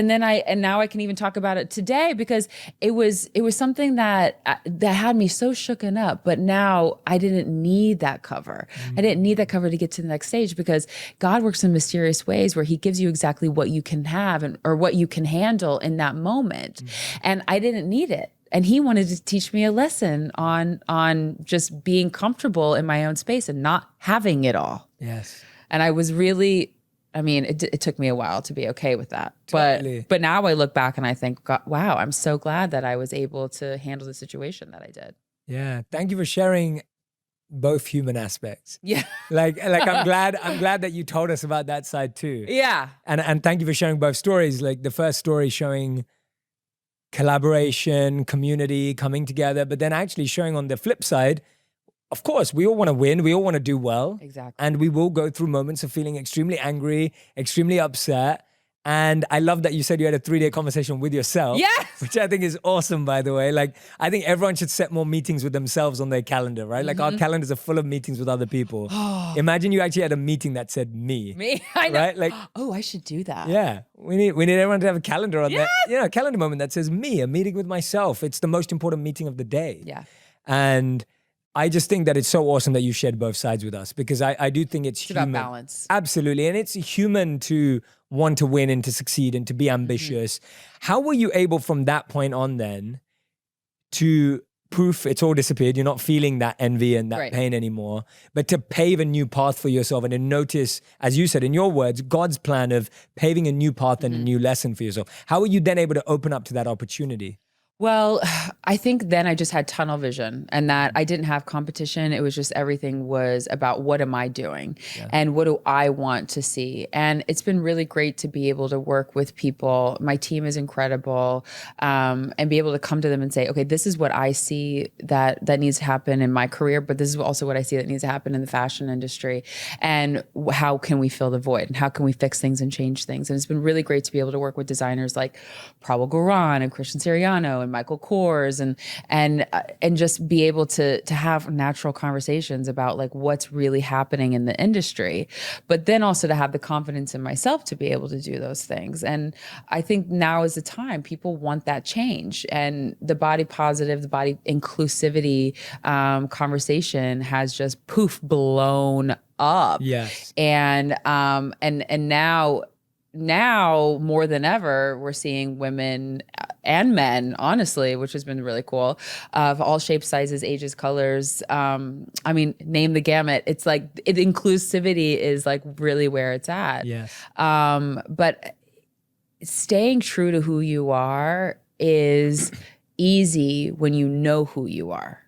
C: now I can even talk about it today because it was something that had me so shooken up. But now I didn't need that cover. I didn't need that cover to get to the next stage because God works in mysterious ways where He gives you exactly what you can have or what you can handle in that moment. And I didn't need it. And He wanted to teach me a lesson on just being comfortable in my own space and not having it all.
B: Yes.
C: And I was really, it took me a while to be okay with that.
B: Totally.
C: But now I look back and I think, God, wow, I'm so glad that I was able to handle the situation that I did.
B: Yeah. Thank you for sharing both human aspects.
C: Yeah.
B: Like I'm glad that you told us about that side too.
C: Yeah.
B: And thank you for sharing both stories. Like the first story showing collaboration, community, coming together, but then actually showing on the flip side of course, we all want to win. We all want to do well.
C: Exactly.
B: And we will go through moments of feeling extremely angry, extremely upset. And I love that you said you had a 3-day conversation with yourself.
C: Yes!
B: Which I think is awesome, by the way. Like, I think everyone should set more meetings with themselves on their calendar, right? Like, our calendars are full of meetings with other people. Imagine you actually had a meeting that said me.
C: Me, I know.
B: Right? Like,
C: oh, I should do that.
B: yeah, we need everyone to have a calendar on there. You know, a calendar moment that says me, a meeting with myself. It's the most important meeting of the day.
C: Yeah.
B: And I just think that it's so awesome that you shared both sides with us, because I do think it's human.
C: About balance.
B: Absolutely. And it's human to want to win and to succeed and to be ambitious. How were you able from that point on then to proof it's all disappeared? You're not feeling that envy and that pain anymore, but to pave a new path for yourself and to notice, as you said, in your words, God's plan of paving a new path and a new lesson for yourself. How were you then able to open up to that opportunity?
C: Well, I think then I just had tunnel vision, and that I didn't have competition. It was just everything was about what am I doing and what do I want to see? And it's been really great to be able to work with people. My team is incredible, and be able to come to them and say, okay, this is what I see that needs to happen in my career, but this is also what I see that needs to happen in the fashion industry. And how can we fill the void? And how can we fix things and change things? And it's been really great to be able to work with designers like Prabal Gurran and Christian Siriano and Michael Kors and just be able to have natural conversations about like what's really happening in the industry, but then also to have the confidence in myself to be able to do those things. And I think now is the time. People want that change, and the body positive, the body inclusivity conversation has just blown up.
B: Yes.
C: And now more than ever, we're seeing women and men, honestly, which has been really cool, of all shapes, sizes, ages, colors. I mean, name the gamut. It's like inclusivity is like really where it's at.
B: Yes.
C: But staying true to who you are is easy when you know who you are.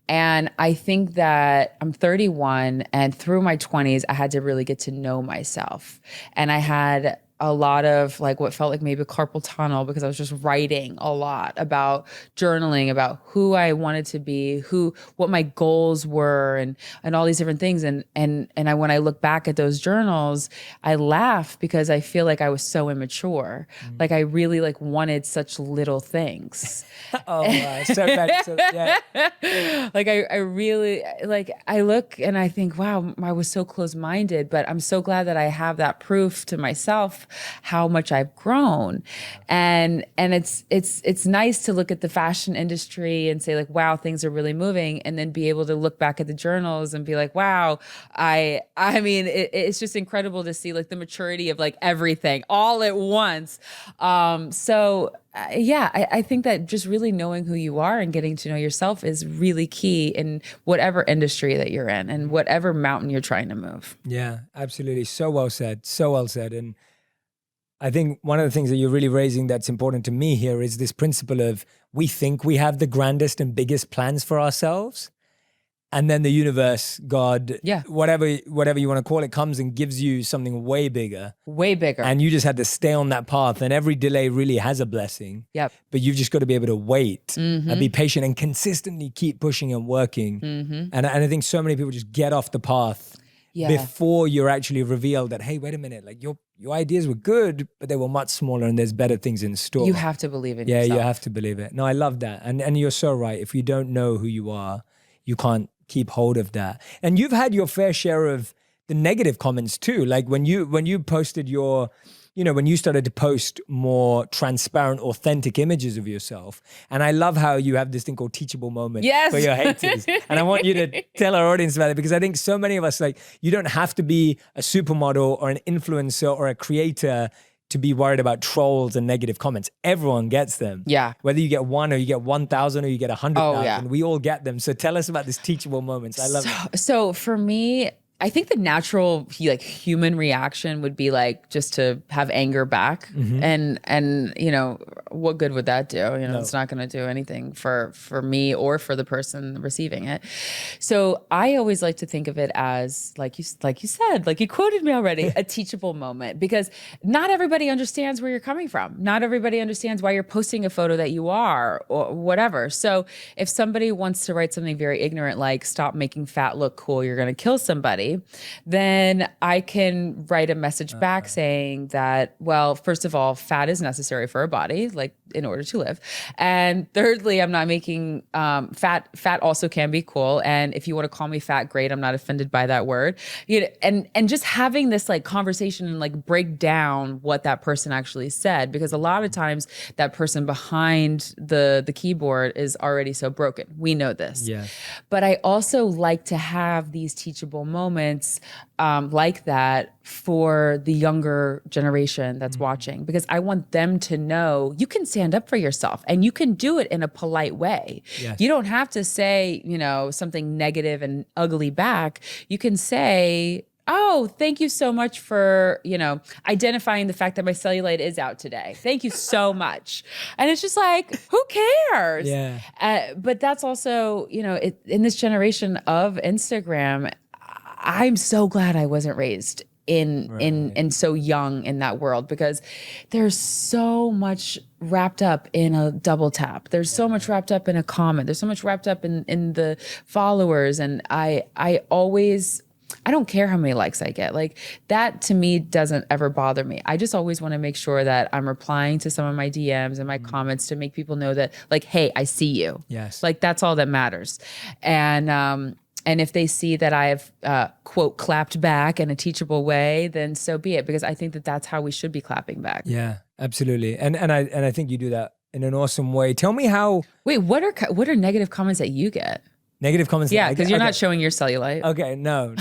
C: And I think that I'm 31, and through my 20s, I had to really get to know myself. And I had a lot of like what felt like maybe a carpal tunnel, because I was just writing a lot about journaling, about who I wanted to be, what my goals were, and all these different things. And when I look back at those journals, I laugh because I feel like I was so immature. Like I really like wanted such little things.
B: Oh, wow. So bad. So, yeah.
C: Like I really, like I look and I think, wow, I was so close-minded, but I'm so glad that I have that proof to myself how much I've grown. And it's nice to look at the fashion industry and say like, wow, things are really moving, and then be able to look back at the journals and be like, wow, I mean, it's just incredible to see like the maturity of like everything all at once. I think that just really knowing who you are and getting to know yourself is really key in whatever industry that you're in and whatever mountain you're trying to move.
B: Yeah, absolutely. So well said. So well said. And I think one of the things that you're really raising that's important to me here is this principle of we think we have the grandest and biggest plans for ourselves. And then the universe, God, whatever you want to call it, comes and gives you something way bigger.
C: Way bigger.
B: And you just had to stay on that path. And every delay really has a blessing.
C: Yep.
B: But you've just got to be able to wait and be patient and consistently keep pushing and working. And I think so many people just get off the path before you're actually revealed that, hey, wait a minute, like your ideas were good, but they were much smaller and there's better things in store.
C: You have to believe in yourself.
B: Yeah, you have to believe it. No, I love that. And you're so right. If you don't know who you are, you can't keep hold of that. And you've had your fair share of the negative comments too. Like when you posted when you started to post more transparent, authentic images of yourself. And I love how you have this thing called teachable moments for your haters. And I want you to tell our audience about it, because I think so many of us, like, you don't have to be a supermodel or an influencer or a creator to be worried about trolls and negative comments. Everyone gets them.
C: Yeah.
B: Whether you get 1 or you get 1,000 or you get 100,000, we all get them. So tell us about this teachable moments. I love it.
C: So for me, I think the natural human reaction would be like just to have anger back. And what good would that do?
B: No.
C: It's not going to do anything for me or for the person receiving it. So I always like to think of it as, like you said, like you quoted me already, a teachable moment, because not everybody understands where you're coming from. Not everybody understands why you're posting a photo that you are or whatever. So if somebody wants to write something very ignorant, like stop making fat look cool, you're going to kill somebody, then I can write a message back saying that, well, first of all, fat is necessary for a body, like in order to live. And thirdly, I'm not making fat also can be cool. And if you want to call me fat, great. I'm not offended by that word. And just having this like conversation and like break down what that person actually said, because a lot of times that person behind the keyboard is already so broken. We know this.
B: Yeah.
C: But I also like to have these teachable moments like that for the younger generation that's watching, because I want them to know you can stand up for yourself and you can do it in a polite way.
B: Yes.
C: You don't have to say, something negative and ugly back. You can say, oh, thank you so much for, identifying the fact that my cellulite is out today. Thank you so much. And it's just like, who cares?
B: Yeah.
C: But that's also, in this generation of Instagram, I'm so glad I wasn't raised in so young in that world, because there's so much wrapped up in a double tap. There's so much wrapped up in a comment. There's so much wrapped up in the followers. And I don't care how many likes I get. Like that to me doesn't ever bother me. I just always want to make sure that I'm replying to some of my DMs and my comments to make people know that like, hey, I see you.
B: Yes.
C: Like that's all that matters. And if they see that I have, quote, clapped back in a teachable way, then so be it, because I think that that's how we should be clapping back.
B: Yeah, absolutely. And I think you do that in an awesome way. Tell me how.
C: Wait, what are negative comments that you get?
B: Negative comments.
C: Yeah, because you're not showing your cellulite.
B: Okay, no.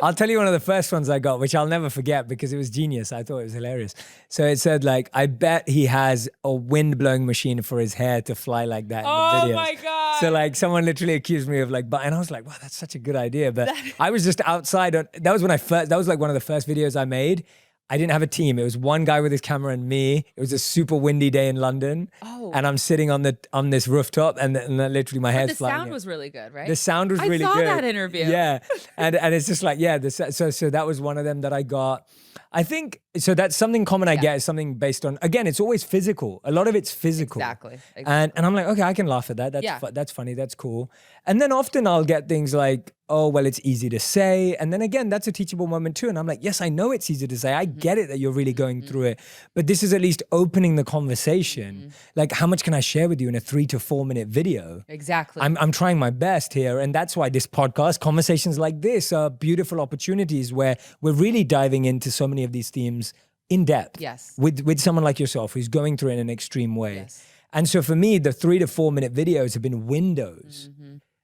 B: I'll tell you one of the first ones I got, which I'll never forget because it was genius. I thought it was hilarious. So it said like, I bet he has a wind blowing machine for his hair to fly like that in the videos.
C: Oh my God.
B: So like someone literally accused me of like, and I was like, wow, that's such a good idea. But I was just outside. That was like one of the first videos I made. I didn't have a team. It was one guy with his camera and me. It was a super windy day in London. Oh. And I'm sitting on this rooftop and literally my hair's flying.
C: The sound was really good, right?
B: The sound was really good.
C: I saw that interview.
B: Yeah. And it's just like, so that was one of them that I got. I think, so that's something common I get is something based on, again, it's always physical. A lot of it's physical.
C: Exactly.
B: And I'm like, okay, I can laugh at that. That's funny. That's cool. And then often I'll get things like, oh, well, it's easy to say. And then again, that's a teachable moment too. And I'm like, yes, I know it's easy to say. I get it that you're really going through it. But this is at least opening the conversation. Like, how much can I share with you in a 3 to 4 minute video?
C: Exactly.
B: I'm trying my best here. And that's why this podcast, conversations like this are beautiful opportunities where we're really diving into so many of these themes in depth.
C: Yes.
B: With someone like yourself who's going through it in an extreme way.
C: Yes.
B: And so for me, the 3 to 4 minute videos have been windows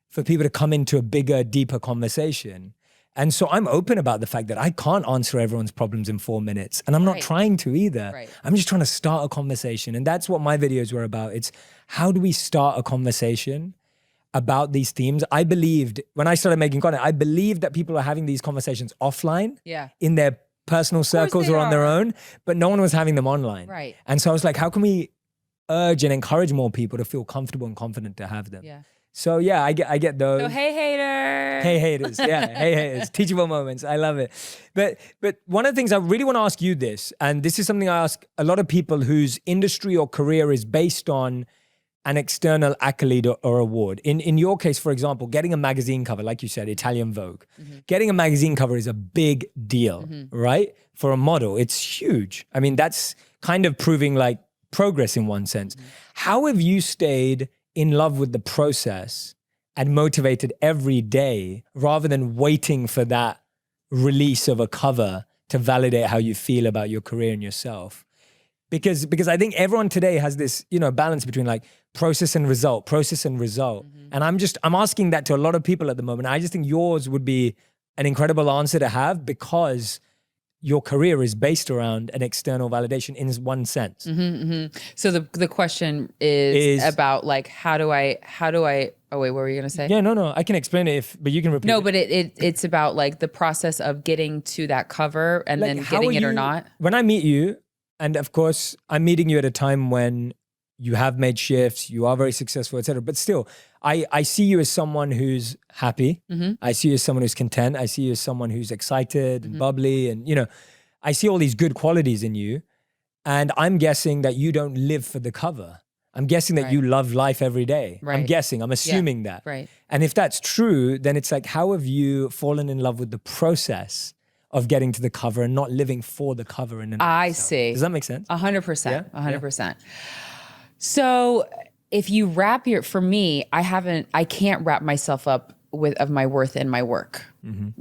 B: for people to come into a bigger, deeper conversation. And so I'm open about the fact that I can't answer everyone's problems in 4 minutes. And I'm not trying to either.
C: Right.
B: I'm just trying to start a conversation. And that's what my videos were about. It's how do we start a conversation about these themes? I believed, when I started making content, I believed that people are having these conversations offline in their personal circles or on their own, but no one was having them online.
C: Right.
B: And so I was like, how can we urge and encourage more people to feel comfortable and confident to have them?
C: Yeah.
B: So yeah, I get those.
C: So hey haters.
B: Hey haters, yeah, hey haters. Teachable moments, I love it. But one of the things I really want to ask you this, and this is something I ask a lot of people whose industry or career is based on an external accolade or award. In your case, for example, getting a magazine cover, like you said, Italian Vogue. Getting a magazine cover is a big deal, right? For a model, it's huge. I mean, that's kind of proving like progress in one sense. How have you stayed in love with the process and motivated every day rather than waiting for that release of a cover to validate how you feel about your career and yourself? Because I think everyone today has this, balance between like process and result. And I'm asking that to a lot of people at the moment. I just think yours would be an incredible answer to have because your career is based around an external validation in one sense.
C: So the question is about like, how do I, oh wait, what were you going to say?
B: Yeah, no, I can explain it but you can repeat it.
C: No, but it's about like the process of getting to that cover and like, then getting it or not.
B: When I meet you, And of course, I'm meeting you at a time when you have made shifts, you are very successful, etc. But still, I see you as someone who's happy. I see you as someone who's content. I see you as someone who's excited and bubbly. And, I see all these good qualities in you. And I'm guessing that you don't live for the cover. I'm guessing that you love life every day. I'm guessing, I'm assuming that.
C: Right.
B: And if that's true, then it's like, how have you fallen in love with the process of getting to the cover and not living for the cover?
C: I see.
B: Does that make sense?
C: 100%. 100%. So if you for me, I can't wrap myself up of my worth in my work.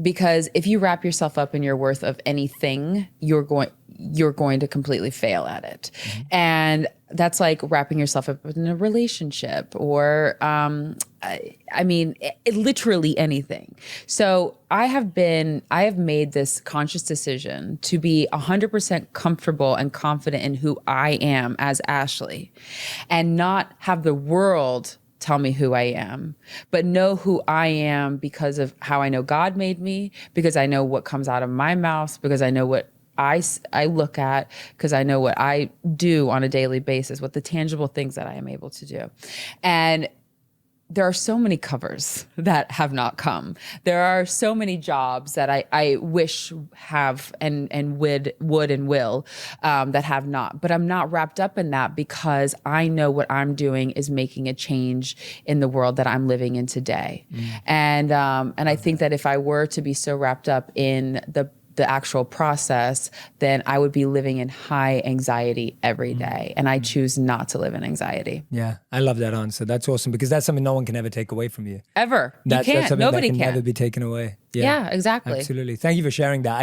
C: Because if you wrap yourself up in your worth of anything, you're going to completely fail at it. And that's like wrapping yourself up in a relationship or, literally anything. So I have made this conscious decision to be 100% comfortable and confident in who I am as Ashley and not have the world tell me who I am, but know who I am because of how I know God made me, because I know what comes out of my mouth, because I know what I look at, because I know what I do on a daily basis, what the tangible things that I am able to do. And there are so many covers that have not come. There are so many jobs that I wish have and would and will that have not. But I'm not wrapped up in that because I know what I'm doing is making a change in the world that I'm living in today. And I think that if I were to be so wrapped up in the actual process, then I would be living in high anxiety every day. And I choose not to live in anxiety.
B: Yeah, I love that answer. That's awesome because that's something no one can ever take away from you.
C: Ever.
B: That's something
C: Nobody
B: that can
C: can.
B: never be taken away.
C: Yeah, exactly.
B: Absolutely. Thank you for sharing that.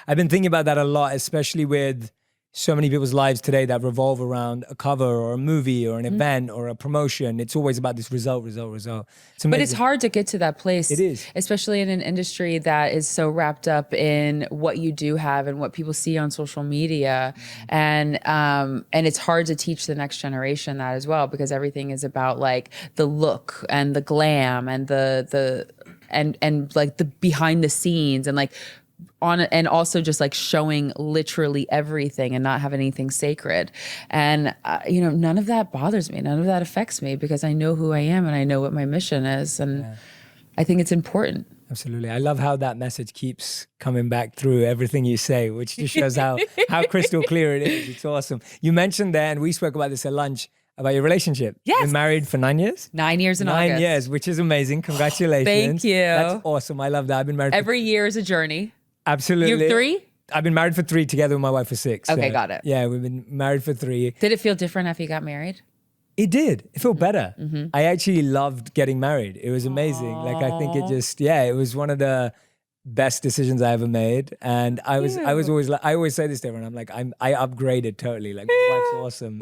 B: I've been thinking about that a lot, especially with so many people's lives today that revolve around a cover or a movie or an event or a promotion. It's always about this result. It's amazing.
C: But it's hard to get to that place.
B: It is.
C: Especially in an industry that is so wrapped up in what you do have and what people see on social media. And it's hard to teach the next generation that as well, because everything is about like the look and the glam and and like the behind the scenes and like and also just like showing literally everything and not having anything sacred. And, none of that bothers me. None of that affects me because I know who I am and I know what my mission is. And I think it's important.
B: Absolutely. I love how that message keeps coming back through everything you say, which just shows how crystal clear it is. It's awesome. You mentioned there, and we spoke about this at lunch, about your relationship.
C: Yes.
B: You've been married for 9 years?
C: 9 years in August.
B: 9 years, which is amazing. Congratulations.
C: Thank you.
B: That's awesome. I love that. I've been married
C: Every year is a journey.
B: Absolutely.
C: You have 3?
B: I've been married for 3, together with my wife for 6.
C: Okay,
B: so,
C: got it.
B: Yeah, we've been married for 3.
C: Did it feel different after you got married?
B: It did. It felt better. I actually loved getting married. It was amazing. Like I think it was one of the best decisions I ever made. And I was always like, I always say this to everyone. I'm like, I upgraded totally. Like my wife's awesome.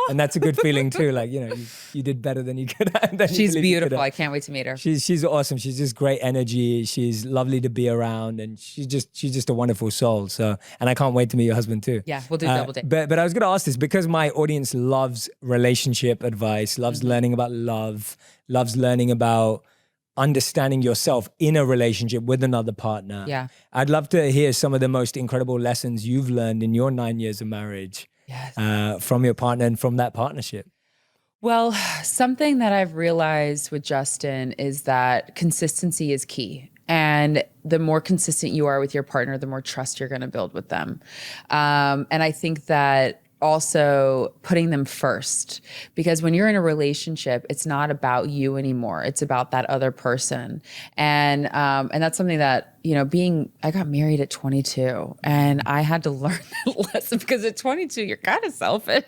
B: And that's a good feeling too. Like, you did better than you could have.
C: She's beautiful. I can't wait to meet her.
B: She's awesome. She's just great energy. She's lovely to be around, and she's just a wonderful soul. So, and I can't wait to meet your husband too.
C: Yeah, we'll do double date.
B: But I was going to ask this because my audience loves relationship advice, loves learning about love, loves learning about understanding yourself in a relationship with another partner.
C: Yeah.
B: I'd love to hear some of the most incredible lessons you've learned in your 9 years of marriage.
C: Yes.
B: From your partner and from that partnership.
C: Well, something that I've realized with Justin is that consistency is key. And the more consistent you are with your partner, the more trust you're going to build with them. And I think that also putting them first, because when you're in a relationship, it's not about you anymore. It's about that other person. And that's something that, I got married at 22 and I had to learn that lesson because at 22, you're kind of selfish.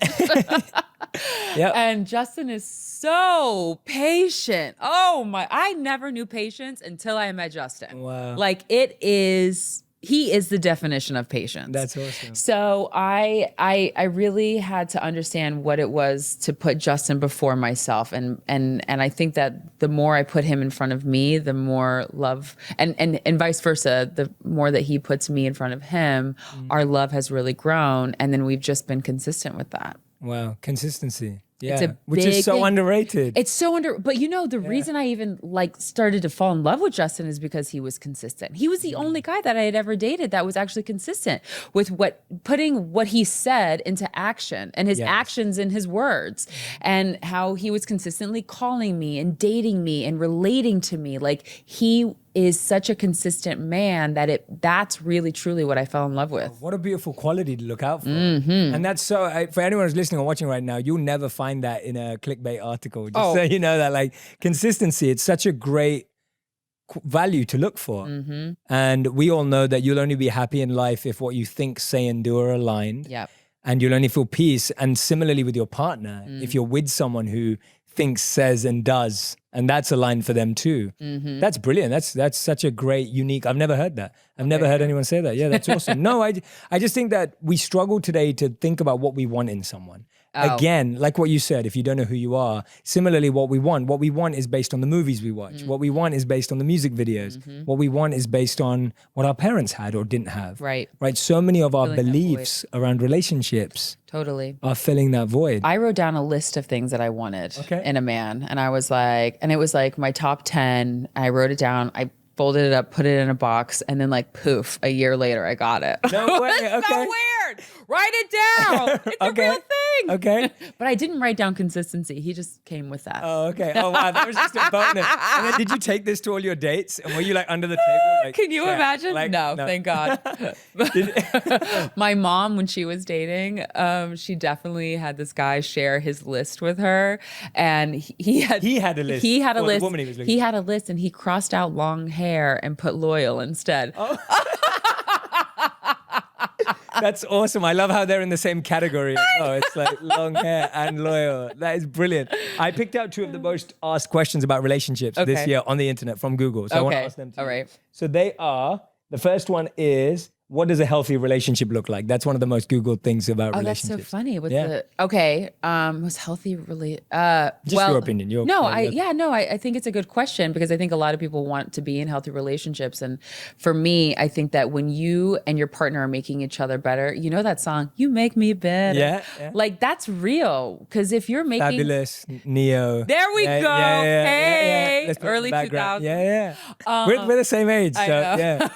B: Yep.
C: And Justin is so patient. Oh my, I never knew patience until I met Justin.
B: Wow.
C: Like he is the definition of patience.
B: That's awesome.
C: So I really had to understand what it was to put Justin before myself. And I think that the more I put him in front of me, the more love and vice versa, the more that he puts me in front of him, our love has really grown. And then we've just been consistent with that.
B: Wow. Consistency. Yeah, which is so underrated.
C: It's so but the reason I even started to fall in love with Justin is because he was consistent. He was the only guy that I had ever dated that was actually consistent with putting what he said into action and his actions and his words, and how he was consistently calling me and dating me and relating to me. Like, he is such a consistent man that's really truly what I fell in love with.
B: What a beautiful quality to look out for. And that's for anyone who's listening or watching right now, you'll never find that in a clickbait article. Just so you know that consistency, it's such a great value to look for. And we all know that you'll only be happy in life if what you think, say, and do are aligned.
C: Yep.
B: And you'll only feel peace. And similarly with your partner, if you're with someone who thinks, says, and does, and that's aligned for them too. That's brilliant. That's such a great, unique. I've never heard that. I've never heard anyone say that. Yeah, that's awesome. No, I just think that we struggle today to think about what we want in someone. Again, like what you said, if you don't know who you are, similarly, what we want is based on the movies we watch. What we want is based on the music videos. What we want is based on what our parents had or didn't have.
C: Right.
B: So many of our beliefs around relationships are filling that void.
C: I wrote down a list of things that I wanted in a man. And I was like, and it was like my top 10. I wrote it down. I folded it up, put it in a box, and then poof, a year later, I got it.
B: No way.
C: It's so weird. Write it down. It's a real thing.
B: Okay.
C: But I didn't write down consistency. He just came with that.
B: Oh, okay. Oh, wow. That was just a bonus. And then did you take this to all your dates? And were you under the table?
C: Can you imagine? No, thank God. My mom, when she was dating, she definitely had this guy share his list with her. And he had a list. He had a list.
B: The woman he was looking
C: He had a list, and he crossed out long hair and put loyal instead. Oh.
B: That's awesome. I love how they're in the same category. Oh, it's long hair and loyal. That is brilliant. I picked out 2 of the most asked questions about relationships this year on the internet from Google. So I want to ask them to you.
C: All right.
B: So they are, the first one is, what does a healthy relationship look like? That's one of the most Googled things about relationships.
C: That's so funny. Was healthy really?
B: Just your opinion.
C: I think it's a good question, because I think a lot of people want to be in healthy relationships, and for me, I think that when you and your partner are making each other better, you know that song, "You Make Me Better."
B: Yeah.
C: That's real, because if you're making
B: Fabulous, Neo.
C: There we go. Hey, early 2000s.
B: Yeah. We're the same age, so yeah.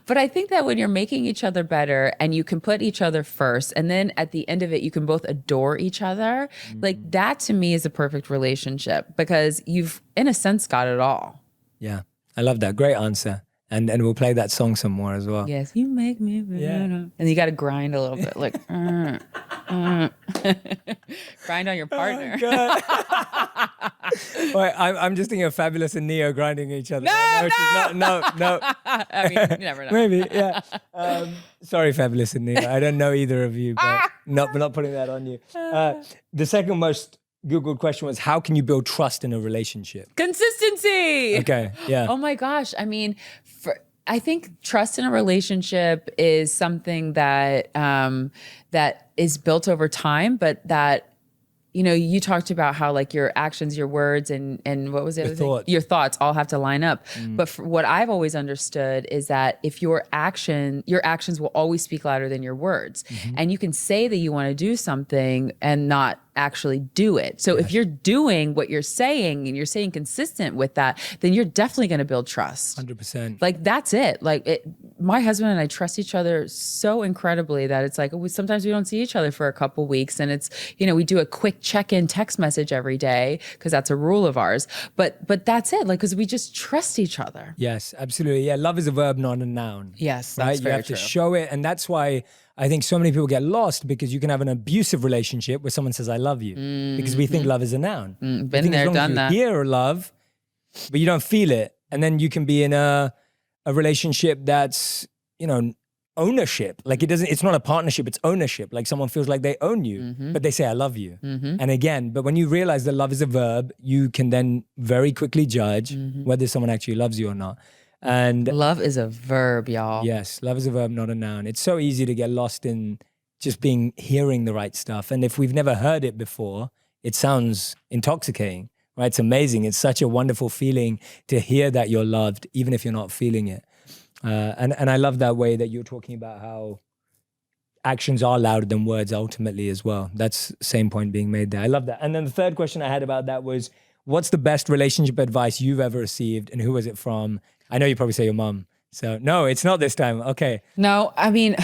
C: But I think that when you're making each other better and you can put each other first, and then at the end of it, you can both adore each other, that to me is a perfect relationship, because you've, in a sense, got it all.
B: Yeah, I love that. Great answer. And we'll play that song some more as well.
C: Yes, you make me better. Yeah. And you got to grind a little bit, grind on your partner.
B: Oh, God. Wait, I'm just thinking of Fabulous and Neo grinding each other. No.
C: I mean, you never know.
B: Maybe, yeah. Sorry, Fabulous and Neo. I don't know either of you, but not putting that on you. The second most Googled question was, how can you build trust in a relationship?
C: Consistency.
B: Okay, yeah.
C: Oh my gosh. I mean, I think trust in a relationship is something that that is built over time, but that, you talked about how your actions, your words, and what was it? Your thoughts all have to line up. But what I've always understood is that if your actions will always speak louder than your words. And you can say that you want to do something and not actually do it. So if you're doing what you're saying and you're saying consistent with that, then you're definitely going to build trust.
B: 100%.
C: That's it. My husband and I trust each other so incredibly that it's sometimes we don't see each other for a couple weeks, and it's, we do a quick check-in text message every day because that's a rule of ours. But that's it. Because we just trust each other.
B: Yes, absolutely. Yeah. Love is a verb, not a noun.
C: Yes. That's
B: right. You have to show it. And that's why I think so many people get lost, because you can have an abusive relationship where someone says, "I love you," because we think love is a noun.
C: Been there, done that.
B: You hear love, but you don't feel it. And then you can be in a relationship that's, ownership. It's not a partnership, it's ownership. Someone feels like they own you, but they say, "I love you." And again, but when you realize that love is a verb, you can then very quickly judge whether someone actually loves you or not. And
C: love is a verb, y'all.
B: Yes, love is a verb, not a noun. It's so easy to get lost in just hearing the right stuff. And if we've never heard it before, it sounds intoxicating, right? It's amazing. It's such a wonderful feeling to hear that you're loved, even if you're not feeling it. And I love that way that you're talking about how actions are louder than words ultimately as well. That's the same point being made there. I love that. And then the third question I had about that was, what's the best relationship advice you've ever received and who was it from? I know you probably say your mom. So no, it's not this time. Okay.
C: No, I mean,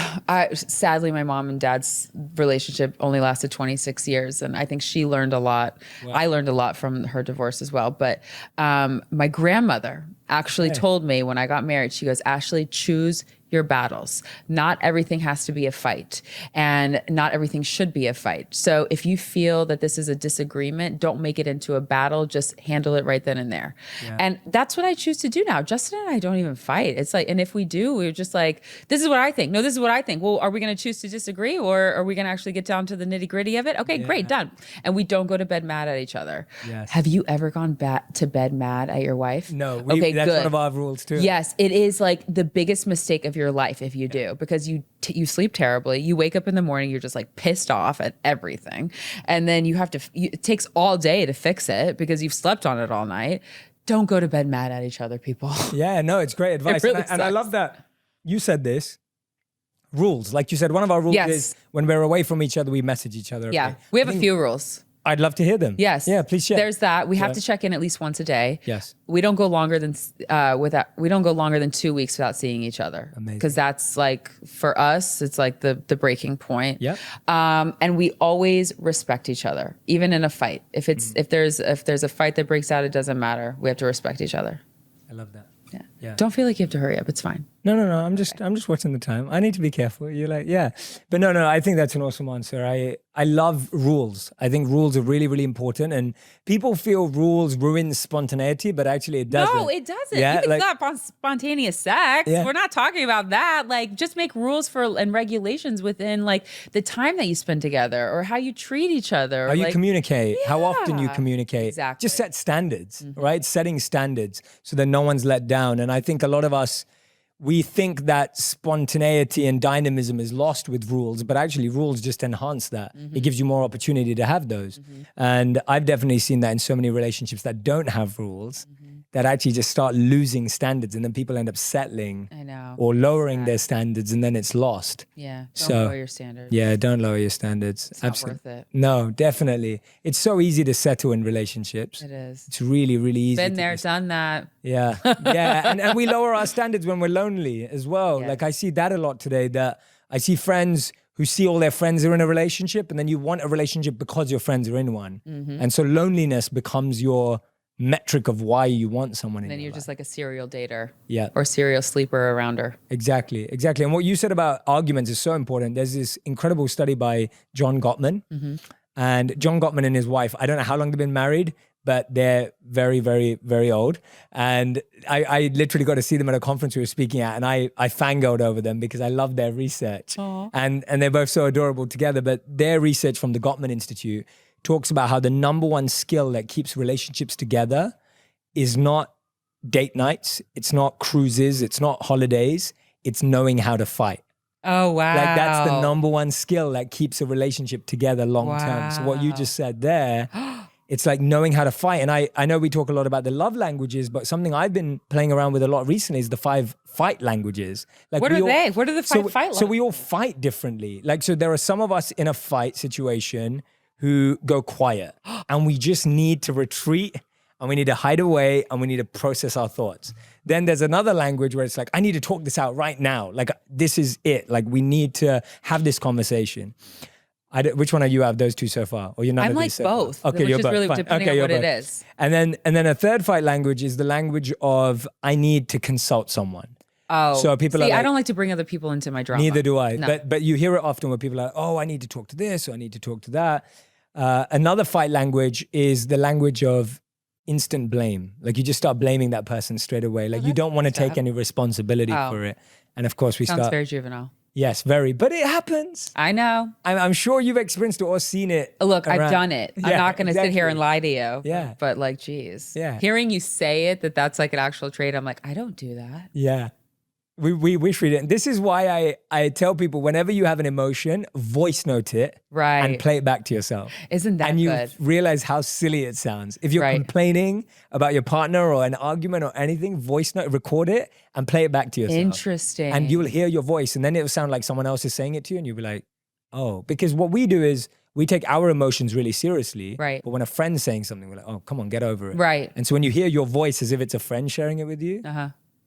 C: sadly, my mom and dad's relationship only lasted 26 years. And I think she learned a lot. Wow. I learned a lot from her divorce as well. But my grandmother actually told me when I got married, she goes, Ashley, choose your battles. Not everything has to be a fight, and not everything should be a fight. So if you feel that this is a disagreement, don't make it into a battle. Just handle it right then and there. Yeah. And that's what I choose to do now. Justin and I don't even fight. It's like, and if we do, we're just like, this is what I think. No, this is what I think. Well, are we going to choose to disagree, or are we going to actually get down to the nitty gritty of it? Okay, great, done. And we don't go to bed mad at each other. Yes. Have you ever gone to bed mad at your wife?
B: No. That's good. One of our rules too.
C: Yes, it is like the biggest mistake of your life if you do, because you sleep terribly. You wake up in the morning, you're just like pissed off at everything. And then you have to, it takes all day to fix it because you've slept on it all night. Don't go to bed mad at each other, people.
B: Yeah, no, it's great advice.
C: It really
B: and I love that you said this. Rules. Like you said, one of our rules is when we're away from each other, we message each other.
C: Yeah, we have a few rules.
B: I'd love to hear them.
C: Yes.
B: Yeah, please share.
C: There's that. We have to check in at least once a day.
B: Yes.
C: We don't go longer than 2 weeks without seeing each other. Amazing. Because that's like, for us, it's like the breaking point.
B: Yeah.
C: And we always respect each other, even in a fight. If there's a fight that breaks out, it doesn't matter. We have to respect each other.
B: I love that.
C: Yeah. Don't feel like you have to hurry up. It's fine.
B: No. I'm just watching the time. I need to be careful. You're like, yeah. But no. I think that's an awesome answer. I love rules. I think rules are really, really important. And people feel rules ruin spontaneity, but actually it doesn't.
C: No, it doesn't.
B: Yeah,
C: You can still have spontaneous sex.
B: Yeah.
C: We're not talking about that. Like, just make rules and regulations within like the time that you spend together, or how you treat each other.
B: How you communicate, how often you communicate.
C: Exactly.
B: Just set standards, right? Setting standards so that no one's let down. And I think a lot of us, we think that spontaneity and dynamism is lost with rules, but actually rules just enhance that. It gives you more opportunity to have those. And I've definitely seen that in so many relationships that don't have rules, that actually just start losing standards, and then people end up settling or lowering their standards, and then it's lost.
C: Yeah, don't lower your standards.
B: Yeah, don't lower your standards.
C: It's not worth it.
B: No, definitely. It's so easy to settle in relationships.
C: It is.
B: It's really, really easy.
C: Been there, done that.
B: Yeah, yeah. And we lower our standards when we're lonely as well.
C: Yeah.
B: Like I see that a lot today, that I see friends who see all their friends are in a relationship, and then you want a relationship because your friends are in one. And so loneliness becomes your metric of why you want someone in your life.
C: Then you're just like a serial dater.
B: Yeah.
C: Or serial sleeper around her.
B: Exactly. And what you said about arguments is so important. There's this incredible study by John Gottman. And John Gottman and his wife, I don't know how long they've been married, but they're very, very, very old. And I literally got to see them at a conference we were speaking at, and I fangirled over them because I love their research. And they're both so adorable together. But their research from the Gottman Institute talks about how the number one skill that keeps relationships together is not date nights, it's not cruises, it's not holidays, it's knowing how to fight.
C: Oh, wow.
B: Like that's the number one skill that keeps a relationship together long term. So what you just said there, it's like knowing how to fight. And I know we talk a lot about the love languages, but something I've been playing around with a lot recently is the 5 fight languages. Like
C: what are they? What are the 5 fight languages?
B: So we all fight differently. Like, so there are some of us in a fight situation who go quiet, and we just need to retreat, and we need to hide away, and we need to process our thoughts. Then there's another language where it's like, I need to talk this out right now. Like, this is it. Like, we need to have this conversation. Which one are you out of those two so far? Or you're not?
C: I'm like both.
B: Okay,
C: which
B: you're
C: is
B: both.
C: really
B: Fine.
C: depending on what it is.
B: And then a third fight language is the language of, I need to consult someone.
C: Oh,
B: so people are like,
C: I don't like to bring other people into my drama.
B: Neither do I.
C: No.
B: But you hear it often where people are like, oh, I need to talk to this, or I need to talk to that. Another fight language is the language of instant blame. Like, you just start blaming that person straight away. Like, you don't want to take any responsibility for it. And of course
C: Sounds very juvenile.
B: Yes, very. But it happens.
C: I know.
B: I'm sure you've experienced it or seen it.
C: Look,
B: around.
C: I've done it.
B: Yeah,
C: I'm not going to
B: exactly.
C: sit here and lie to you.
B: Yeah.
C: But like, geez.
B: Yeah.
C: Hearing you say it, that's like an actual trait, I'm like, I don't do that.
B: Yeah. We wish we didn't. This is why I tell people, whenever you have an emotion, voice note it and play it back to yourself.
C: Isn't that
B: good? And you
C: good?
B: realize how silly it sounds. If you're complaining about your partner or an argument or anything, voice note, record it and play it back to yourself.
C: Interesting.
B: And you'll hear your voice, and then it'll sound like someone else is saying it to you, and you'll be like, oh, because what we do is we take our emotions really seriously.
C: Right.
B: But when a friend's saying something, we're like, oh, come on, get over it.
C: Right.
B: And so when you hear your voice as if it's a friend sharing it with you,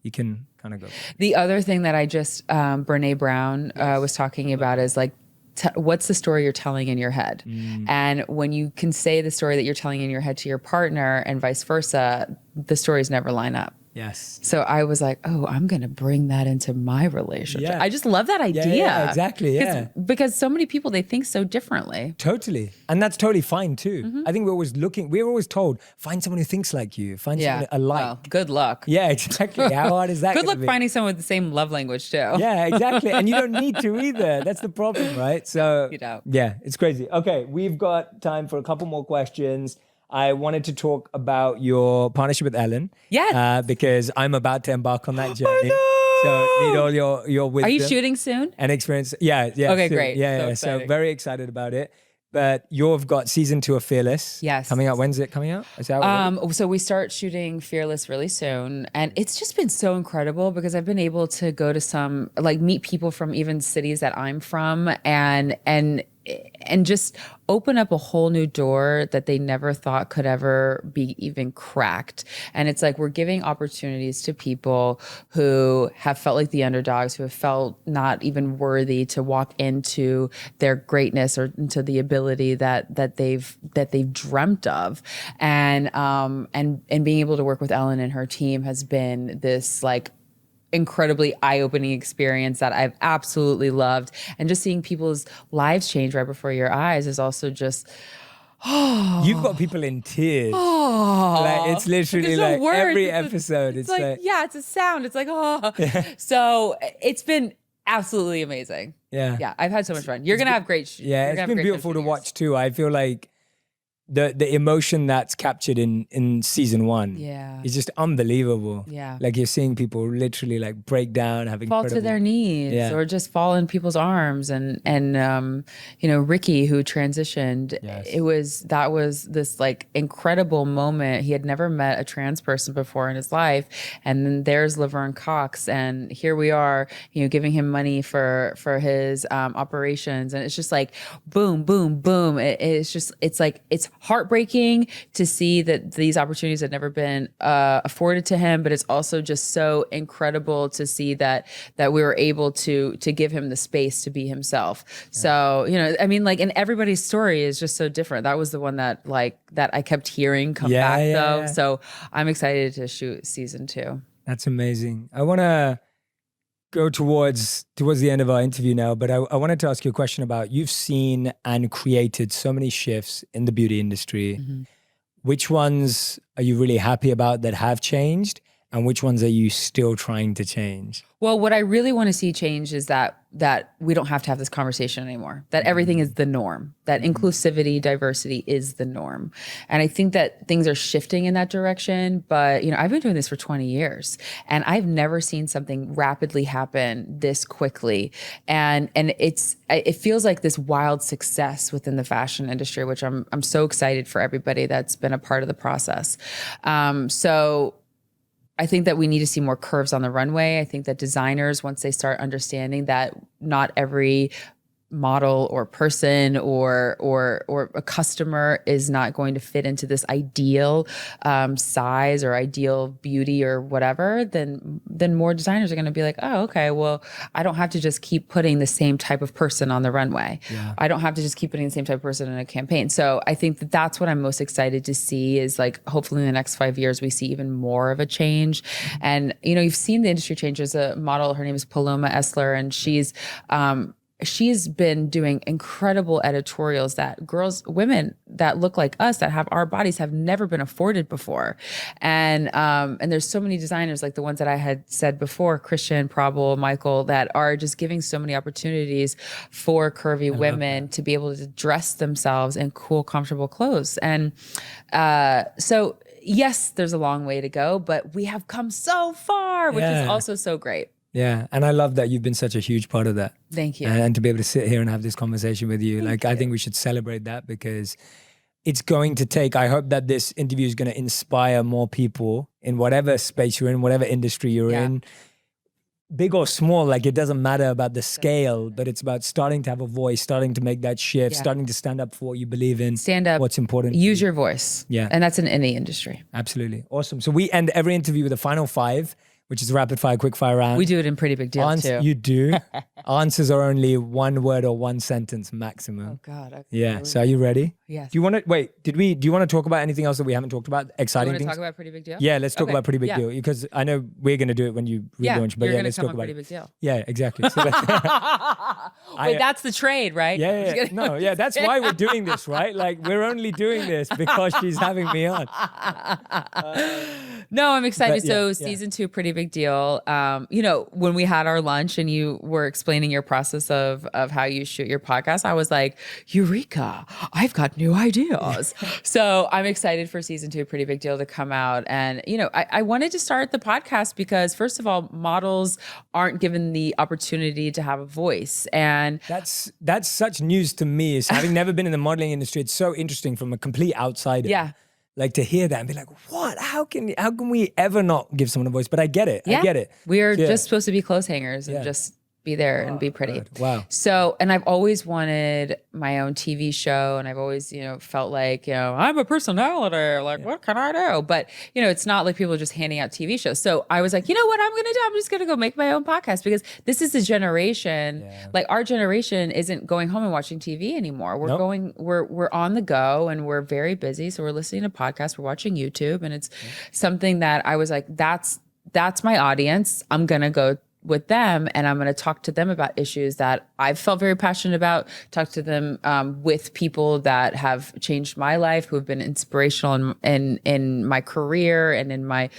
B: you can kind of go.
C: The other thing that I just, Brene Brown was talking about is like, what's the story you're telling in your head? And when you can say the story that you're telling in your head to your partner and vice versa, the stories never line up.
B: Yes.
C: So I was like, oh, I'm going to bring that into my relationship.
B: Yeah.
C: I just love that idea.
B: Yeah, exactly. Yeah.
C: Because so many people, they think so differently.
B: Totally. And that's totally fine too. I think we're always told, find someone who thinks like you, find someone alike.
C: Well, good luck.
B: Yeah, exactly. How hard is that?
C: Good luck finding someone with the same love language too.
B: Yeah, exactly. And you don't need to either. That's the problem, right? So,
C: You don't.
B: yeah, it's crazy. Okay, we've got time for a couple more questions. I wanted to talk about your partnership with Ellen.
C: Yes.
B: Because I'm about to embark on that journey. So need all your wisdom.
C: Are you shooting soon?
B: And experience. Yeah.
C: Okay,
B: soon.
C: great.
B: Yeah,
C: So
B: So
C: exciting.
B: very excited about it. But you've got season 2 of Fearless.
C: Yes.
B: Coming out. When's it coming out? Is that already?
C: So we start shooting Fearless really soon. And it's just been so incredible because I've been able to go to meet people from even cities that I'm from and just open up a whole new door that they never thought could ever be even cracked. And it's like we're giving opportunities to people who have felt like the underdogs, who have felt not even worthy to walk into their greatness or into the ability that they've dreamt of. And being able to work with Ellen and her team has been this like incredibly eye-opening experience that I've absolutely loved. And just seeing people's lives change right before your eyes is also just,
B: You've got people in tears. Like it's literally
C: There's no
B: like
C: words.
B: every
C: It's
B: episode. It's like
C: yeah, it's a sound. It's like, So it's been absolutely amazing.
B: yeah.
C: I've had so much fun. You're going to have great
B: Yeah, it's been beautiful to watch too. I feel like the emotion that's captured in season 1
C: is
B: just unbelievable.
C: Yeah.
B: Like you're seeing people literally like break down, having
C: fall to their knees or just fall in people's arms. And Ricky, who transitioned, that was this like incredible moment. He had never met a trans person before in his life. And then there's Laverne Cox, and here we are, giving him money for his operations. And it's just like, boom, boom, boom. It's heartbreaking to see that these opportunities had never been afforded to him, but it's also just so incredible to see that we were able to give him the space to be himself. So, and everybody's story is just so different. That was the one that I kept hearing come back though. So I'm excited to shoot season 2.
B: That's amazing. I want to go towards the end of our interview now, but I wanted to ask you a question about, you've seen and created so many shifts in the beauty industry.
C: Mm-hmm.
B: Which ones are you really happy about that have changed? And which ones are you still trying to change?
C: Well, what I really want to see change is that we don't have to have this conversation anymore, that everything is the norm, that inclusivity, diversity is the norm. And I think that things are shifting in that direction. But, I've been doing this for 20 years and I've never seen something rapidly happen this quickly. And it feels like this wild success within the fashion industry, which I'm so excited for everybody that's been a part of the process. So I think that we need to see more curves on the runway. I think that designers, once they start understanding that not every model or person or a customer is not going to fit into this ideal size or ideal beauty or whatever, then more designers are going to be like, oh, okay, well, I don't have to just keep putting the same type of person on the runway. Yeah. I don't have to just keep putting the same type of person in a campaign. So I think that that's what I'm most excited to see is like, hopefully in the next 5 years, we see even more of a change. And, you've seen the industry change. There's a model, her name is Paloma Essler, and she's been doing incredible editorials that women that look like us, that have our bodies, have never been afforded before. And there's so many designers like the ones that I had said before, Christian, Prabal, Michael, that are just giving so many opportunities for curvy women to be able to dress themselves in cool, comfortable clothes. And so yes, there's a long way to go, but we have come so far, which is also so great.
B: Yeah. And I love that you've been such a huge part of that.
C: Thank you.
B: And to be able to sit here and have this conversation with you. I think we should celebrate that because it's going to take, I hope that this interview is going to inspire more people in whatever space you're in, whatever industry you're in. big or small, like it doesn't matter about the scale, but it's about starting to have a voice, starting to make that shift, starting to stand up for what you believe in.
C: Stand up.
B: What's important.
C: Use your voice.
B: Yeah.
C: And that's in any industry.
B: Absolutely. Awesome. So we end every interview with a final 5, which is a rapid fire, quick fire round.
C: We do it in Pretty Big Deal too.
B: You do. Answers are only 1 word or 1 sentence maximum.
C: Oh God. Okay.
B: Yeah. So are you ready?
C: Yes.
B: Do you want to wait? Do you want to talk about anything else that we haven't talked about? Exciting
C: You want to
B: things?
C: talk about Pretty Big Deal?
B: Yeah, let's talk
C: Okay.
B: about Pretty Big
C: Yeah.
B: Deal, because I know we're going to do it when you relaunch. But
C: you're
B: yeah,
C: gonna
B: let's
C: come
B: talk
C: on
B: about
C: Pretty
B: it.
C: Big Deal.
B: Yeah, exactly. So
C: Wait, that's the trade, right?
B: Yeah. No, yeah, that's why we're doing this, right? Like we're only doing this because she's having me on.
C: No, I'm excited.
B: But yeah,
C: So
B: yeah.
C: season 2, Pretty Big Deal. When we had our lunch and you were explaining your process of how you shoot your podcast, I was like, Eureka, I've got new ideas. So I'm excited for season 2, Pretty Big Deal to come out. And, I wanted to start the podcast because first of all, models aren't given the opportunity to have a voice. And
B: That's such news to me. So having never been in the modeling industry, it's so interesting from a complete outsider.
C: yeah.
B: Like to hear that and be like, what? How can we ever not give someone a voice? But I get it.
C: Yeah.
B: I get it.
C: We're
B: Yeah.
C: just supposed to be clothes hangers and
B: Yeah.
C: just be there and be pretty.
B: God. Wow.
C: So, and I've always wanted my own TV show, and I've always, felt like, I'm a personality. Like, what can I do? But, it's not like people are just handing out TV shows. So I was like, you know what I'm going to do? I'm just going to go make my own podcast, because this is the generation, like our generation isn't going home and watching TV anymore. We're
B: Nope.
C: we're on the go, and we're very busy. So we're listening to podcasts, we're watching YouTube, and it's something that I was like, that's my audience. I'm going to go with them, and I'm going to talk to them about issues that I've felt very passionate about, talk to them with people that have changed my life, who have been inspirational in my career and in my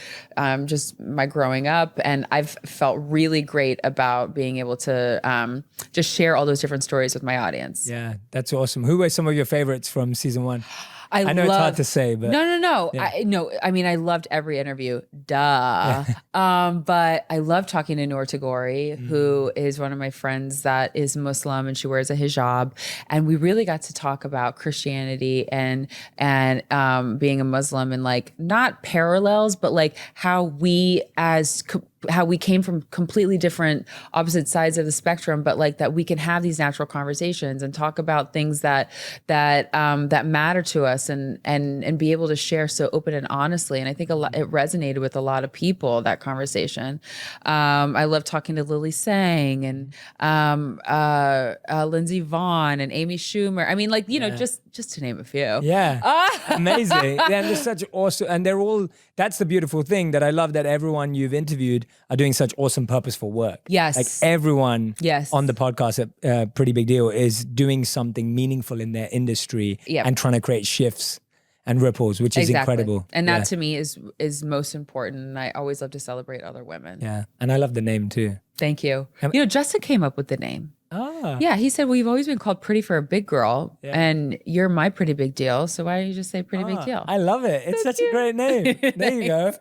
C: just my growing up. And I've felt really great about being able to just share all those different stories with my audience.
B: Yeah, that's awesome. Who were some of your favorites from season 1?
C: I
B: know it's hard to say, but
C: No.
B: Yeah.
C: I mean, I loved every interview. Duh. But I love talking to Noor Tagore, who is one of my friends that is Muslim, and she wears a hijab. And we really got to talk about Christianity and being a Muslim, and like not parallels, but like how we came from completely different opposite sides of the spectrum, but like that we can have these natural conversations and talk about things that matter to us, and be able to share so open and honestly. And I think it resonated with a lot of people, that conversation. I love talking to Lily Sang and Lindsey Vonn and Amy Schumer. I mean, like, just to name a few.
B: Yeah. Amazing. Yeah, and they're such awesome, and they're all, that's the beautiful thing that I love, that everyone you've interviewed are doing such awesome, purposeful work.
C: Yes.
B: Like everyone
C: Yes.
B: on the podcast at Pretty Big Deal is doing something meaningful in their industry and trying to create shifts and ripples, which is incredible.
C: And that to me is most important. And I always love to celebrate other women.
B: Yeah. And I love the name too.
C: Thank you. Justin came up with the name.
B: Ah.
C: Yeah, he said, well, you've always been called pretty for a big girl, and you're my pretty big deal. So why don't you just say pretty big deal?
B: I love it. It's such a great name. There you go.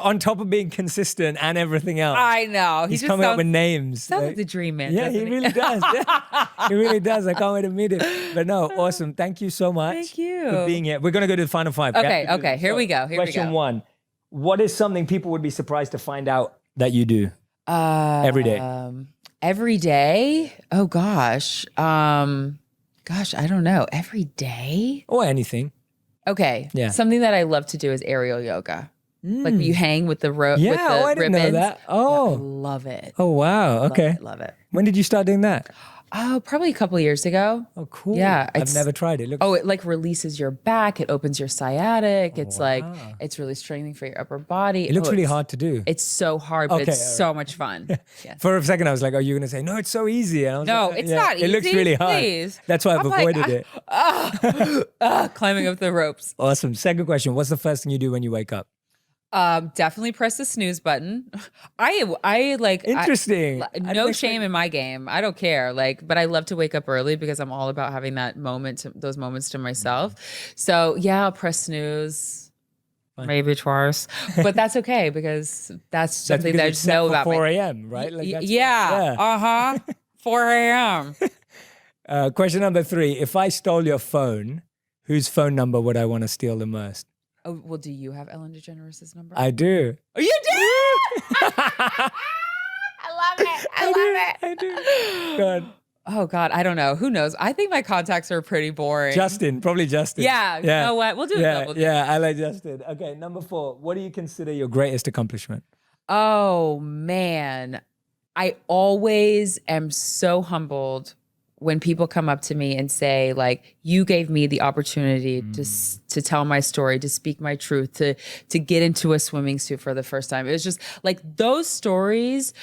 B: On top of being consistent and everything else.
C: I know.
B: He's coming up with names.
C: Sounds like the dream man.
B: Yeah, he really does. Yeah. He really does. I can't wait to meet him. But no, awesome. Thank you so much.
C: Thank you.
B: For being here. We're going to go to the final 5.
C: Okay. Here we go.
B: Question 1. What is something people would be surprised to find out that you do every day?
C: Every day? Oh gosh. I don't know. Every day?
B: Or anything.
C: Okay.
B: Yeah.
C: Something that I love to do is aerial yoga. Like you hang with the rope.
B: Yeah,
C: with the
B: I didn't
C: ribbons.
B: know that.
C: Yeah,
B: Oh.
C: I love it.
B: Oh, wow. Okay.
C: Love it.
B: When did you start doing that?
C: Oh, probably a couple of years ago.
B: Oh, cool.
C: Yeah,
B: I've never tried it.
C: It like releases your back. It opens your sciatic. It's like, it's really strengthening for your upper body.
B: It looks really hard to do.
C: It's so hard, but
B: Okay,
C: it's so much fun. Yes.
B: For a second, I was like, are you going to say, no, it's so easy? And I was
C: No,
B: like,
C: it's not
B: It looks
C: easy,
B: really hard.
C: please.
B: That's why I've
C: I'm like,
B: avoided it.
C: Climbing up the ropes.
B: Awesome. Second question. What's the first thing you do when you wake up?
C: Definitely press the snooze button. I like
B: Interesting.
C: no shame in my game. I don't care. But I love to wake up early because I'm all about having those moments to myself. So yeah, I'll press snooze. Fine. Maybe twice, but that's okay because that's something that I just know about
B: 4 a.m., right?
C: Yeah. 4 a.m.
B: Question number 3. If I stole your phone, whose phone number would I want to steal the most?
C: Oh, well, do you have Ellen DeGeneres' number?
B: I do.
C: Oh, you do? I love I love it.
B: I do. Go on.
C: Oh God, I don't know. Who knows? I think my contacts are pretty boring.
B: Justin, probably Justin.
C: Yeah, you know what? We'll do a double.
B: Yeah, I like Justin. Okay, number 4. What do you consider your greatest accomplishment?
C: Oh man, I always am so humbled when people come up to me and say, like, you gave me the opportunity to tell my story, to speak my truth, to get into a swimming suit for the first time. It was just like those stories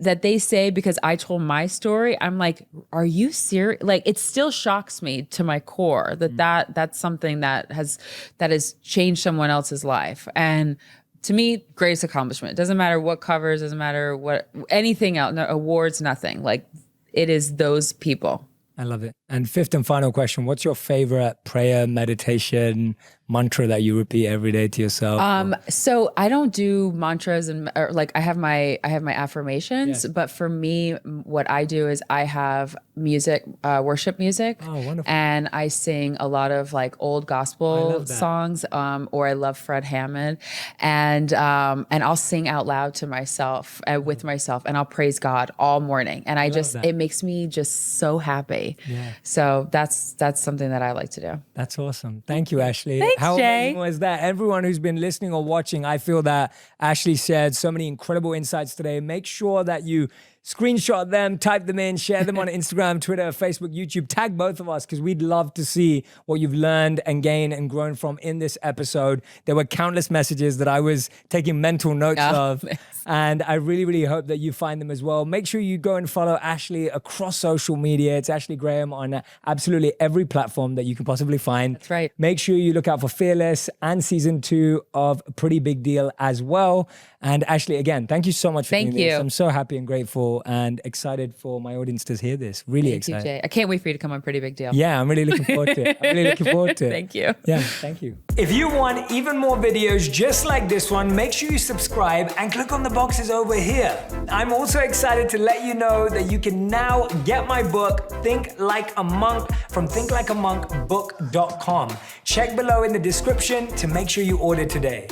C: that they say because I told my story. I'm like, are you serious? Like, it still shocks me to my core that's something that has changed someone else's life. And to me, greatest accomplishment. It doesn't matter what covers, doesn't matter what, anything else, no awards, nothing. Like, it is those people.
B: I love it. And 5th and final question, what's your favorite prayer, meditation, mantra that you repeat every day to yourself?
C: So I don't do mantras or like I have my affirmations, but for me, what I do is I have music, worship music.
B: Oh, wonderful.
C: And I sing a lot of like old gospel songs, or I love Fred Hammond, and I'll sing out loud to myself, with myself, and I'll praise God all morning. And it makes me just so happy.
B: Yeah.
C: So that's something that I like to do.
B: That's awesome. Thank you, Ashley.
C: Thanks,
B: How
C: Jay.
B: amazing was that? Everyone who's been listening or watching, I feel that Ashley shared so many incredible insights today. Make sure that you screenshot them, type them in, share them on Instagram, Twitter, Facebook, YouTube. Tag both of us because we'd love to see what you've learned and gained and grown from in this episode. There were countless messages that I was taking mental notes of. And I really, really hope that you find them as well. Make sure you go and follow Ashley across social media. It's Ashley Graham on absolutely every platform that you can possibly find.
C: That's right.
B: Make sure you look out for Fearless and season 2 of Pretty Big Deal as well. And Ashley, again, thank you so much for doing this. I'm so happy and grateful and excited for my audience to hear this. Really excited.
C: Thank you, Jay. I can't wait for you to come on Pretty Big Deal.
B: Yeah, I'm really looking forward to it.
C: Thank you.
B: Yeah, thank you. If you want even more videos just like this one, make sure you subscribe and click on the boxes over here. I'm also excited to let you know that you can now get my book, Think Like a Monk, from thinklikeamonkbook.com. Check below in the description to make sure you order today.